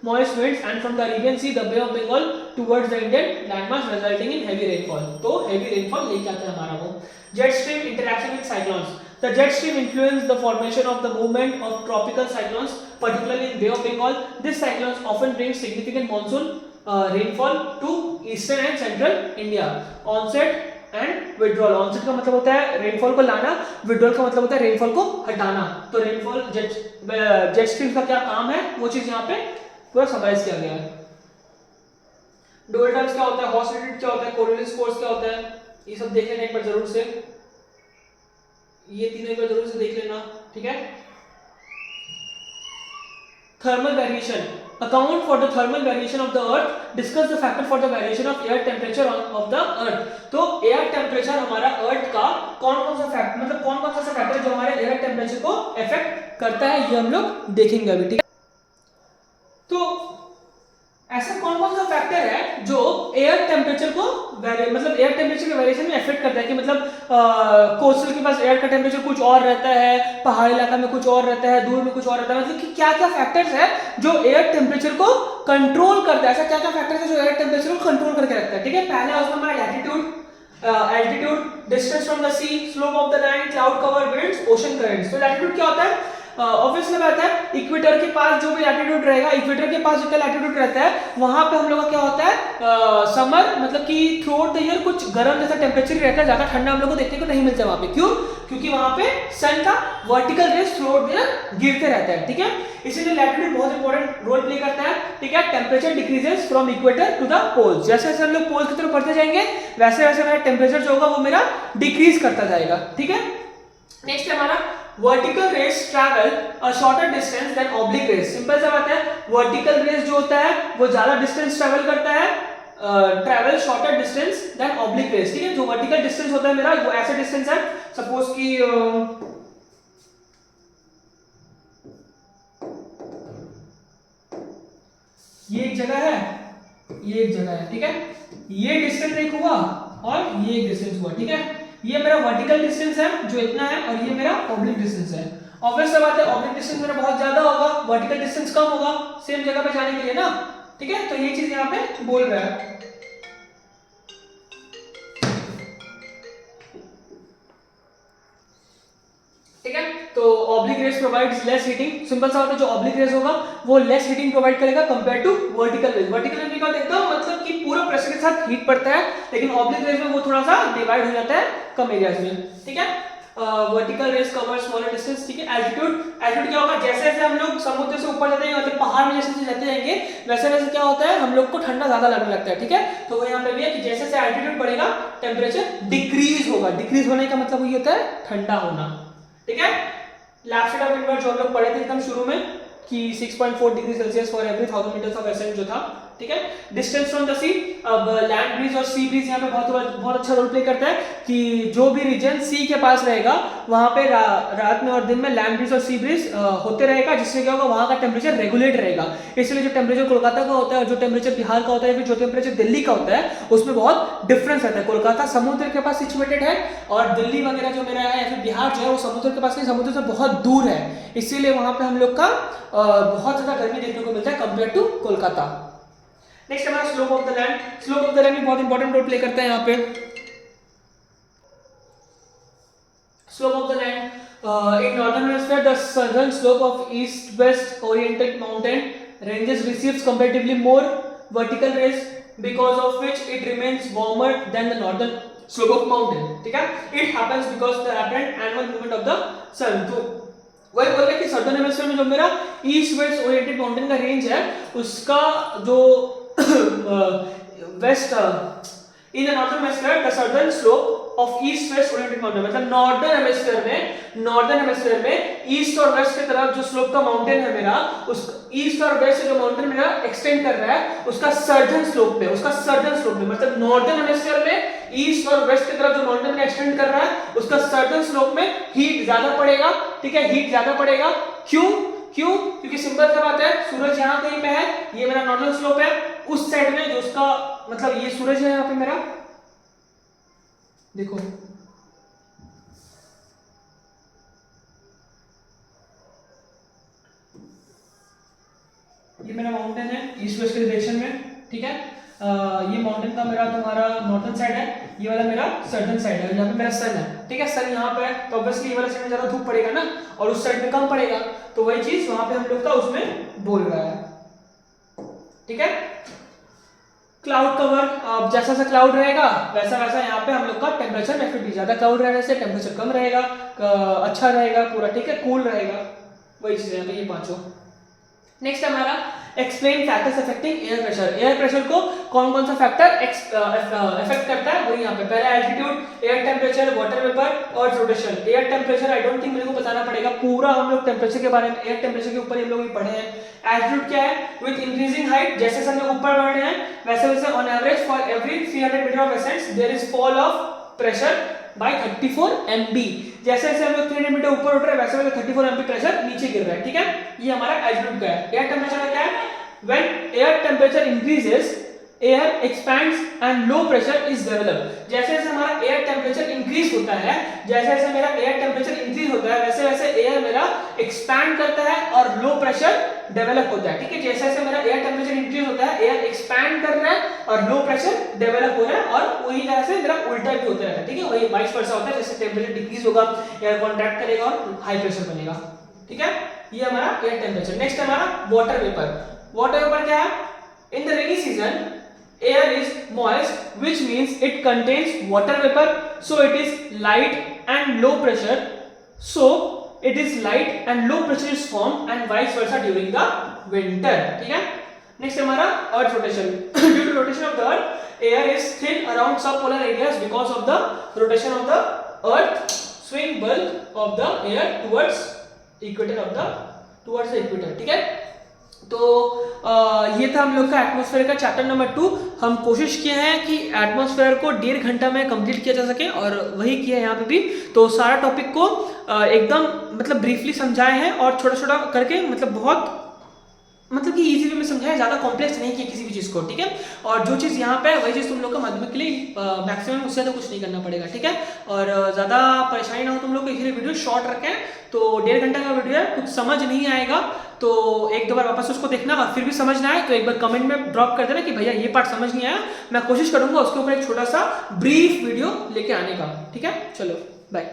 moist winds and from the Arabian Sea the Bay of Bengal towards the Indian landmass resulting in heavy rainfall। तो heavy rainfall लेके आता है हमारा वो। Jet stream interaction with cyclones, the jet stream influence the formation of the movement of tropical cyclones, particularly in Bay of Bengal। These cyclones often bring significant monsoon rainfall to eastern and central India। Onset and withdrawal, onset का मतलब होता है rainfall को लाना, withdrawal का मतलब होता है रेनफॉल को हटाना। तो रेनफॉल जेट स्ट्रीम का क्या काम है वो चीज यहाँ पे पूरा समराइज किया गया है। डुअल टर्म्स क्या होता है, हॉट स्प्लिट क्या होता है, कोरोलिस फोर्स क्या होता है, ये सब देख लेना एक बार जरूर से, ये तीनों एक बार जरूर से देख लेना, ठीक है। Thermal variation, account for the thermal variation of the earth, discuss the factor for the variation of air temperature of the earth। तो एयर टेम्परेचर हमारा अर्थ का कौन कौन सा फैक्टर, मतलब कौन कौन सा फैक्टर जो हमारे एयर टेम्परेचर को अफेक्ट करता है, ये हम लोग देखेंगे अभी, ठीक है। तो ऐसा कौन कौन सा फैक्टर है जो एयर टेम्परेचर को मतलब एयर टेम्परेचर के वेरिएशन में अफेक्ट करता है, कि मतलब कोस्टल के पास एयर का टेम्परेचर कुछ और रहता है, पहाड़ी इलाका में कुछ और रहता है, दूर में कुछ और रहता है, मतलब कि क्या क्या फैक्टर्स है जो एयर टेम्परेचर को कंट्रोल करता है, ऐसा क्या क्या फैक्टर्स है जो एयर टेम्परेचर को कंट्रोल करके रखता है, ठीक है। पहला उसमें हमारा latitude, altitude, distance from the sea, slope of the land, cloud cover, winds, ocean currents. तो लैटिट्यूड क्या होता है, ऑब्वियसली बात है, इक्वेटर के पास जो भी लैटिट्यूड रहेगा, इक्वेटर के पास जितना लैटिट्यूड रहता है वहां पे हम लोग का क्या होता है, समर मतलब कि थ्रू आउट द ईयर कुछ गर्म जैसा टेम्परेचर ही रहता है, ज्यादा ठंडा हम लोग को देखने को नहीं मिलता वहां पे। क्यों? क्योंकि वहां पे सन का vertical rays throughout the year गिरते रहता है, ठीक है। इसीलिए लैटिट्यूड बहुत इंपॉर्टेंट रोल प्ले करता है, ठीक है। Temperature decreases from equator to the poles, जैसे जैसे हम लोग पोल्स की तरफ बढ़ते जाएंगे वैसे वैसे मेरा टेम्परेचर जो होगा वो मेरा डिक्रीज करता जाएगा, ठीक है। नेक्स्ट हमारा vertical rays travel a shorter distance than oblique rays. Simple सा बात है, वर्टिकल रेज जो होता है वो ज्यादा डिस्टेंस ट्रैवल करता है travel shorter distance than oblique rays, ठीक है। जो वर्टिकल डिस्टेंस होता है मेरा वो ऐसा डिस्टेंस है, सपोज कि ये एक जगह है, ये एक जगह है, ठीक है। ये डिस्टेंस एक हुआ और ये एक डिस्टेंस हुआ, ठीक है। ये मेरा वर्टिकल डिस्टेंस है जो इतना है, और ये मेरा ऑब्लिक डिस्टेंस है। ऑब्वियस सी बात है ऑब्लिक डिस्टेंस मेरा बहुत ज्यादा होगा, वर्टिकल डिस्टेंस कम होगा सेम जगह पे जाने के लिए ना, ठीक है। तो ये चीज यहाँ पे बोल रहा है, ठीक है। तो oblique rays provides less heating, simple सा होता है, जो ऑब्लिक रेस होगा वो लेस हीटिंग प्रोवाइड करेगा compare to vertical rays. Vertical rays का देखता हूं मतलब कि पूरा प्रेशर के साथ हीट पड़ता है, लेकिन ऑब्लिक रेस में वो थोड़ा सा डिवाइड हो जाता है कम एरियाज में, ठीक है। Vertical rays cover smaller distance, ठीक है। एल्टीट्यूड, एल्टीट्यूड क्या होगा, जैसे जैसे हम लोग समुद्र से ऊपर जाते हैं मतलब पहाड़ में जैसे जैसे जाते जाएंगे वैसे वैसे क्या होता है हम लोग को ठंडा ज्यादा लगने लगता है, ठीक है। तो वो यहाँ पे भी है कि जैसे जैसे एल्टीट्यूड बढ़ेगा टेम्परेचर डिक्रीज होगा, डिक्रीज होने का मतलब ये होता है ठंडा होना, ठीक है। लैप्स ऑफ इनवर्ट जो हम लोग पढ़े थे एकदम शुरू में कि 6.4 degree Celsius for every 1000 metres of ascent जो था, ठीक है। डिस्टेंस फ्रॉम द सी, अब लैंड ब्रीज और सी ब्रीज यहाँ पे बहुत अच्छा रोल प्ले करता है कि जो भी रीजन सी के पास रहेगा वहां पे रात में और दिन में लैंड ब्रीज और सी ब्रीज होते रहेगा, जिससे क्या होगा वहां का टेम्परेचर रेगुलेट रहेगा। इसलिए जो टेम्परेचर कोलकाता का होता है और जो टेम्परेचर बिहार का होता है, फिर जो टेम्परेचर दिल्ली का होता है उसमें बहुत डिफरेंस रहता है। कोलकाता समुद्र के पास सिचुएटेड है और दिल्ली वगैरह जो मेरा है या फिर बिहार जो है वो समुद्र के पास नहीं, समुद्र से बहुत दूर है, इसीलिए वहां पे हम लोग का बहुत ज्यादा गर्मी देखने को मिलता है कंपेयर टू कोलकाता। नेक्स्ट हमारा slope of the land, slope of the land भी बहुत इंपॉर्टेंट रोल प्ले करता है यहाँ पे। Slope of the land in northern hemisphere the southern slope of east west oriented mountain ranges receives comparatively more vertical rays because of which it remains warmer than the northern slope of mountain, ठीक है। It happens because the rapid annual movement of the सन। तो वही बोल रहे हैं कि southern hemisphere में जो मेरा ईस्ट वेस्ट ओरिएंटेड माउंटेन का रेंज है उसका जो west in the northern hemisphere the southern slope of east west oriented mountain, मतलब नॉर्दर्न हेमिस्फीयर में ईस्ट और वेस्ट की तरफ जो स्लोप का माउंटेन है मेरा, उस ईस्ट और वेस्ट से जो माउंटेन मेरा एक्सटेंड कर रहा है उसका सर्दर्न स्लोप पे, मतलब नॉर्दर्न हेमिस्फीयर में ईस्ट और वेस्ट की तरफ जो माउंटेन मेरा एक्सटेंड कर रहा है उसका सर्दर्न स्लोप में हीट ज्यादा पड़ेगा, ठीक है। हीट ज्यादा पड़ेगा क्यों? क्योंकि सिंपल सा बात है, सूरज यहाँ कहीं पे है, ये मेरा नॉर्दर्न स्लोप है, उस साइड में जो उसका मतलब ये सूरज है यहाँ पे मेरा, देखो ये मेरा माउंटेन है ईस्ट वेस्ट के डायरेक्शन में, ठीक है। ये माउंटेन का मेरा तुम्हारा नॉर्थन साइड है, ये वाला मेरा सदर्न साइड है, यहाँ पे मेरा सन है, ठीक है। सन यहाँ पे है तो ऑब्वियसली ये वाला साइड में ज्यादा धूप पड़ेगा ना और उस साइड में कम पड़ेगा, तो वही चीज वहां पे हम लोग का उसमें बोल रहा है, ठीक है। क्लाउड कवर, अब जैसा सा क्लाउड रहेगा वैसा वैसा यहाँ पे हम लोग का टेम्परेचर में फिर भी ज्यादा क्लाउड रहने से टेम्परेचर कम रहेगा, अच्छा रहेगा पूरा, ठीक है, कूल रहेगा, वही चीज है ये पांचों। नेक्स्ट हमारा explain factors affecting air pressure. Air pressure को कौन कौन सा फैक्टर अफेक्ट करता है, वही यहाँ पे पहला altitude, air temperature, water vapour और rotation. Air temperature I don't think मेरे को बताना पड़ेगा, पूरा हम लोग टेम्परेचर के बारे में, एयर टेम्परेचर के ऊपर हम लोग भी पढ़े हैं। एल्टीट्यूड क्या है, विद इंक्रीजिंग हाइट, जैसे हम लोग ऊपर बढ़ रहे हैं वैसे वैसे on average for every 300 metre of ascent there is fall of pressure by 34 MB। जैसे जैसे हम लोग 300 मीटर ऊपर उठ रहे हैं वैसे वैसे 34 MB प्रेशर नीचे गिर रहा है, ठीक है। ये हमारा एल्टीट्यूड का है। एयर टेम्परेचर का क्या है, when air temperature increases air expands and low pressure is developed। जैसे जैसे हमारा एयर टेम्परेचर इंक्रीज होता है, जैसे जैसे मेरा एयर टेम्परेचर इंक्रीज होता है वैसे वैसे एयर मेरा एक्सपैंड करता है और लो प्रेशर डेवलप होता है, ठीक है। जैसे जैसे मेरा एयर टेम्परेचर इंक्रीज होता है एयर एक्सपैंड कर रहा है और लो प्रेशर डेवलप हो रहा है, और वही तरह से मेरा उल्टा भी होता है, ठीक है। वही वाइस वर्सा होता है, जैसे टेम्परेचर डिक्रीज होगा एयर कॉन्ट्रैक्ट करेगा और हाई प्रेशर बनेगा, ठीक है। ये हमारा एयर टेम्परेचर। नेक्स्ट हमारा वाटर वेपर। वाटर वेपर क्या है, in the rainy season air is moist which means it contains water vapor, so it is light and low pressure, is formed and vice versa during the winter, ठीक है। Next हमारा earth rotation. Due to rotation of the earth air is thin around sub polar areas because of the rotation of the earth swing bulk of the air towards equator, ठीक है। तो ये था हम लोग का एटमॉस्फेयर का चैप्टर नंबर 2। हम कोशिश किए हैं कि एटमॉस्फेयर को 1.5 घंटा में कंप्लीट किया जा सके और वही किया है यहाँ पे भी। तो सारा टॉपिक को एकदम मतलब ब्रीफली समझाए हैं और छोटा छोटा करके मतलब बहुत मतलब कि इजी वे में समझाया, ज़्यादा कॉम्प्लेक्स नहीं किया किसी भी चीज़ को, ठीक है। और जो चीज़ यहाँ पे है वही चीज़ तुम लोग का माध्यमिक के लिए मैक्सिमम, उससे तो कुछ नहीं करना पड़ेगा, ठीक है। और ज़्यादा परेशानी ना हो तुम लोग को, इसीलिए वीडियो शॉर्ट रखें। तो 1.5 घंटा का वीडियो है, कुछ समझ नहीं आएगा तो एक दो बार वापस उसको देखना, और फिर भी समझ ना आए तो एक बार कमेंट में ड्रॉप कर देना कि भैया ये पार्ट समझ नहीं आया। मैं कोशिश करूंगा उसके ऊपर एक छोटा सा ब्रीफ वीडियो लेके आने का, ठीक है। चलो बाय।